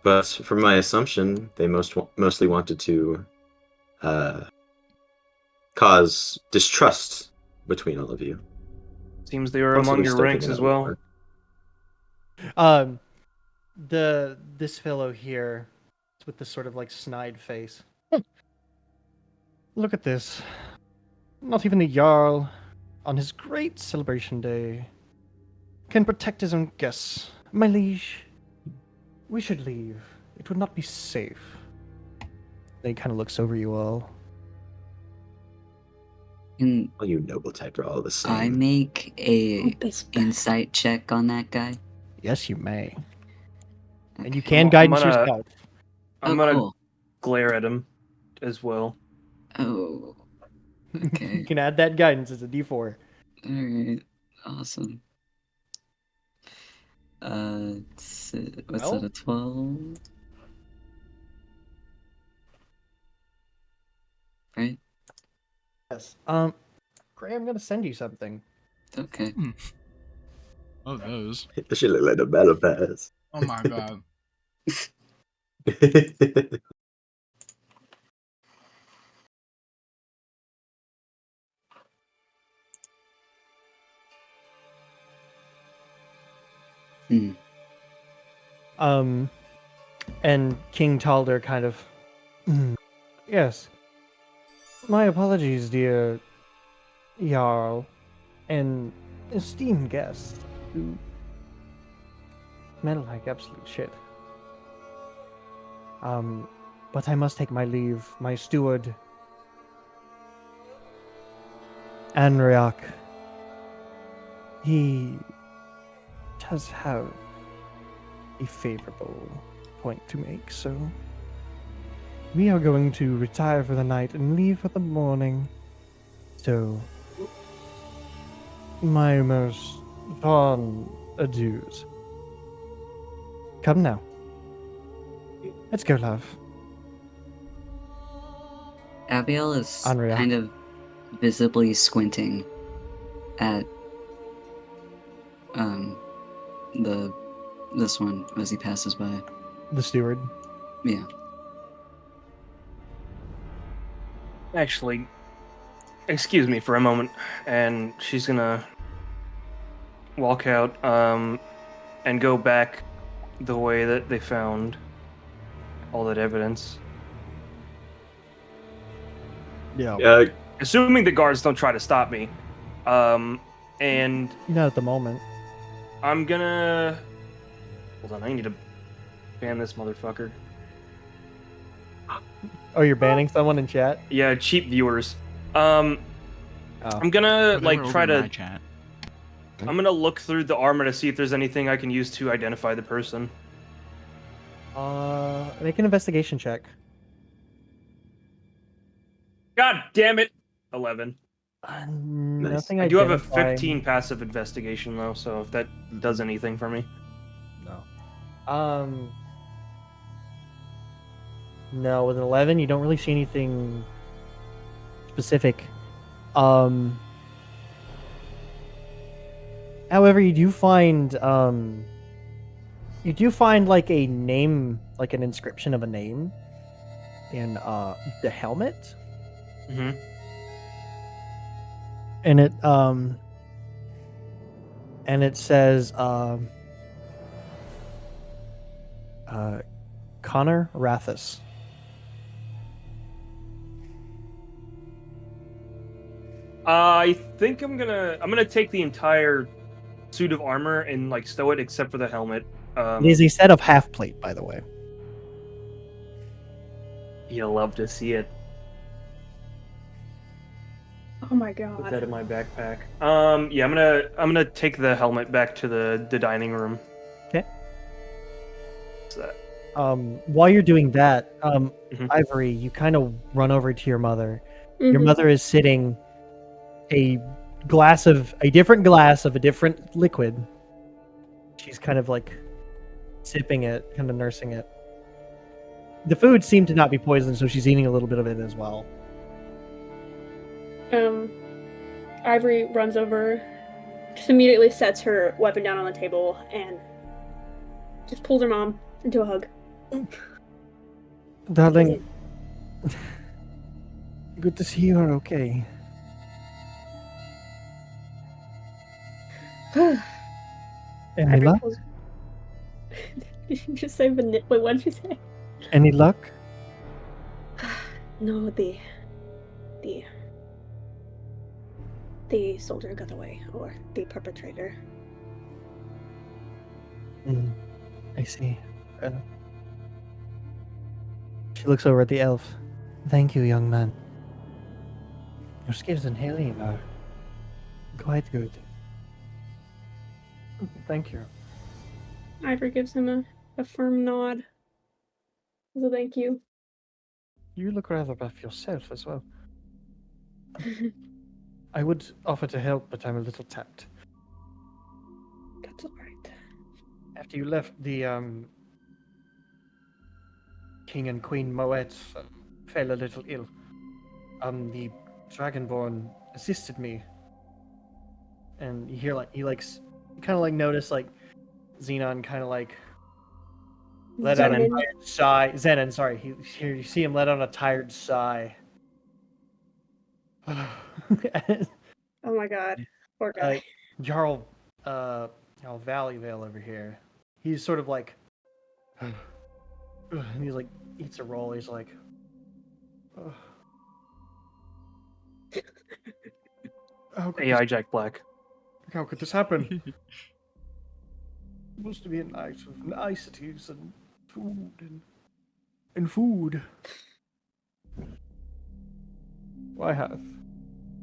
But from my assumption, they mostly wanted to cause distrust between all of you. Seems they were Possibly among your stoking ranks as another well. war. This fellow here, with this sort of like snide face. Look at this. Not even the Jarl, on his great celebration day, can protect his own guests. My liege, we should leave. It would not be safe. Then he kind of looks over you all. Can All you noble type are all the same. I make a Hope is back. insight check on that guy? Yes, you may. And Okay. you can I'm guidance gonna- yourself. I'm Oh, gonna cool. glare at him as well. Oh, okay. You can add that guidance as a D4. Alright, awesome. What's Well? that, a 12? Right? Yes. Gray, I'm gonna send you something. Okay. Oh, those. This should look like a battle pass. Oh my god. Hmm. And King Talder kind of. Yes. My apologies, dear Jarl, and esteemed guests who smell like absolute shit. But I must take my leave. My steward, Anriak, he does have a favorable point to make, so we are going to retire for the night and leave for the morning. So, my most fond adieus. Come now. Let's go, love. Abiel is Unreal. kind of visibly squinting at this one as he passes by. The steward. Yeah. Actually, excuse me for a moment, and she's gonna walk out and go back the way that they found all that evidence. Yeah. Assuming the guards don't try to stop me. And Not at the moment. I'm gonna... Hold on, I need to ban this motherfucker. Oh, you're banning someone in chat? Yeah, cheap viewers. Oh. I'm gonna, Oh, they like, were try over in my to... chat. I'm gonna look through the armor to see if there's anything I can use to identify the person. Make an investigation check. God damn it! 11. Nothing I do have a identifying. 15 passive investigation though, so if that does anything for me. No. No, with an 11, you don't really see anything specific. However, you do find like a name, like an inscription of a name in the helmet. Mm-hmm. And it says Connor Rathis. I think I'm gonna take the entire suit of armor and like stow it except for the helmet. It is a set of half plate, by the way. You'll love to see it. Oh my Put god. that in my backpack. Yeah, I'm gonna take the helmet back to the dining room. Okay. What's that? While you're doing that, Mhm. Ivory, you kind of run over to your mother. Your Mhm. mother is sitting a different glass of a different liquid. She's kind of like sipping it, kind of nursing it. The food seemed to not be poisoned, so she's eating a little bit of it as well. Ivory runs over, just immediately sets her weapon down on the table, and just pulls her mom into a hug. Darling, good to see you are okay. Any Ivory luck? pulls. Did you just say Wait, what did you say? Any luck? No, the soldier got away, or the perpetrator. I see. She looks over at the elf. Thank you, young man. Your skills in healing are quite good. Thank you. Ivory gives him a firm nod. As a thank you. You look rather rough yourself as well. I would offer to help, but I'm a little tapped. That's alright. After you left, the King and Queen Moet fell a little ill. The Dragonborn assisted me, and you hear kind of like notice like Xenon kind of like let out a Zenon. tired sigh. Zenon, sorry. You see him let out a tired sigh. Oh my god. Poor guy. Jarl Valleyvale over here. He's sort of like, and he's like eats a roll. He's like, AI Jack Black. how could this happen? It must be a night of niceties and food. Why hath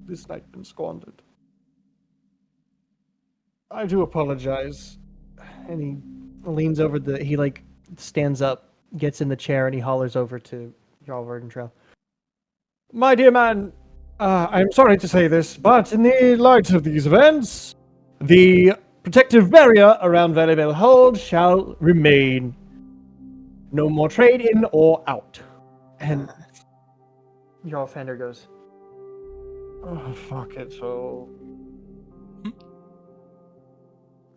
this night been squandered? I do apologize. And he leans over he like stands up, gets in the chair, and he hollers over to Jarl Verdentrail. My dear man, I'm sorry to say this, but in the light of these events, the protective barrier around Valley Hold shall remain. No more trade in or out. And Jarl Fender goes, oh, fuck it, so...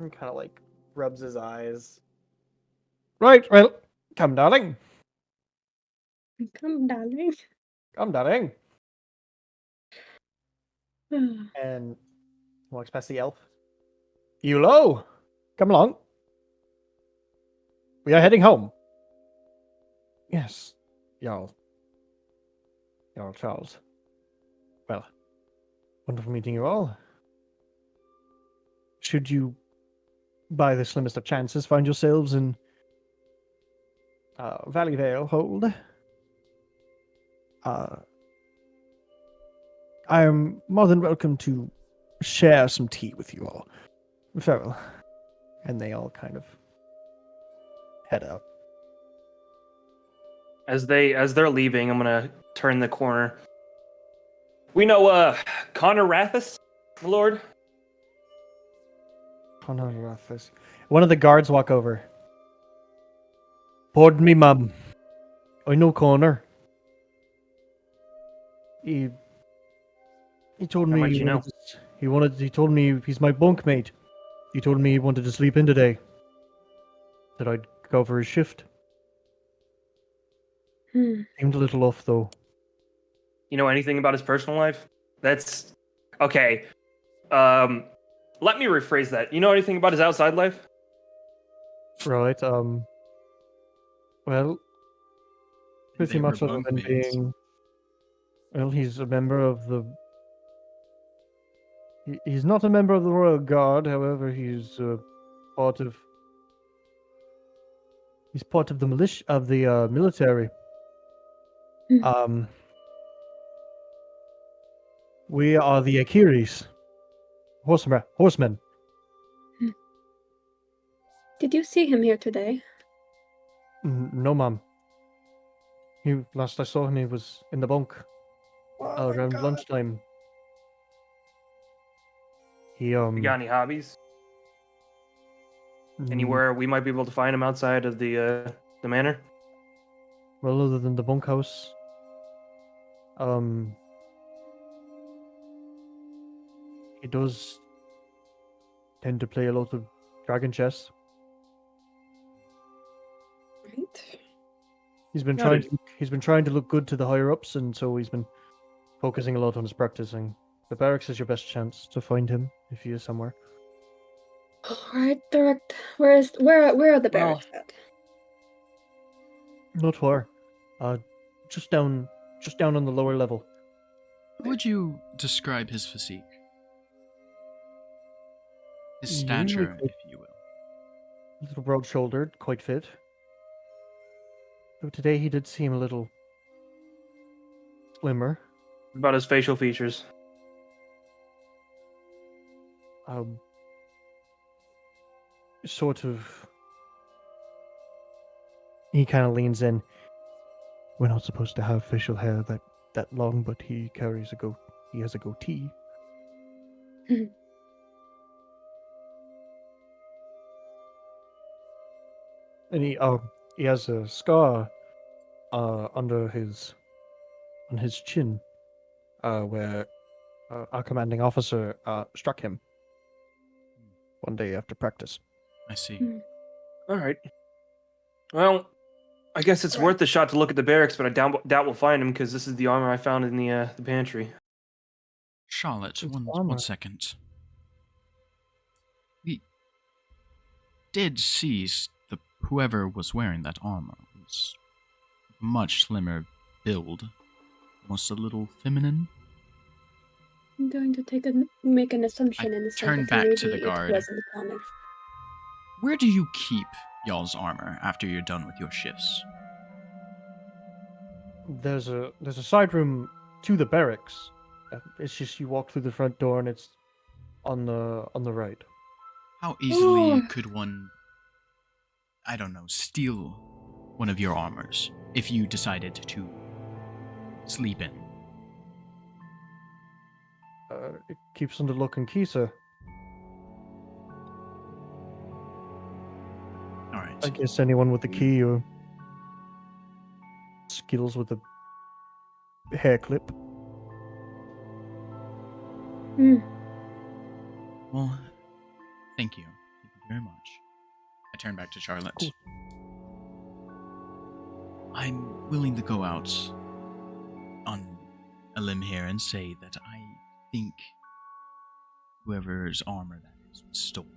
And kind of like rubs his eyes. Right, well, come, darling. Come, darling. Come, darling. And walks past the elf. Eulo, come along. We are heading home. Yes, Jarl Charles. Well, wonderful meeting you all. Should you, by the slimmest of chances, find yourselves in Valley Vale Hold, I am more than welcome to share some tea with you all. Farewell. And they all kind of head out. As they're leaving, I'm gonna turn the corner. We know Connor Rathus, my lord. Connor Rathus. One of the guards walk over. Pardon me, ma'am. I know Connor. He told How me might you know? he told me he's my bunkmate. He told me he wanted to sleep in today. That I'd cover his shift. Seemed a little off though. You know anything about his personal life? That's okay. Let me rephrase that. You know anything about his outside life? Right, well, pretty They were much other than bunkmates. being well, he's a member of the he's not a member of the Royal Guard, however, part of he's part of the militia of the military. Hmm. We are the Akiris. Horsemen. Did you see him here today? No, ma'am. Last I saw him, he was in the bunk around lunchtime. He You got any hobbies? mm, Anywhere we might be able to find him outside of the manor? well, other than the bunkhouse, he does tend to play a lot of dragon chess. Right. He's been Noted. trying to look good to the higher ups, and so he's been focusing a lot on his practicing. The barracks is your best chance to find him if he is somewhere. Alright, direct. Where are the Well- barracks at? Not far. Just down on the lower level. How would you describe his physique? His Usually stature, quite- if you will. A little broad-shouldered, quite fit. Though today he did seem a little slimmer. About his facial features. Sort of. He kind of leans in. We're not supposed to have facial hair that long, but he carries he has a goatee. And he has a scar on his chin, where our commanding officer struck him one day after practice. I see. All right. Well, I guess it's Right. worth the shot to look at the barracks, but I doubt we'll find him because this is the armor I found in the pantry. Charlotte, It's one armor. second. We did see whoever was wearing that armor was much slimmer build, almost a little feminine. I'm going to make an assumption and say turn that back maybe to the it guard. wasn't Connor. Where do you keep y'all's armor after you're done with your shifts? There's a side room to the barracks. It's just you walk through the front door and it's on the right. How easily Oh. could one, I don't know, steal one of your armors if you decided to sleep in? It keeps under lock and key, sir. All right. I guess anyone with the key or skills with a hair clip. Well, thank you. Thank you very much. I turn back to Charlotte. Cool. I'm willing to go out on a limb here and say that I think whoever's armor that is was stolen.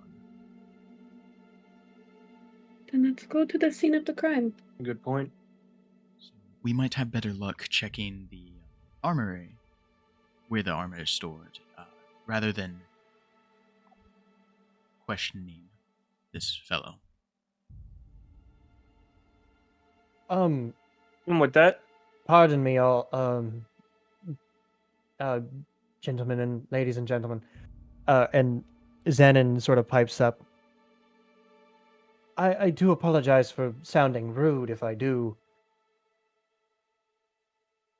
Then let's go to the scene of the crime. Good point. So we might have better luck checking the armory where the armor is stored, rather than questioning this fellow. And with that, Pardon me, all gentlemen and ladies and gentlemen. And Zenon sort of pipes up. I do apologize for sounding rude if I do.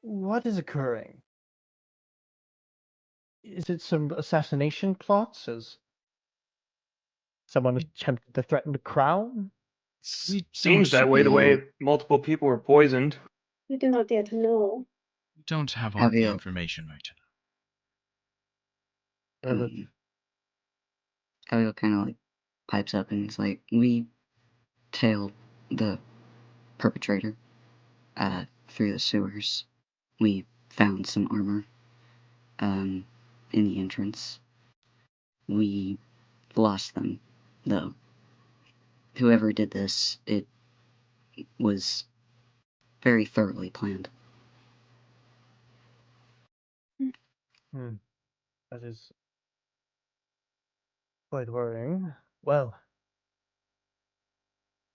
What is occurring? Is it some assassination plots? Is someone attempted to threaten the crown? We Seems don't, that way. The Yeah. way multiple people were poisoned. We do not yet know. we don't have all of the Abiel. information right now. Abiel kind of like pipes up and is like, we tailed the perpetrator through the sewers. We found some armor in the entrance. We lost them, though. Whoever did this, it was very thoroughly planned. That is quite worrying. Well,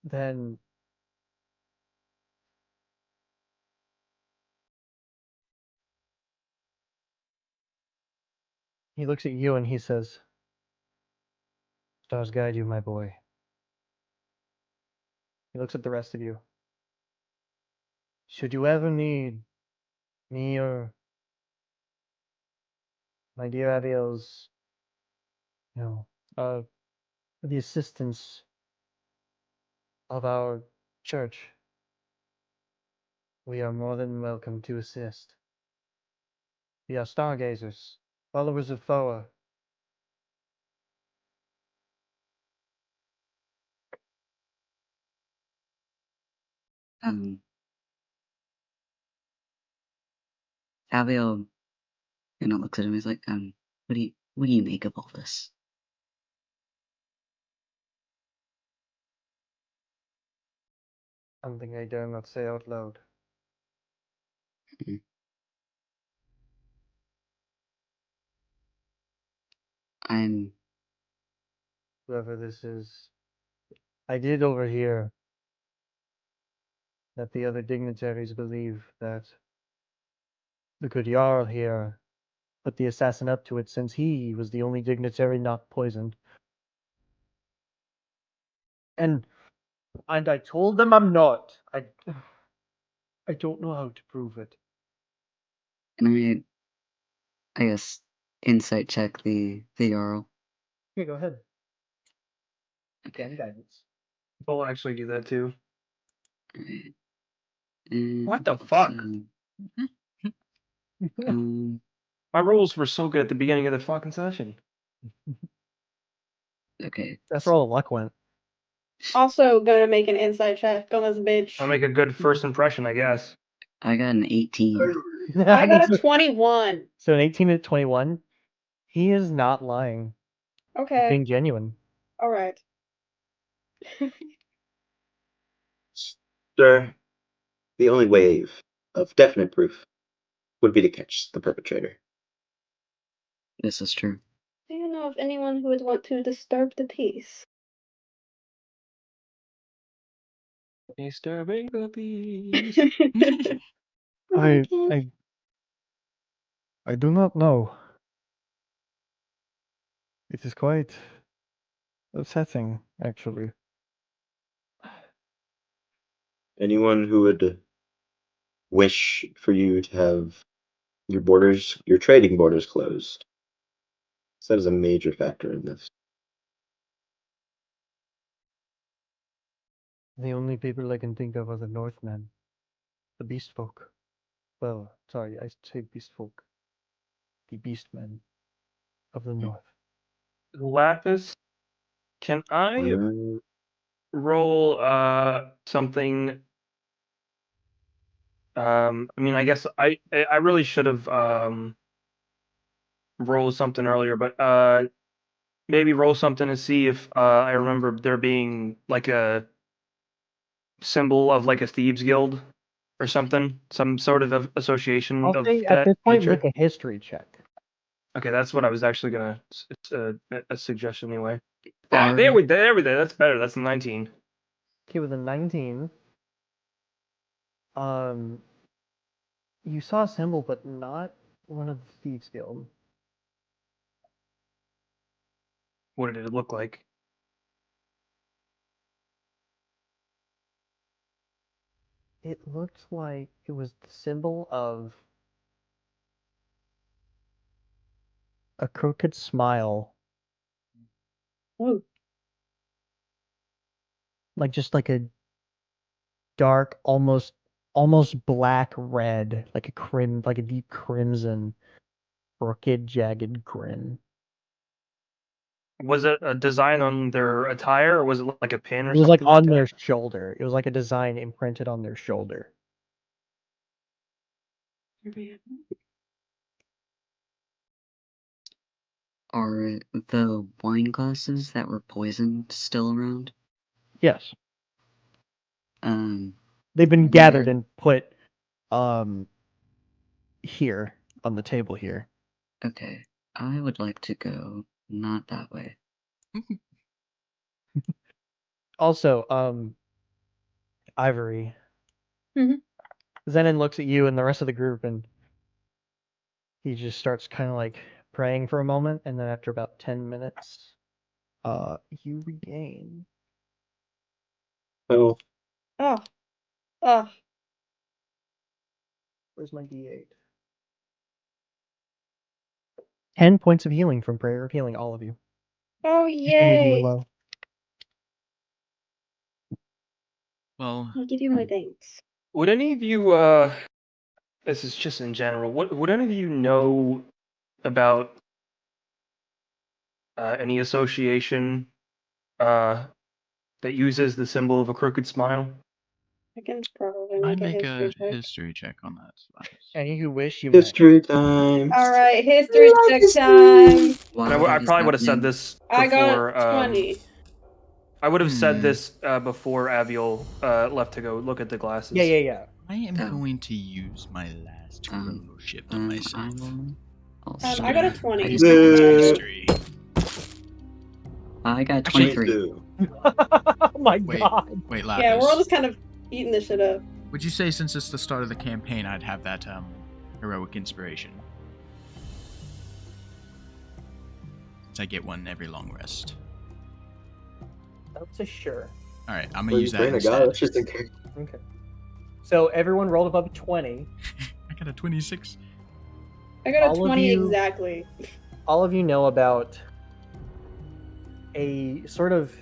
then he looks at you and he says, "Stars guide you, my boy." He looks at the rest of you. Should you ever need me or my dear Abiel's, uh, the assistance of our church, we are more than welcome to assist. We are stargazers, followers of Thoa. Abiel looks at him. He's like, what do you make of all this? Something I dare not say out loud. I'm Whoever this is, I did overhear that the other dignitaries believe that the good Jarl here put the assassin up to it since he was the only dignitary not poisoned. And I told them I'm not. I don't know how to prove it. and I guess insight check the Jarl. Okay, go ahead. Okay, guidance. I'll actually do that too. Alright. What the fuck? My rolls were so good at the beginning of the fucking session. Okay. That's where all the luck went. Also gonna make an insight check on this bitch. I'll make a good first impression, I guess. I got an 18. I got a 21. So an 18 to 21, he is not lying. He's Okay. being genuine. All right. Sir, the only way of definite proof would be to catch the perpetrator. This is true. Do you know of anyone who would want to disturb the peace? Disturbing the peace. I do not know. It is quite upsetting, actually. Anyone who would wish for you to have your trading borders closed. So that is a major factor in this. The only people I can think of are the Northmen, the Beast Folk. Well, sorry, I say Beast Folk. The Beastmen of the North. Lapis, can I roll something? I mean, I guess I really should have rolled something earlier, but maybe roll something to see if I remember there being like a symbol of like a thieves guild or something, some sort of association I'll of say at that this point, nature. make a history check. Okay, that's what I was actually gonna. It's a suggestion anyway. Bar- There we go. That's better. That's a 19. Okay, with a 19, you saw a symbol, but not one of the Thieves Guild. What did it look like? It looked like it was the symbol of a crooked smile, Oh, just like a dark, almost black red, like a deep crimson, crooked, jagged grin. Was it a design on their attire, or was it like a pin or It was like something like on their that? shoulder. It was like a design imprinted on their shoulder. Are the wine glasses that were poisoned still around? Yes. Um, They've been gathered where? and put here on the table here. Okay, I would like to go not that way. Also, Ivory. Mhm. Zenon looks at you and the rest of the group, and he just starts kind of like praying for a moment, and then after about 10 minutes, you regain. Oh, Oh, oh, Where's my D8? 10 points of healing from prayer of healing, all of you. oh, Even if you were yay! low. Well, I'll give you my thanks. Would any of you, this is just in general, would any of you know about any association that uses the symbol of a crooked smile? I can probably can I make a make history a check. history check on that? Linus? Any who wish, you may. history time. All right, history check time. Wow, And I that is probably would have said happening. this I before. got 20. I would have said Hmm. this before Aviel left to go look at the glasses. Yeah. I am Oh. going to use my last chrono shift on I myself. will also. Just I got a gonna 20. use my Yeah. history. I got Actually- 23. Oh my Wait. god. Wait, Lapis. Yeah, we're all just kind of eating this shit up. Would you say since it's the start of the campaign, I'd have that heroic inspiration? Since I get one every long rest. That's a sure. All right, I'm gonna Well, use you that bring a instead. god, that's just in case. Okay. So everyone rolled above a 20. I got a 26. I got a All of 20 you- exactly. All of you know about a sort of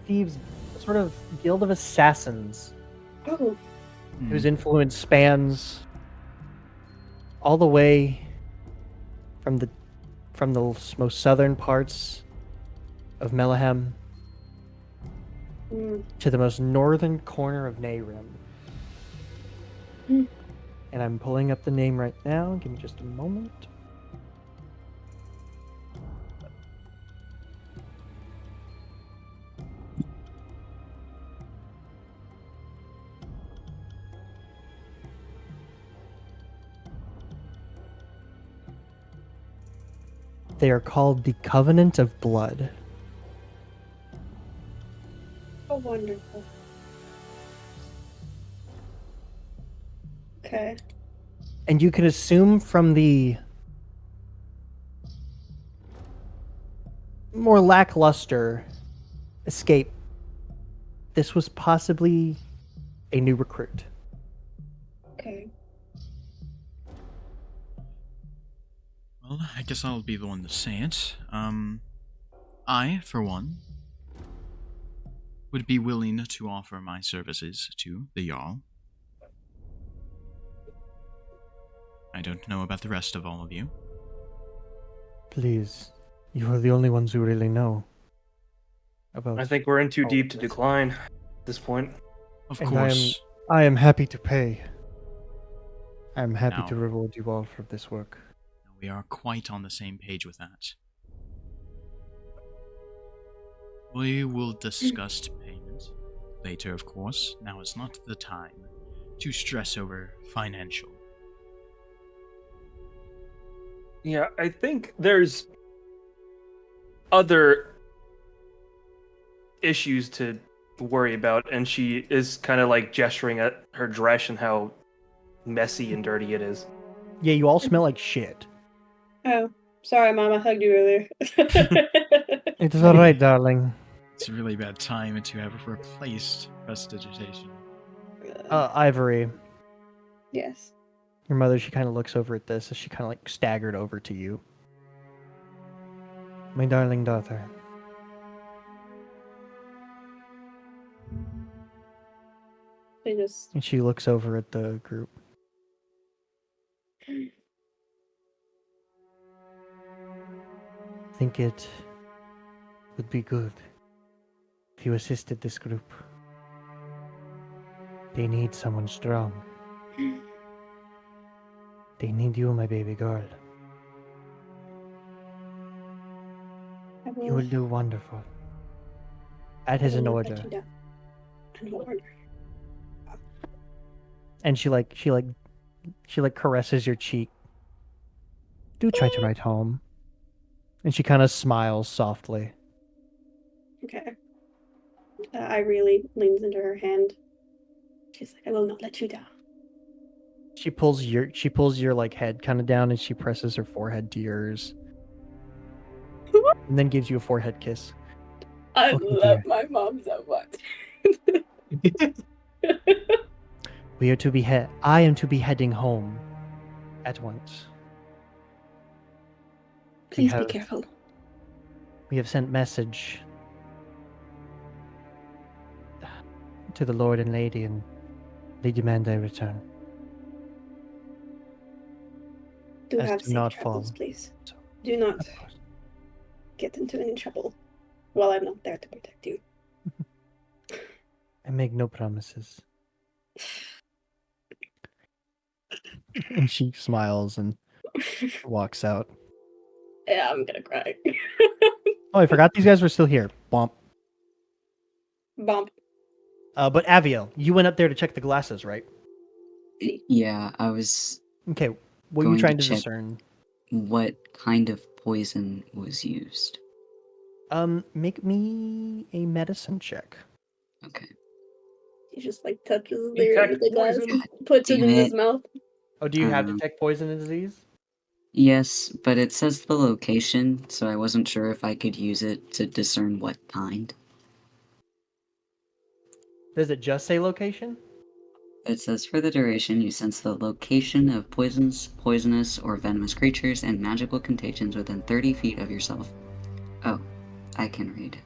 thieves, sort of guild of assassins Oh, whose influence spans all the way from the most southern parts of Melahem mm, to the most northern corner of Naerym. Hmm. And I'm pulling up the name right now. Give me just a moment. They are called the Covenant of Blood. oh, wonderful. Okay. And you can assume from the more lackluster escape, this was possibly a new recruit. Okay. Well, I guess I'll be the one to say it. I, for one, would be willing to offer my services to the Jarl. I don't know about the rest of all of you. Please, you are the only ones who really know about. I think we're in too all deep of to this. decline at this point. Of And course. I am happy to pay. I am happy Now- to reward you all for this work. We are quite on the same page with that. We will discuss payment later, of course. Now is not the time to stress over financial. Yeah, I think there's other issues to worry about, and she is kind of like gesturing at her dress and how messy and dirty it is. Yeah, you all smell like shit. Oh, sorry, Mom. I hugged you earlier. It's all right, darling. It's a really bad time to have replaced prestidigitation. Ivory, Yes. Your mother, she kind of looks over at this as she kind of like staggered over to you. My darling daughter. They just And she looks over at the group. I think it would be good if you assisted this group. They need someone strong. They need you, my baby girl. I You will do wonderful. That is an not order. let you down. An order. And she caresses your cheek. Do try to write home. And she kind of smiles softly. Okay. I really leans into her hand. She's like, I will not let you down. She pulls your like head kind of down and she presses her forehead to yours. And then gives you a forehead kiss. I Okay, love dear. my mom so much. We are to be I am to be heading home at once. Please be have- careful. We have sent message to the Lord and Lady, and they demand I return. Do As have to safe not travels, fall. please. Do not Of course. get into any trouble while I'm not there to protect you. I make no promises. And she smiles and walks out. Yeah, I'm gonna cry. Oh, I forgot these guys were still here. Bump. Bump. But Aviel, you went up there to check the glasses, right? Yeah, I was Okay. What are you Going to trying to check. discern? what kind of poison was used. Make me a medicine check. Okay. He just like touches Detect the glass, poison. puts it Damn in his it. mouth. Oh, do you have Um, detect poison and disease? Yes, but it says the location, so I wasn't sure if I could use it to discern what kind. Does it just say location? It says for the duration, you sense the location of poisons, poisonous, or venomous creatures and magical contagions within 30 feet of yourself. Oh, I can read.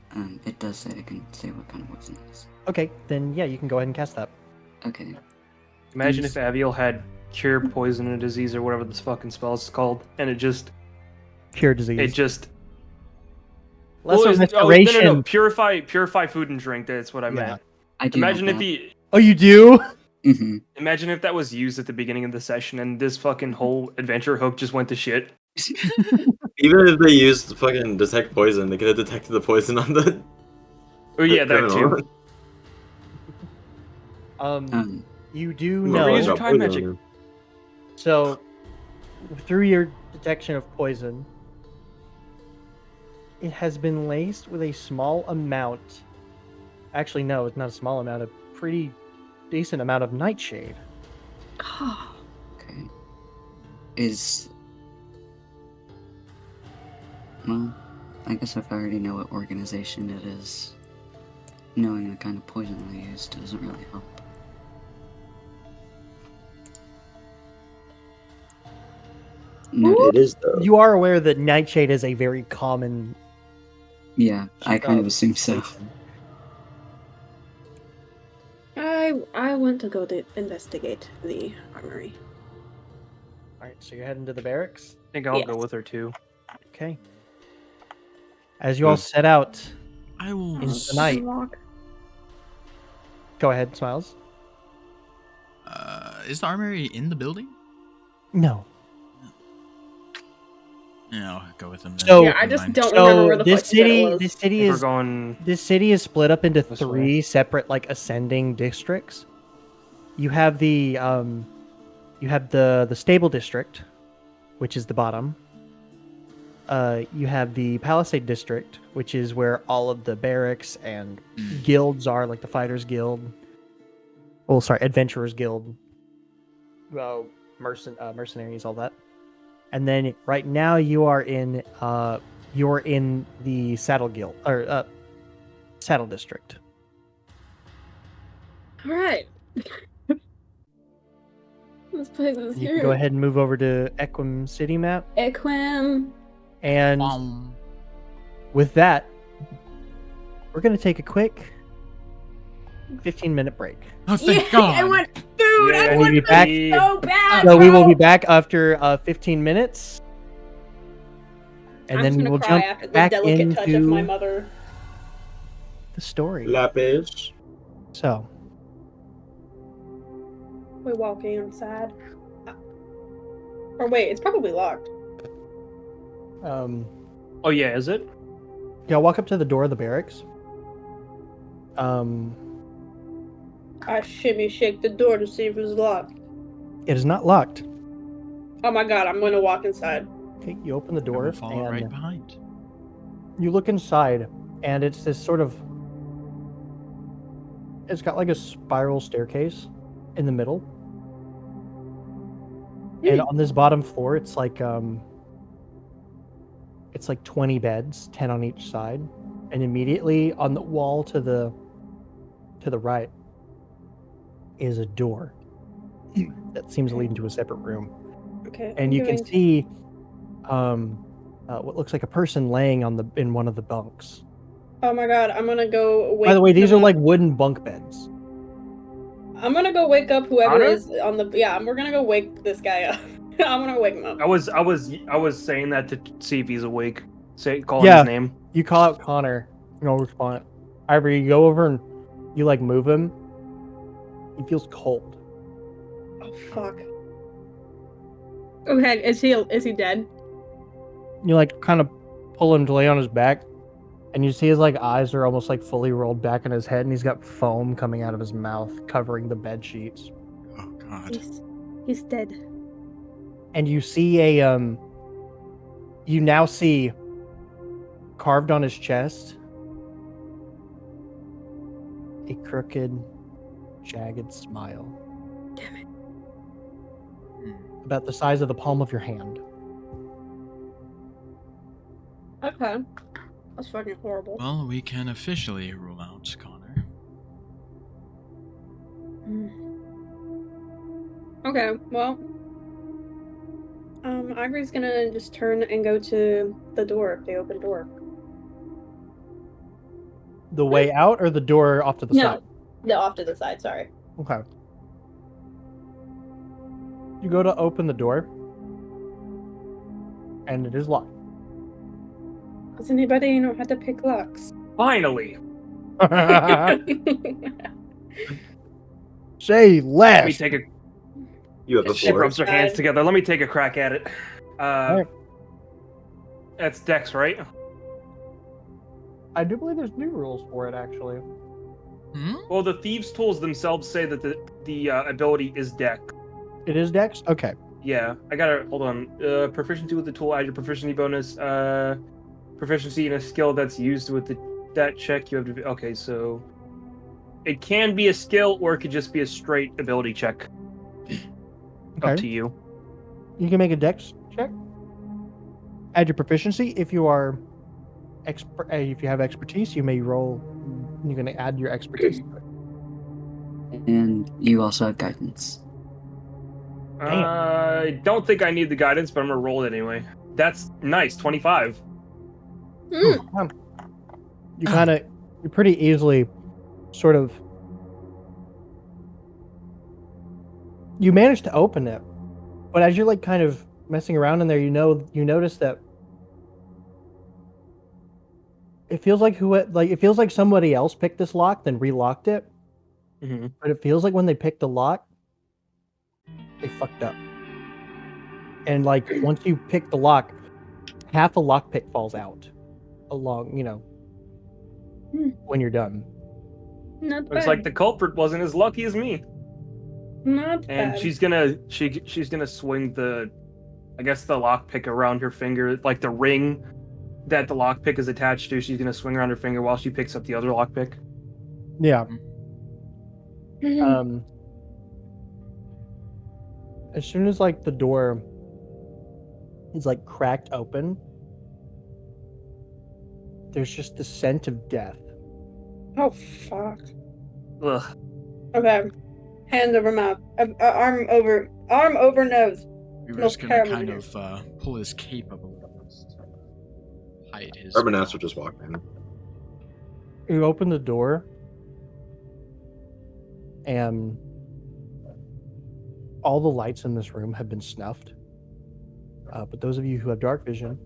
It does say I can say what kind of poison it is. Okay, then yeah, you can go ahead and cast that. Okay. Imagine if These- Aviel had cure poison and disease or whatever this fucking spell is called, and it just Cure disease. Lesser restoration. no, purify food and drink. That's what I Yeah. meant. I do Imagine have if that. he, Oh, you do? Mm-hmm. imagine if that was used at the beginning of the session, and this fucking whole adventure hook just went to shit. Even if they used fucking detect poison, they could have detected the poison on the Oh yeah, that criminal. too. You do Motherfucker Never use your know. got time poison on magic. him. So, through your detection of poison, it has been laced with a small amount. Actually, no, it's not a small amount. A pretty decent amount of nightshade. Okay. Well, I guess if I already know what organization it is, knowing the kind of poison they used doesn't really help. Noted. It is though. You are aware that nightshade is a very common. Yeah, I kind of assume so. poison. I want to go to investigate the armory. All right, so you're heading to the barracks. I think I'll go Yes. with her too. Okay. As you all set out I will. into the night. Walk. Go ahead, Smiles. Is the armory in the building? No. Yeah, I'll go with them then. So- Yeah, I Never just mind. don't remember where So the this fuck you said it city, was. this I city think we're is going. this city is split up into This 3 separate, like, ascending districts. You have the stable district, which is the bottom. You have the Palisade district, which is where all of the barracks and guilds are, like the Fighters Guild. Oh, sorry, Adventurers Guild. Well, mercenaries, all that. And then right now you're in the Saddle Guild or Saddle District. All right. This place is You huge. can go ahead and move over to Equim City map. Equim. And with that, we're going to take a quick 15-minute break. Oh, thank Yeah, God. I want food. Yeah, I and want we'll be food back. so bad. So we will bro. be back after 15 minutes. And I'm then just gonna we'll cry jump after the back delicate touch of my into mother. the story. Lapis. So, We're walking inside. Or wait, it's probably locked. Oh yeah, is it? yeah, walk up to the door of the barracks. I shimmy shake the door to see if it's locked. It is not locked. Oh my god, I'm gonna walk inside. Okay, you open the I door will follow and right behind. you look inside, and it's this sort of. It's got like a spiral staircase in the middle, and on this bottom floor, it's like 20 beds, 10 on each side, and immediately on the wall to the right is a door that seems to lead into a separate room. Okay. And you can see what looks like a person laying in one of the bunks. Oh my god, I'm gonna go wake By the way, these are them like up. wooden bunk beds. I'm gonna go wake up whoever Honor? is on the. Yeah, we're gonna go wake this guy up. I'm gonna wake him up. I was saying that to see if he's awake. Calling Yeah. his name. You call out Connor, no response. Ivory, you go over and you like move him. He feels cold. Oh fuck. Okay, is he dead? You like kind of pull him to lay on his back, and you see his like eyes are almost like fully rolled back in his head, and he's got foam coming out of his mouth covering the bed sheets. Oh, God. He's dead. And you see you now see carved on his chest a crooked, jagged smile. Damn it. About the size of the palm of your hand. Okay. That's fucking horrible. Well, we can officially rule out Connor. Okay, well. Ivory's gonna just turn and go to the door, the open door. The way out or the door off to the side? No, off to the side, sorry. Okay. You go to open the door, and it is locked. Does anybody know how to pick locks? Finally. Say Let me less. take a. You have the She floor. rubs her hands together. Let me take a crack at it. Alright. That's Dex, right? I do believe there's new rules for it, actually. Hmm? Well, the thieves' tools themselves say that the ability is Dex. It is Dex? Okay. Yeah, I gotta hold on. Proficiency with the tool, add your proficiency bonus. Proficiency in a skill that's used with that check. You have to. Okay, so it can be a skill, or it could just be a straight ability check. Okay. Up to you. You can make a Dex check. Add your proficiency. If you are if you have expertise, you may roll. You're going to add your expertise to it. And you also have guidance. I don't think I need the guidance, but I'm gonna roll it anyway. That's nice. 25. You pretty easily sort of. You manage to open it, but as you're like kind of messing around in there, you notice that it feels like it feels like somebody else picked this lock, then relocked it. Mm-hmm. But it feels like when they picked the lock, they fucked up. And like once you pick the lock, half a lockpick falls out along, when you're done. Not bad. Looks like the culprit wasn't as lucky as me. Not And bad. she's gonna swing the lockpick around her finger, like the ring that the lockpick is attached to. She's gonna swing around her finger while she picks up the other lockpick. Yeah. As soon as like the door is like cracked open, there's just the scent of death. Oh fuck. Ugh. Okay. Hand over mouth. Arm over Arm over nose. We were No just gonna paramount kind here. of pull his cape up a little, just to hide his. Arbonast will just walk in. You open the door, and all the lights in this room have been snuffed. But those of you who have dark vision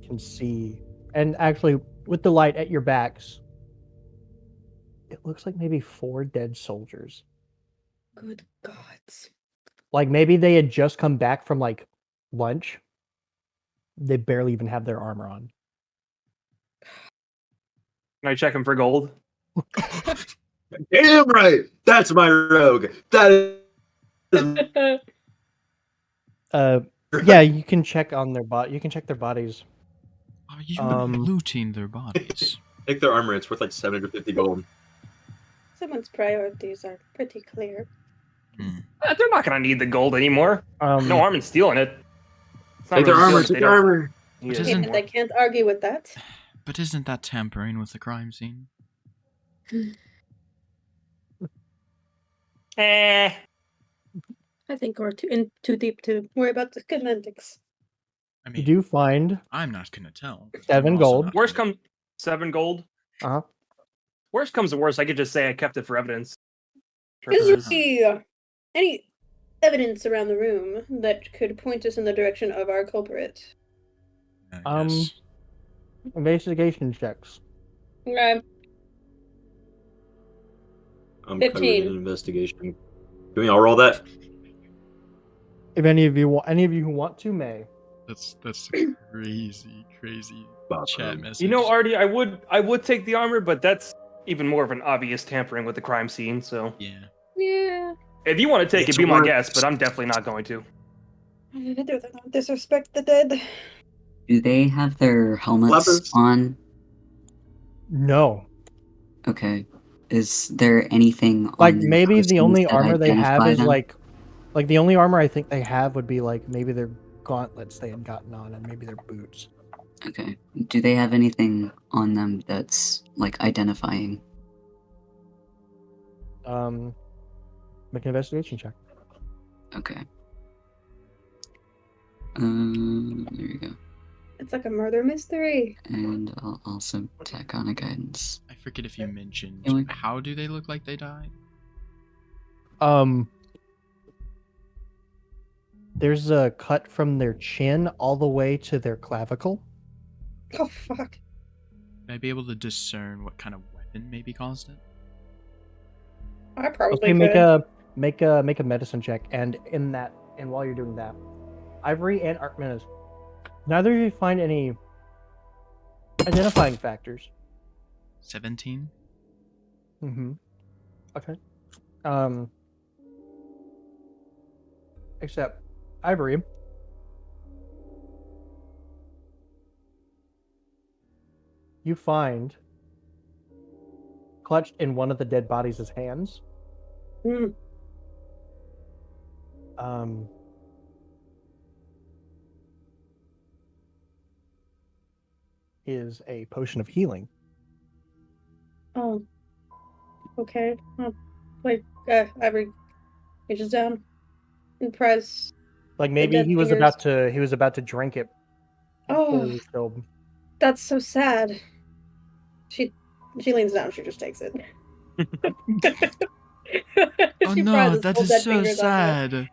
can see, and actually, with the light at your backs, it looks like maybe 4 dead soldiers. Good gods. Like maybe they had just come back from like lunch. They barely even have their armor on. Can I check him for gold? Damn right! That's my rogue! That is... Yeah, you can check on their You can check their bodies. Are you Um, looting their bodies? Take their armor, it's worth like 750 gold. Someone's priorities are pretty clear. They're not gonna need the gold anymore. No harm in stealing it. It's not Take their really armor, stealing if take they their don't armor! need But it isn't- anymore. I can't argue with that. But isn't that tampering with the crime scene? Eh. I think we're too deep to worry about the semantics. I you mean, do find I'm not gonna tell. but 7 I'm also gold. not Worst gonna- comes 7 gold. Uh-huh. Worst comes to worst, I could just say I kept it for evidence. Is Purposes. there any evidence around the room that could point us in the direction of our culprit? Yes. Investigation checks. Okay. I'm 15. covered in investigation. Can we all roll that? If any of you who want to may. That's a crazy Bob, chat message. You know, Artie, I would take the armor, but that's even more of an obvious tampering with the crime scene. So Yeah. Yeah. if you want to take It's it, be my worth- guest. But I'm definitely not going to. Do they not disrespect the dead? Do they have their helmets Lepers. on? No. Okay. Is there anything on Like their maybe the persons only that armor they have identify is them? like the only armor I think they have would be like maybe their gauntlets they had gotten on and maybe their boots. Okay. Do they have anything on them that's like identifying? Make an investigation check. Okay. There you go. It's like a murder mystery. And I'll also tack on a guidance. I forget if you mentioned Yeah, like- how do they look like they died? There's a cut from their chin all the way to their clavicle. Oh fuck. Would I be able to discern what kind of weapon maybe caused it? I probably Okay, could. make a medicine check, and while you're doing that, Ivory and Archminus, neither of you find any identifying factors. 17? Mm-hmm. Okay. Except Ivory. You find clutched in one of the dead bodies' hands. Hmm. Is a potion of healing. Oh. Okay. Like, Ivory reaches down and press. Like maybe dead he was fingers. about to drink it. Oh, before he killed. that's so sad. She leans down. She just takes it. Oh She no, pries his that full is dead so fingers off it. sad.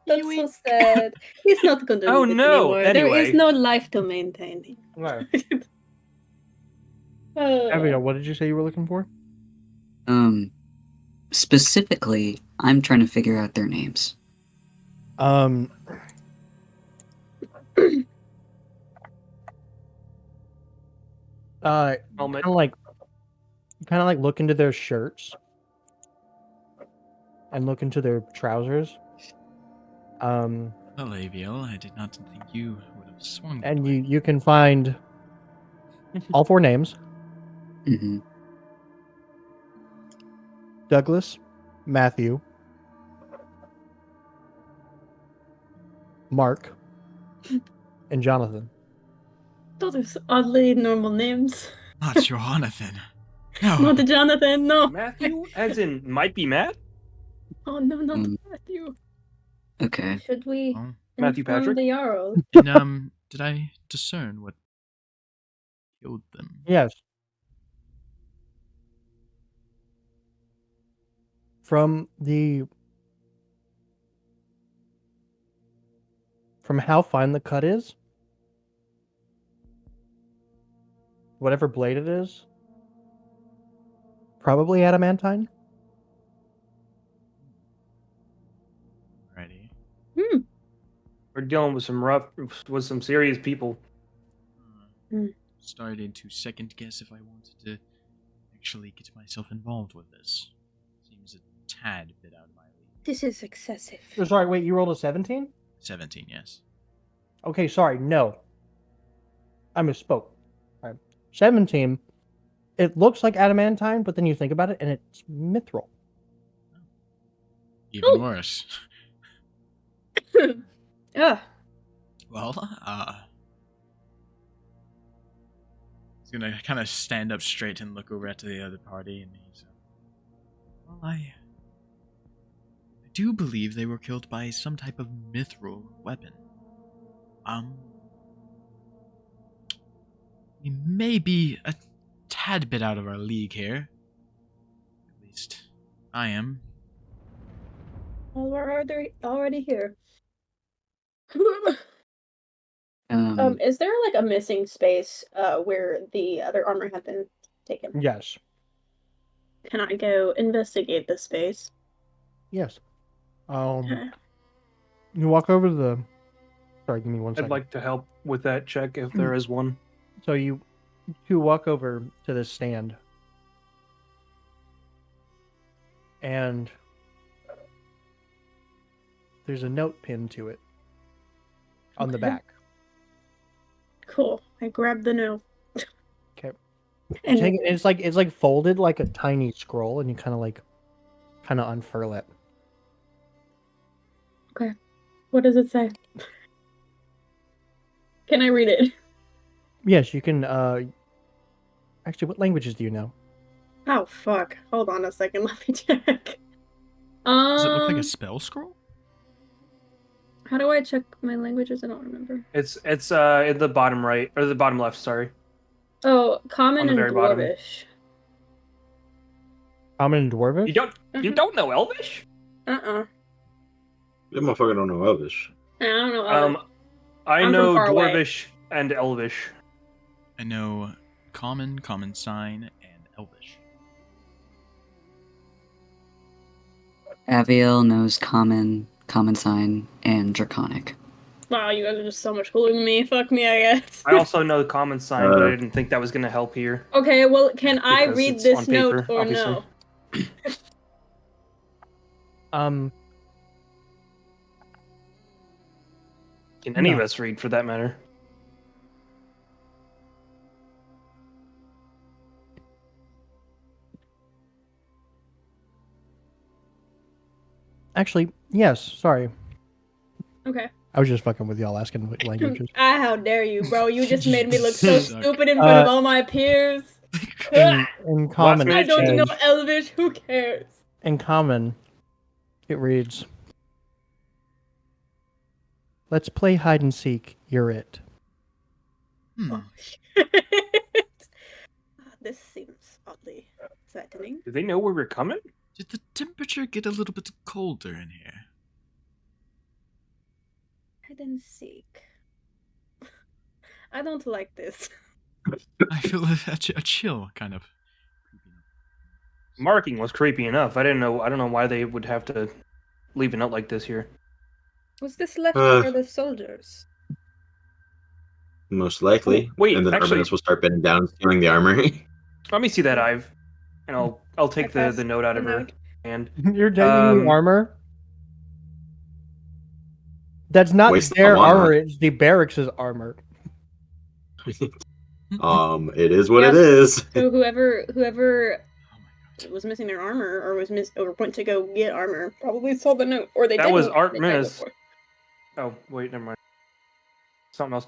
That's so Yoink. sad. He's not going to Oh, live no, anymore. There is anyway. no life to maintain. Right. Uh, Abigail, what did you say you were looking for? Specifically, I'm trying to figure out their names. Kind Helmet. of like look into their shirts and look into their trousers. Well, Aviel, I did not think you would have swung that And way. you can find all 4 names: Mm-hmm. Douglas, Matthew, Mark, and Jonathan. those are oddly normal names. Not Jonathan. No. Not Jonathan, no. Matthew, as in might be Matt. Oh no, not Mm. Matthew. Okay. Should we Well, Matthew inform Patrick? the Jarl? and did I discern what killed them? Yes. From how fine the cut is, whatever blade it is, probably adamantine. Alrighty. We're dealing with some serious people. Started to second guess if I wanted to actually get myself involved with this. Seems a tad bit out of my league. This is excessive. Oh, sorry, wait, you rolled a 17? 17, yes. Okay, sorry, no. I misspoke. All right. 17. It looks like adamantine, but then you think about it, and it's mithril. Even Oh. worse. Ugh. Well, he's gonna kind of stand up straight and look over at the other party, and he's, well, I do believe they were killed by some type of mithril weapon. We may be a tad bit out of our league here. At least I am. Well, we're already here. Is there like a missing space where the other armor had been taken? Yes. Can I go investigate this space? Yes. Okay. You walk over to the... Sorry, give me one I'd second. like to help with that check if there is one. So you walk over to this stand, and there's a note pinned to it on the Okay. back. Cool. I grabbed the note. Okay. And Take it, it's like folded like a tiny scroll, and you kind of unfurl it. what does it say? Can I read it? Yes, you can. Actually, what languages do you know? Oh fuck. Hold on a second. Let me check. Does it look like a spell scroll? How do I check my languages? I don't remember. It's in the bottom right or the bottom left. Sorry. Oh, common On the and very bottom. dwarvish. Common and Dwarvish? You don't know Elvish? Uh-uh. That motherfucker don't know Elvish. I don't know. Elvish. I I'm from know far away. Dwarvish and Elvish. I know common, common sign, and elvish. Aviel knows common, common sign, and draconic. Wow, you guys are just so much cooler than me. Fuck me, I guess. I also know the common sign, but I didn't think that was gonna help here. Okay, well, can I Because read it's this on paper, note or obviously. no? Can any of No. us read, for that matter? Actually, yes. Sorry, Okay. I was just fucking with y'all asking what languages. How dare you, bro? You just made me look so Suck. stupid in front of all my peers. In common, I don't know says- Elvish. Who cares? in common, it reads, "Let's play hide and seek. You're it." Hmm. This seems oddly threatening. Do they know where we're coming? Did the temperature get a little bit colder in here? Hide and seek. I don't like this. I feel a chill kind of. Marking was creepy enough. I don't know why they would have to leave a note like this here. Was this left Uh. for the soldiers? Most likely. Oh, wait, and then actually- Urbanus will start bending down and stealing the armor. Let me see that, Ive. And I'll take I the note out of the her note. hand. You're taking the armor. That's not Waste their of one, armor. huh? It's the barracks' armor. It is what Yes. it is. So whoever Oh my god. was missing their armor or went to go get armor probably saw the note, or they That didn't. was They tried Artemis. before. Oh, wait, never mind. Something else.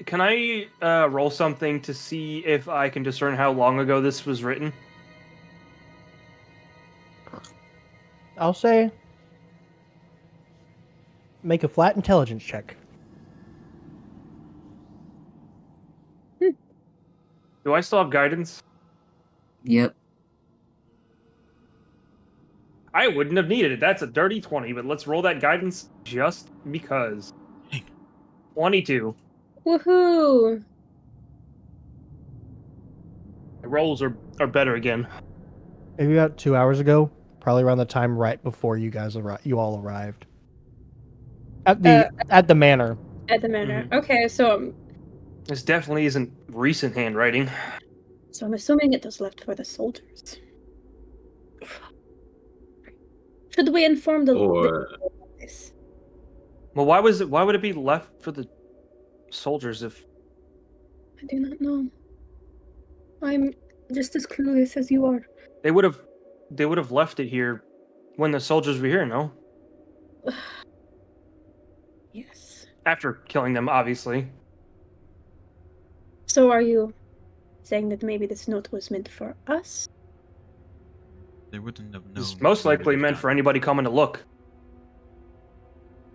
Can I roll something to see if I can discern how long ago this was written? I'll say Make a flat intelligence check. Do I still have guidance? Yep. I wouldn't have needed it. That's a dirty 20, but let's roll that guidance just because. 22. Woohoo! The rolls are better again. Maybe about 2 hours ago, probably around the time right before you guys you all arrived at the manor. At the manor. Mhm. Okay, so This definitely isn't recent handwriting. I'm assuming it was left for the soldiers. Should we inform the Or this? Well, why would it be left for the soldiers if I do not know. I'm just as clueless as you are. they would have left it here when the soldiers were here, no? Yes. After killing them, obviously. So are you saying that maybe this note was meant for us? They wouldn't have known. It's most where to likely have meant for gotten anybody coming to look.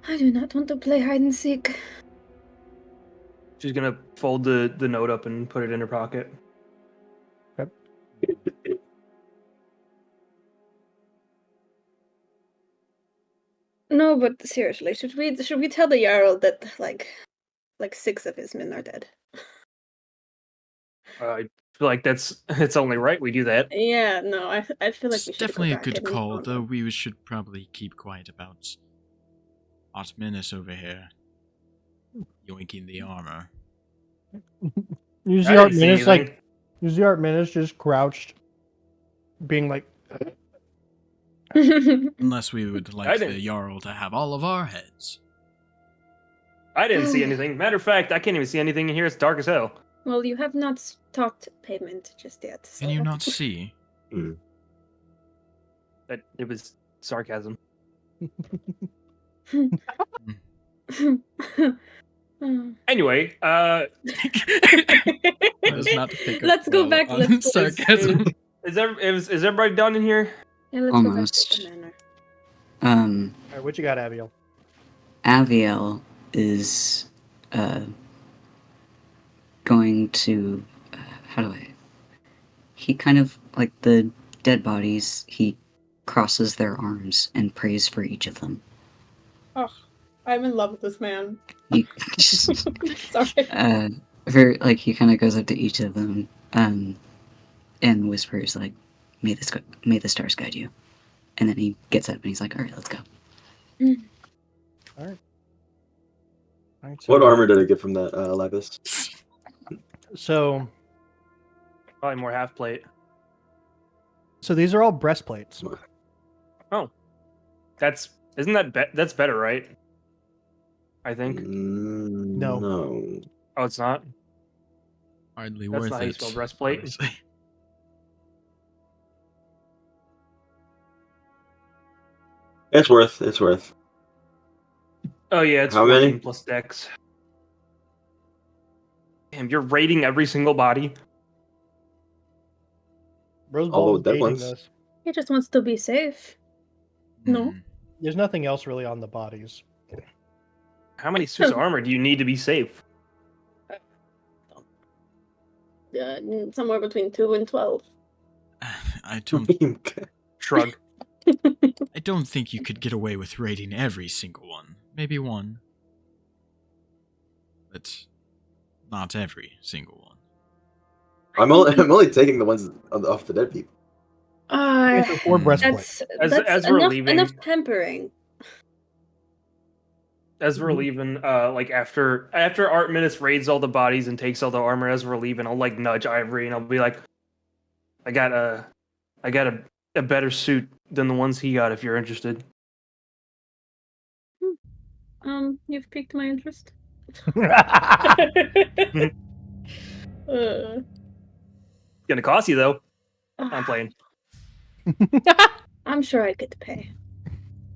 I do not want to play hide and seek. She's gonna fold the note up and put it in her pocket. Yep. No, but seriously, should we tell the Jarl that like 6 of his men are dead? I feel like it's only right we do that. Yeah, no, I feel like It's we should definitely go a back good and call, inform though them. we should probably keep quiet about Artemis over here yoinking the armor. You see I didn't see anything. Artemis just crouched, being like, Unless we would I like the didn't- Jarl to have all of our heads. I didn't see anything. Matter of fact, I can't even see anything in here. It's dark as hell. Well, you have not talked payment just yet. So. Can you not see? That it was sarcasm. Anyway, Let's not pick up Let's go well back. on Let's go. sarcasm. is everybody done in here? Yeah, let's Almost. go back to the manor. all right, what you got, Abiel? Aviel is going to how do I? He kind of like the dead bodies. He crosses their arms and prays for each of them. Oh, I'm in love with this man. He, Sorry. very like he kind of goes up to each of them and whispers like, may the stars guide you." And then he gets up and he's like, "All right, let's go." All right, what armor did I get from that Lapis? So Probably more half plate. these are all breastplates. Oh, that's better, right? I think. No. No. Oh, it's not. Hardly That's worth not how you it. spell breastplate. honestly. It's worth. Oh yeah, it's How 14 many? plus dex. Damn, you're rating every single body. Rose All Ball the dead gauging ones. this. He just wants to be safe. No. Hmm. There's nothing else really on the bodies. How many suits of armor do you need to be safe? Somewhere between 2 and 12. I don't. Shrug. I don't think you could get away with raiding every single one. Maybe one, but not every single one. I'm only taking the ones off the dead people. So 4 breastplates. As we're leaving- enough tampering. As we're leaving, like after Artemis raids all the bodies and takes all the armor, as we're leaving, I'll like nudge Ivory and I'll be like, I got a better suit than the ones he got if you're interested. You've piqued my interest. Gonna cost you though. I'm playing. I'm sure I could pay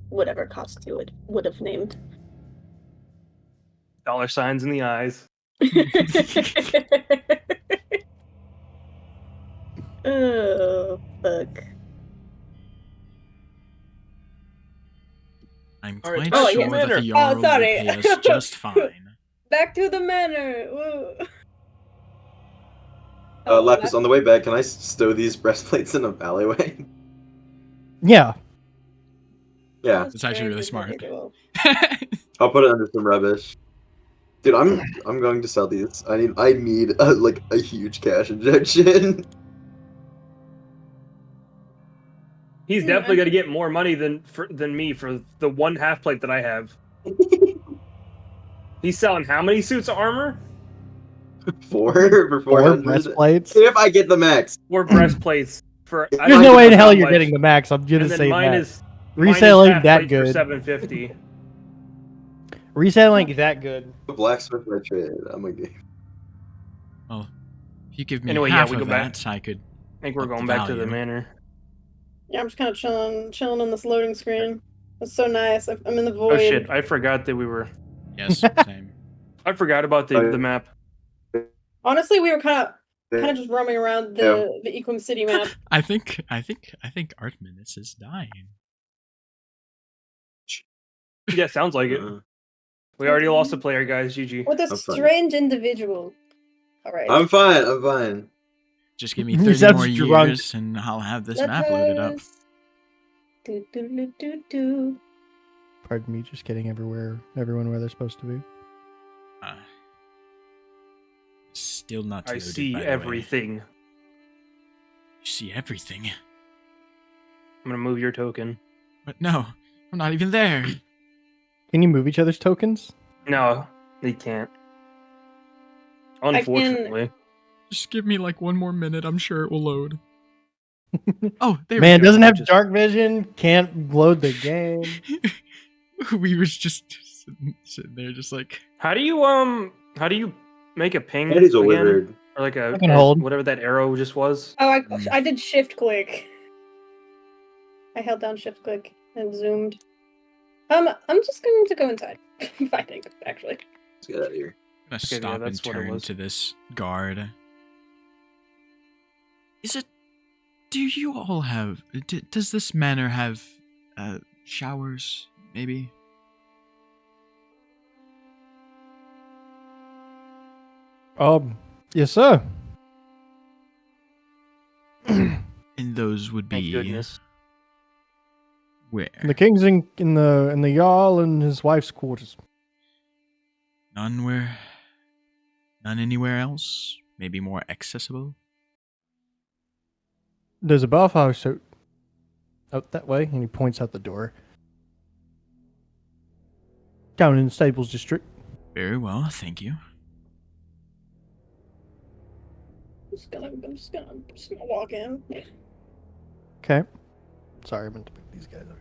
whatever cost you would have named. Dollar signs in the eyes. Oh, fuck. I'm All right, quite oh, sure yes. that the Oh, Jarl will sorry. pay us just fine. Back to the manor. Woo. Lapis, on the way back, can I stow these breastplates in a alleyway? Yeah. Yeah, It's actually really smart. I'll put it under some rubbish. Dude, I'm going to sell these. I need like a huge cash injection. He's Hmm, definitely I'm- gonna get more money than me for the one half plate that I have. He's selling how many suits of armor? For 400. breastplates. If I get the max. 4 breastplates for. I There's don't no know way in how hell you're much. getting the max. I'm gonna And then say mine that. is Reselling half that plate for good. 750. Reselling that good. The blacksmith I trade. I'm gonna give. Well, if you give me Anyway, yeah, half we of go back. that, I could. I think we're Up the going back to the value. manor. Yeah, I'm just kind of chilling on this loading screen. It's so nice. I'm in the void. Oh shit! I forgot that we were. Yes, same. I forgot about the map. Honestly, we were kind of just roaming around the Equum City map. I think Artemis is dying. Yeah, sounds like it. We already lost a player, guys. GG. With a I'm fine. strange individual. All right. I'm fine. I'm fine. Just give me He 30 sounds more drunk. years and I'll have this Let map loaded up. us- Do, do, do, do, do. Pardon me, just getting everyone where they're supposed to be. Still not I loaded, see by the way. everything. You see everything. I'm gonna move your token. But no, I'm not even there. Can you move each other's tokens? No, they can't. can- Unfortunately. Just give me like one more minute. I'm sure it will load. Oh, there Man, we go. doesn't have dark vision, can't load the game. We was just sitting there, just like. How do you make a ping That is a again? wizard. Or like I can hold. whatever that arrow just was. Oh, Mm. I did shift click. I held down shift click and zoomed. I'm just going to go inside. I think, actually. Let's get out of here. I'm gonna Okay, yeah, stop and that's what it turn was. to this guard. Is it? Do you all have? Does this manor have showers? Maybe. Yes, sir. And those would Thank be goodness. where? The king's in the Jarl and his wife's quarters. None anywhere else? Maybe more accessible? There's a bathhouse out that way, and he points out the door. Down in the stables district. Very well, thank you. I'm just gonna walk in. Okay. Sorry, I meant to put these guys over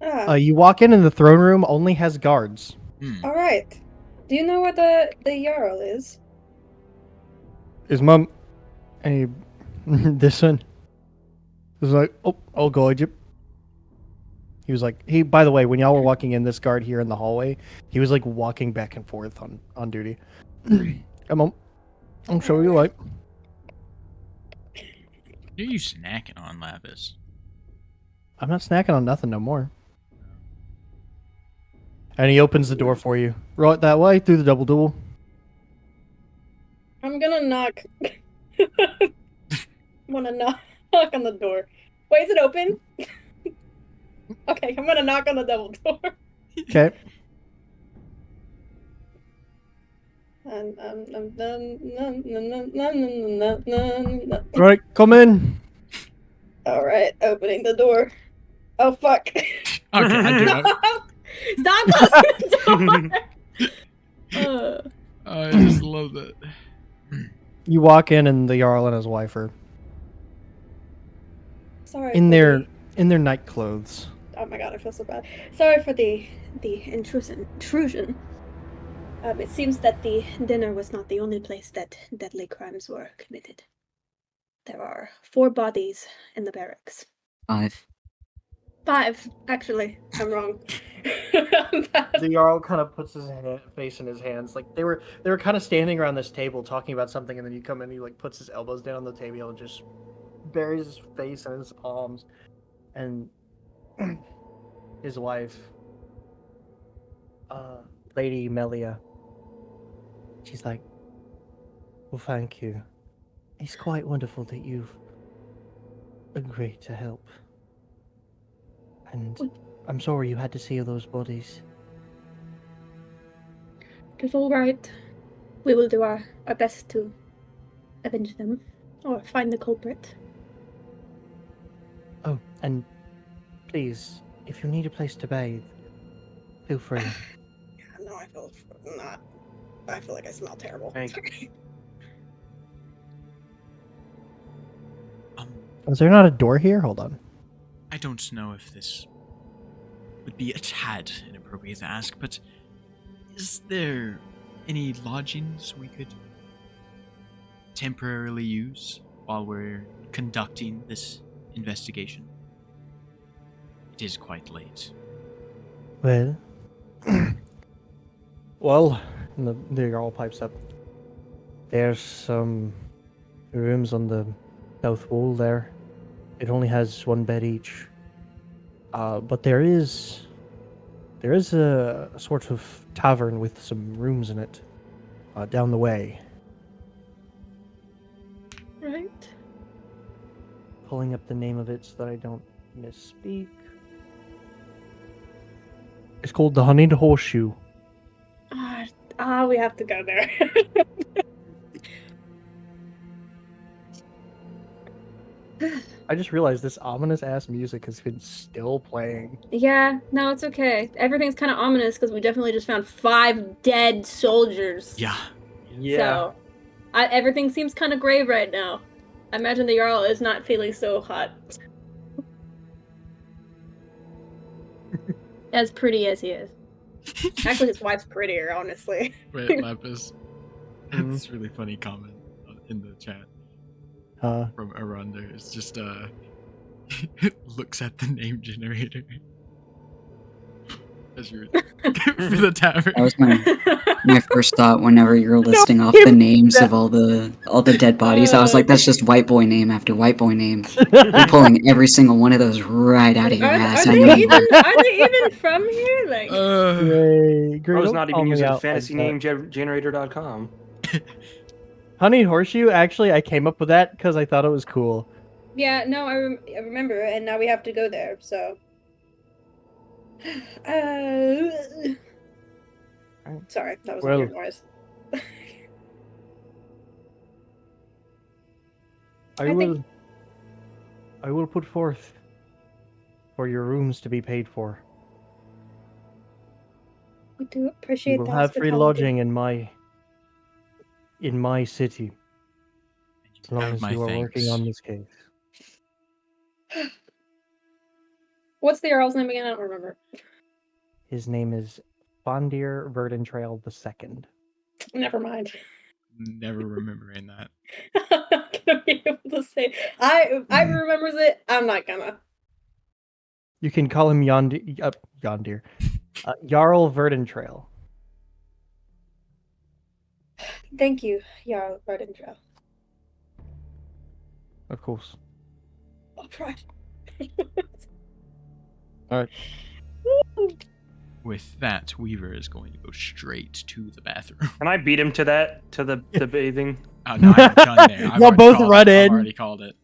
here. Ah, You walk in, and the throne room only has guards. all right. Do you know where the Jarl is? His mum, and this one was like, "Oh, I'll guide you." He was like, by the way, when y'all were walking in, this guard here in the hallway, he was like walking back and forth on duty. Come on, I'll show you like. What are you snacking on, Lapis? I'm not snacking on nothing no more. And he opens the door for you. Right that way, through the double duel. I'm gonna knock. I'm gonna knock on the door. Wait, is it open? Okay, I'm gonna knock on the double door. Okay. Right, come in. All right, opening the door. Oh fuck! Okay, I give up. Stop closing the door. I just love that. You walk in, and the Jarl and his wife are Sorry. in for their night clothes. Oh my god, I feel so bad. Sorry for the intrusion. It seems that the dinner was not the only place that deadly crimes were committed. There are 4 bodies in the barracks. 5. 5, actually. I'm wrong. The Jarl kind of puts his face in his hands. Like they were kind of standing around this table talking about something, and then you come in, and he like puts his elbows down on the table and just buries his face in his palms. And his wife Lady Melia. She's like, well, thank you. It's quite wonderful that you've agreed to help. And I'm sorry you had to see those bodies. It's all right. We will do our best to avenge them or find the culprit. Oh, and please, if you need a place to bathe, feel free. No, I feel not. I feel like I smell terrible. Thank Is there not a door here? Hold on. I don't know if this would be a tad inappropriate to ask, but is there any lodgings we could temporarily use while we're conducting this investigation? It is quite late. Well, well, and the girl pipes up. There's some rooms on the south wall there. It only has one bed each. But there is a sort of tavern with some rooms in it down the way. Right. Pulling up the name of it so that I don't misspeak. It's called the Honeyed Horseshoe. We have to go there. I just realized this ominous ass music has been still playing. Yeah, no, it's okay. Everything's kind of ominous because we definitely just found 5 dead soldiers. Yeah. So, everything seems kind of grave right now. I imagine the Jarl is not feeling so hot. As pretty as he is. Actually, his wife's prettier, honestly. Wait, Lapis. That's a really funny comment in the chat from Aranda. It's just looks at the name generator as you're for the tavern. That was my first thought whenever you're listing off the names of all the dead bodies. I was like, that's just white boy name after white boy name. You're pulling every single one of those right out of your ass. Are they even from here? Like, Yay, Bro's not even using like fantasynamegenerator.com. Honey Horseshoe, actually, I came up with that because I thought it was cool. yeah, no, I remember, and now we have to go there. So, sorry, that was a weird noise. I will put forth for your rooms to be paid for. We do appreciate You will have free hospitality. lodging in my city, as long as My you are working thanks. on this case. What's the Jarl's name again? I don't remember. His name is Thiindir Verdentrail II. Never mind. Never remembering that. I'm not gonna be able to say. I remembers it. I'm not gonna. You can call him Yondir. Jarl Verdentrail. Thank you, Jarl Vardentrail. Of course. All right. Alright. With that, Weaver is going to go straight to the bathroom. Can I beat him to the bathing? No, I'm done there. Y'all both run in. I've already called it.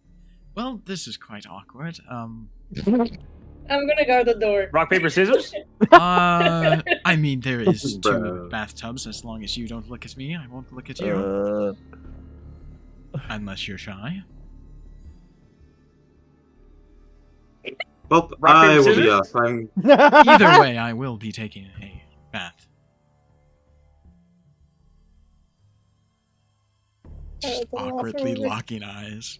Well, this is quite awkward. I'm gonna go to the door. Rock, paper, scissors? I mean, there is 2 Bro. bathtubs. As long as you don't look at me, I won't look at you. Unless you're shy. Well, Rock, I paper, will be scissors? off. I'm Either way, I will be taking a bath. Just That's an awkwardly awful- locking eyes.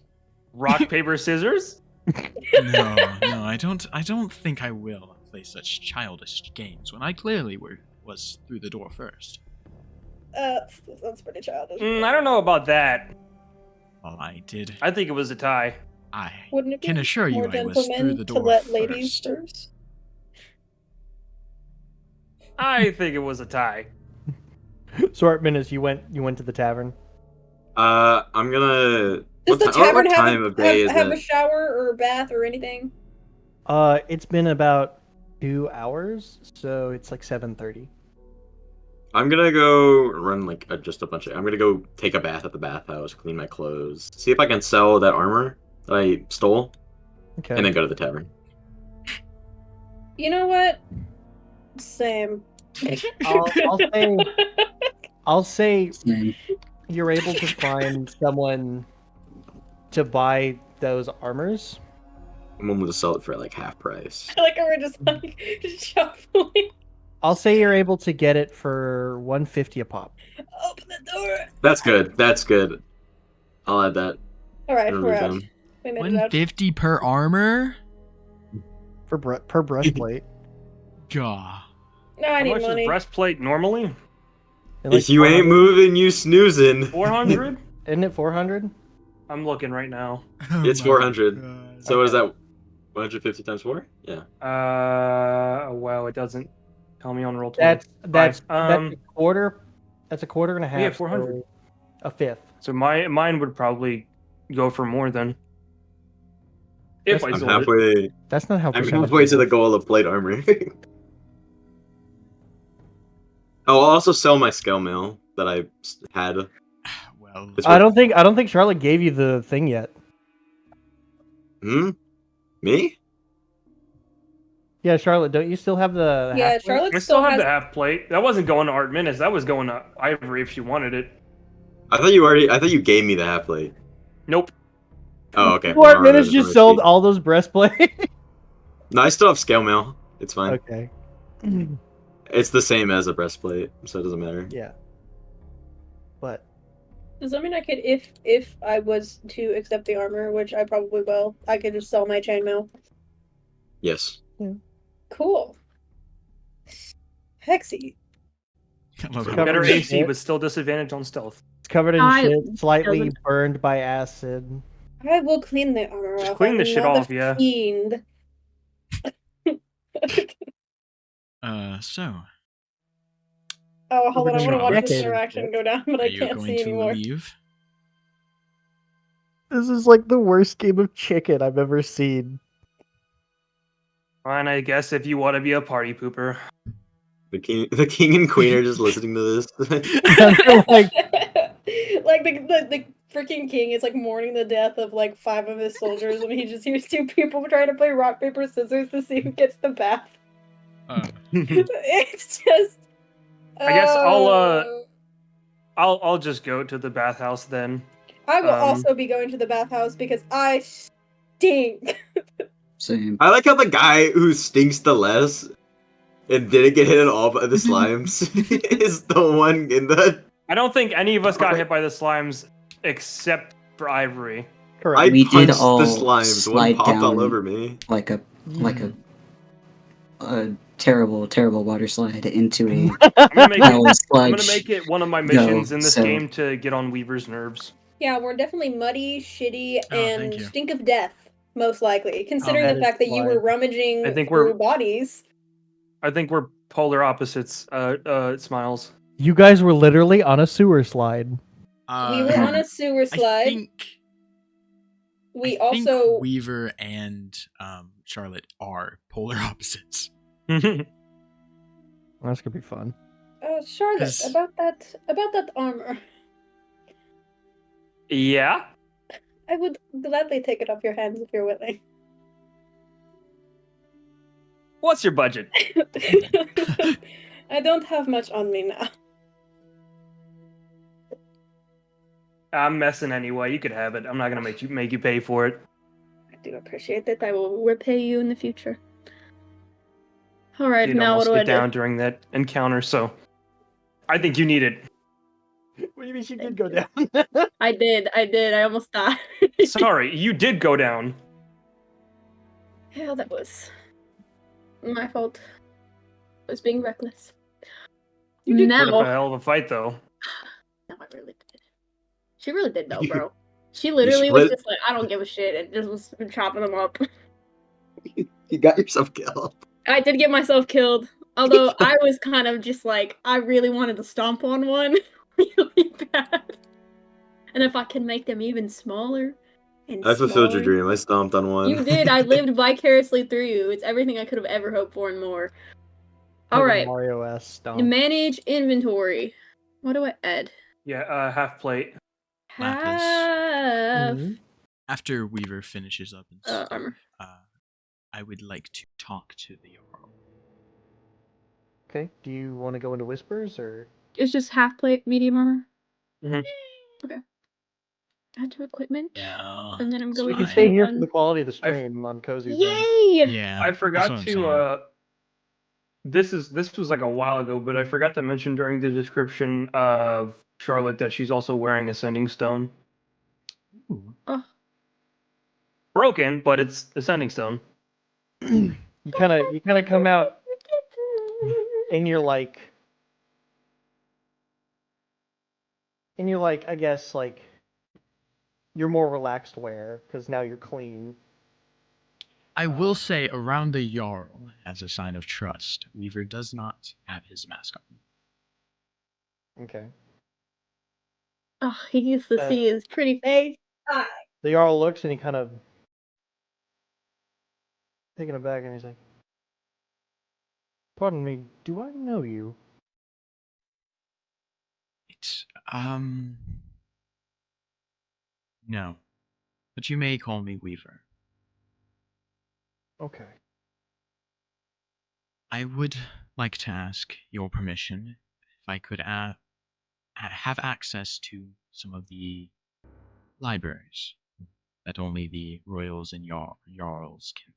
Rock, paper, scissors? No, I don't think I will play such childish games when I clearly was through the door first. That's pretty childish. I don't know about that. Well, I did. I think it was a tie. I Wouldn't it be can assure you more I was through gentlemen the to door let ladies first. first? I think it was a tie. So, Artminus, you went to the tavern. I'm gonna. Does the what tavern time of day is have a it? shower or a bath or anything? It's been about 2 hours, so it's like 7:30. I'm gonna go run like just a bunch of. I'm gonna go take a bath at the bathhouse, clean my clothes, see if I can sell that armor that I stole, Okay. and then go to the tavern. You know what? Same. I'll say Same. you're able to find someone to buy those armors. I'm willing to sell it for like half price. I like how we're just like shuffling. I'll say you're able to get it for 150 a pop. Open the door. That's good. That's good. I'll add that. All right, It'll we're be out. done. We made it out. 150 per armor? Per breastplate. Gah. No, I How need much money. is breastplate normally? And, If you ain't 400 moving, you snoozing. 400? Isn't it 400? I'm looking right now. It's Oh my 400. God. So is Okay. that 150 times 4? Yeah. Wow, it doesn't tell me on roll 20. That's Um, a quarter. That's a quarter and a half. yeah, 400. so a fifth. So mine would probably go for more than. If I I'm sold it. halfway. That's not how. I'm percentage halfway to the works. goal of plate armor. Oh, I'll also sell my scale mail that I had. Well, It's I worth- don't think Charlotte gave you the thing yet. Me? Yeah, Charlotte, don't you still have the? Yeah, half plate? Charlotte I still have has. the half plate. That wasn't going to Art Minutes. That was going to Ivory if she wanted it. I thought you gave me the half plate. Nope. Oh, okay. Four Well, minutes then just it's sold cheap. all those breastplates. No, I still have scale mail. It's fine. Okay. It's the same as a breastplate, so it doesn't matter. Yeah. But Does that mean I could, if I was to accept the armor, which I probably will, I could just sell my chainmail? Yes. Cool. Hexy. I love It's how Better covered in AC, shit. but still disadvantage on stealth. it's covered in I- shit, slightly doesn't- burned by acid. I will clean the armor Just off. clean I'm the shit not a off, yeah. Fiend. So, Oh, hold on. I want to watch this Decade. interaction go down, but are I you can't going see to anymore. leave? This is like the worst game of chicken I've ever seen. Fine, I guess if you want to be a party pooper. The king and queen are just listening to this. They're like, like the freaking king is like mourning the death of like 5 of his soldiers, and he just hears 2 people trying to play rock paper scissors to see who gets the bath. It's just. I guess uh, I'll just go to the bathhouse then. I will um, also be going to the bathhouse because I stink. Same. I like how the guy who stinks the less and didn't get hit at all by the slimes is the one in the. I don't think any of us got hit by the slimes except for Ivory. correct. I We did punched all the slimes. One slide popped all down. over me. Like a terrible, terrible water slide into a I'm gonna make pile of I'm sludge. gonna make it one of my missions in this so- game to get on Weaver's nerves. Yeah, we're definitely muddy, shitty, Oh, thank and you. stink of death, most likely. Considering that the is fact that you were slide. rummaging I think through we're- bodies. I think we're polar opposites. Smiles. You guys were literally on a sewer slide. We were on a sewer slide. I think We I think also Weaver and Charlotte are polar opposites. That's gonna be fun. Charlotte, 'Cause- about that armor. Yeah. I would gladly take it off your hands if you're willing. What's your budget? I don't have much on me now. I'm messing anyway. You could have it. I'm not gonna make you pay for it. I do appreciate that. I will repay you in the future. All right, Did now what almost do I get do? down during that encounter, so I think you need it. What do you mean she did go down? I did. I almost died. Sorry, you did go down. Yeah, that was my fault. I was being reckless. You did now, put up a hell of a fight, though. no, I really did. She really did though, bro. She literally was split- just like, I don't give a shit, and just was chopping them up. You got yourself killed. I did get myself killed. Although I was kind of just like, I really wanted to stomp on one really bad. And if I can make them even smaller and I fulfilled your smaller- dream. I stomped on one. You did. I lived vicariously through you. It's everything I could have ever hoped for and more. All right. Mario-esque stomp. Manage inventory. What do I add? Yeah, half plate. Lapis. Half. Mhm. After Weaver finishes up and stuff, Armor. I would like to talk to the Jarl. Okay. Do you want to go into whispers or? It's just half plate, medium armor. Mhm. Okay. Add to equipment. Yeah. And then I'm it's You going can fine. stay here for on- the quality of the I've- stream on Kozu's end. Yay! Yeah. I that's what forgot I'm saying. to. This was like a while ago, but I forgot to mention during the description of Charlotte that she's also wearing a sending stone. Ooh. Oh. Broken, but it's a sending stone. You kind of come out and you're like, I guess like you're more relaxed wear because now you're clean. I will say, around the Jarl, as a sign of trust, Weaver does not have his mask on. Okay. Oh, he used to see his pretty face. The Jarl looks and he kind of taken aback and he's like, "Pardon me, do I know you?" It's, no. But you may call me Weaver. Okay. I would like to ask your permission if I could have access to some of the libraries that only the royals and jarls can,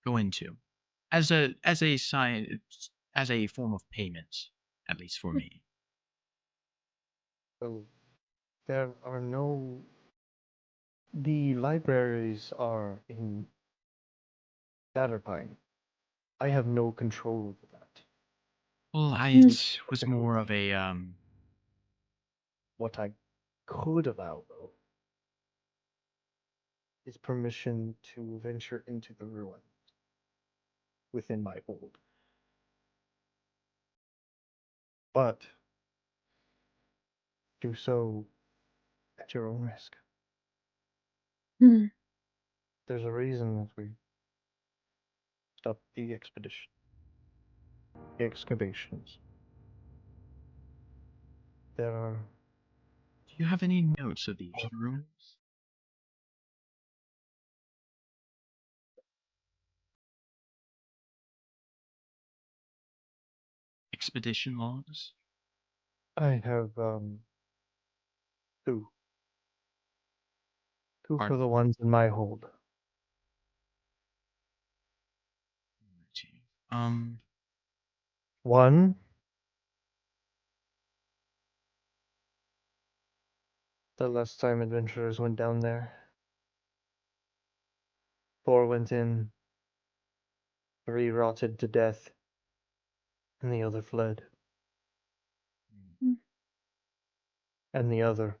go into as a sign, as a form of payment, at least for me. So there are no. The libraries are in Satterpine. I have no control over that. Well, it was more of a What I could allow, though, is permission to venture into the ruins within my hold. But do so at your own risk. Hmm. There's a reason that we stopped the expedition. The excavations. There are. Do you have any notes of these ruins? Expedition logs? I have two. Two for the ones in my hold. Um, One. The last time adventurers went down there. 4 went in. 3 rotted to death. And the other fled. Hmm. And the other.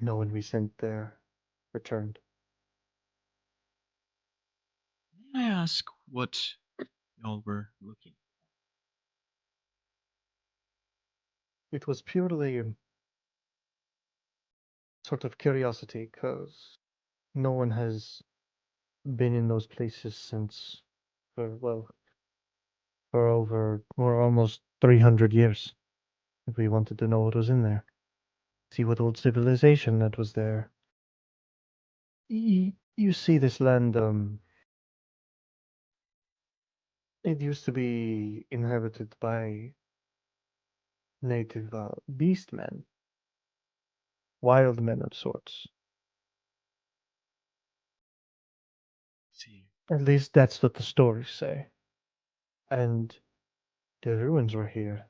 No one we sent there returned. may I ask what y'all were looking It was purely a sort of curiosity, because no one has been in those places since, for almost 300 years. If we wanted to know what was in there. See what old civilization that was there. You see this land, it used to be inhabited by native beast men. Wild men of sorts. see? At least that's what the stories say. And the ruins were here.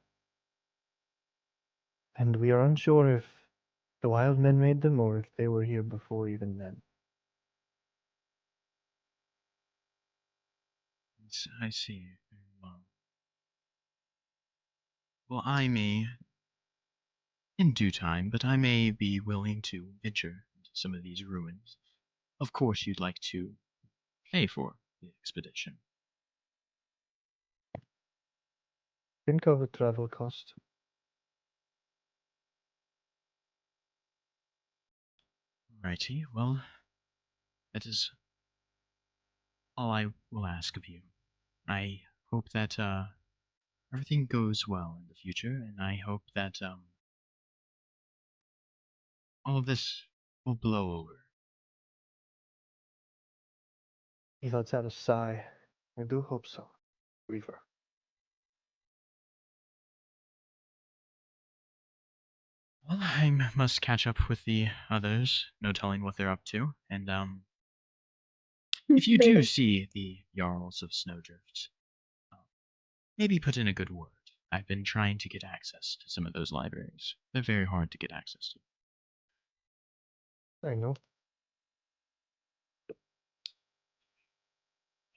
And we are unsure if the wild men made them or if they were here before even then. I see. Very well. Well, I may, in due time, but I may be willing to venture into some of these ruins. Of course, you'd like to pay for the expedition. Think of the travel cost. Righty, well, that is all I will ask of you. I hope that everything goes well in the future, and I hope that all of this will blow over. He lets out a sigh. I do hope so, Weaver. Well, I must catch up with the others. No telling what they're up to, and if you do Bathing. see the Jarls of Snowdrift, maybe put in a good word. I've been trying to get access to some of those libraries. They're very hard to get access to. I know.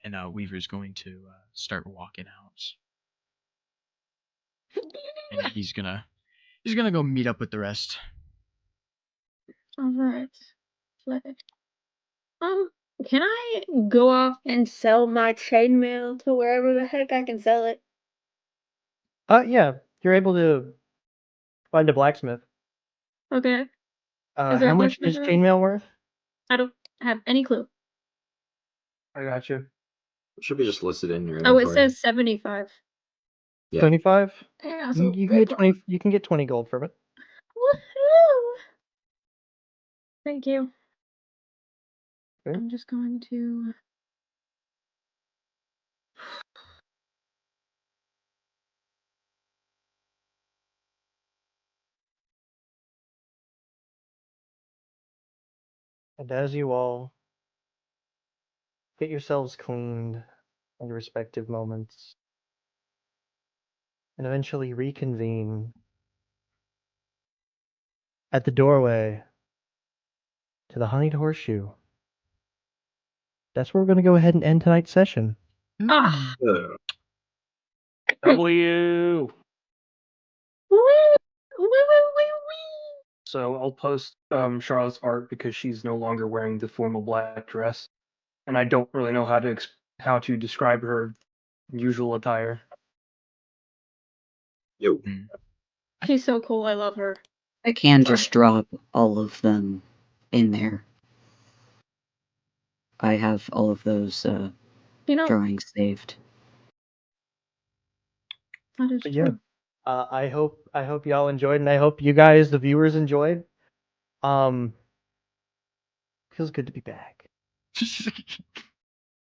And Weaver's going to start walking out, and he's gonna go meet up with the rest. Alright. Can I go off and sell my chainmail to wherever the heck I can sell it? Yeah, you're able to find a blacksmith. Okay. Is there How a much blacksmith is around? chainmail worth? I don't have any clue. I got you. Should be just listed in your Oh, inventory. it says 75. Yeah. 25. Yeah, You, so you can get 20. You can get 20 gold from it. Woohoo! Thank you. Okay. I'm just going to. And as you all get yourselves cleaned at your respective moments, and eventually reconvene at the doorway to the Honeyed Horseshoe, that's where we're going to go ahead and end tonight's session. Ah! Uh, W. Wee! Wee, wee, wee, wee! So I'll post Charlotte's art because she's no longer wearing the formal black dress, and I don't really know how to describe her usual attire. yo. She's so cool. I love her. I can just drop all of them in there. I have all of those You know, drawings saved. that is But yeah, true. I hope y'all enjoyed, and I hope you guys, the viewers, enjoyed. Feels good to be back.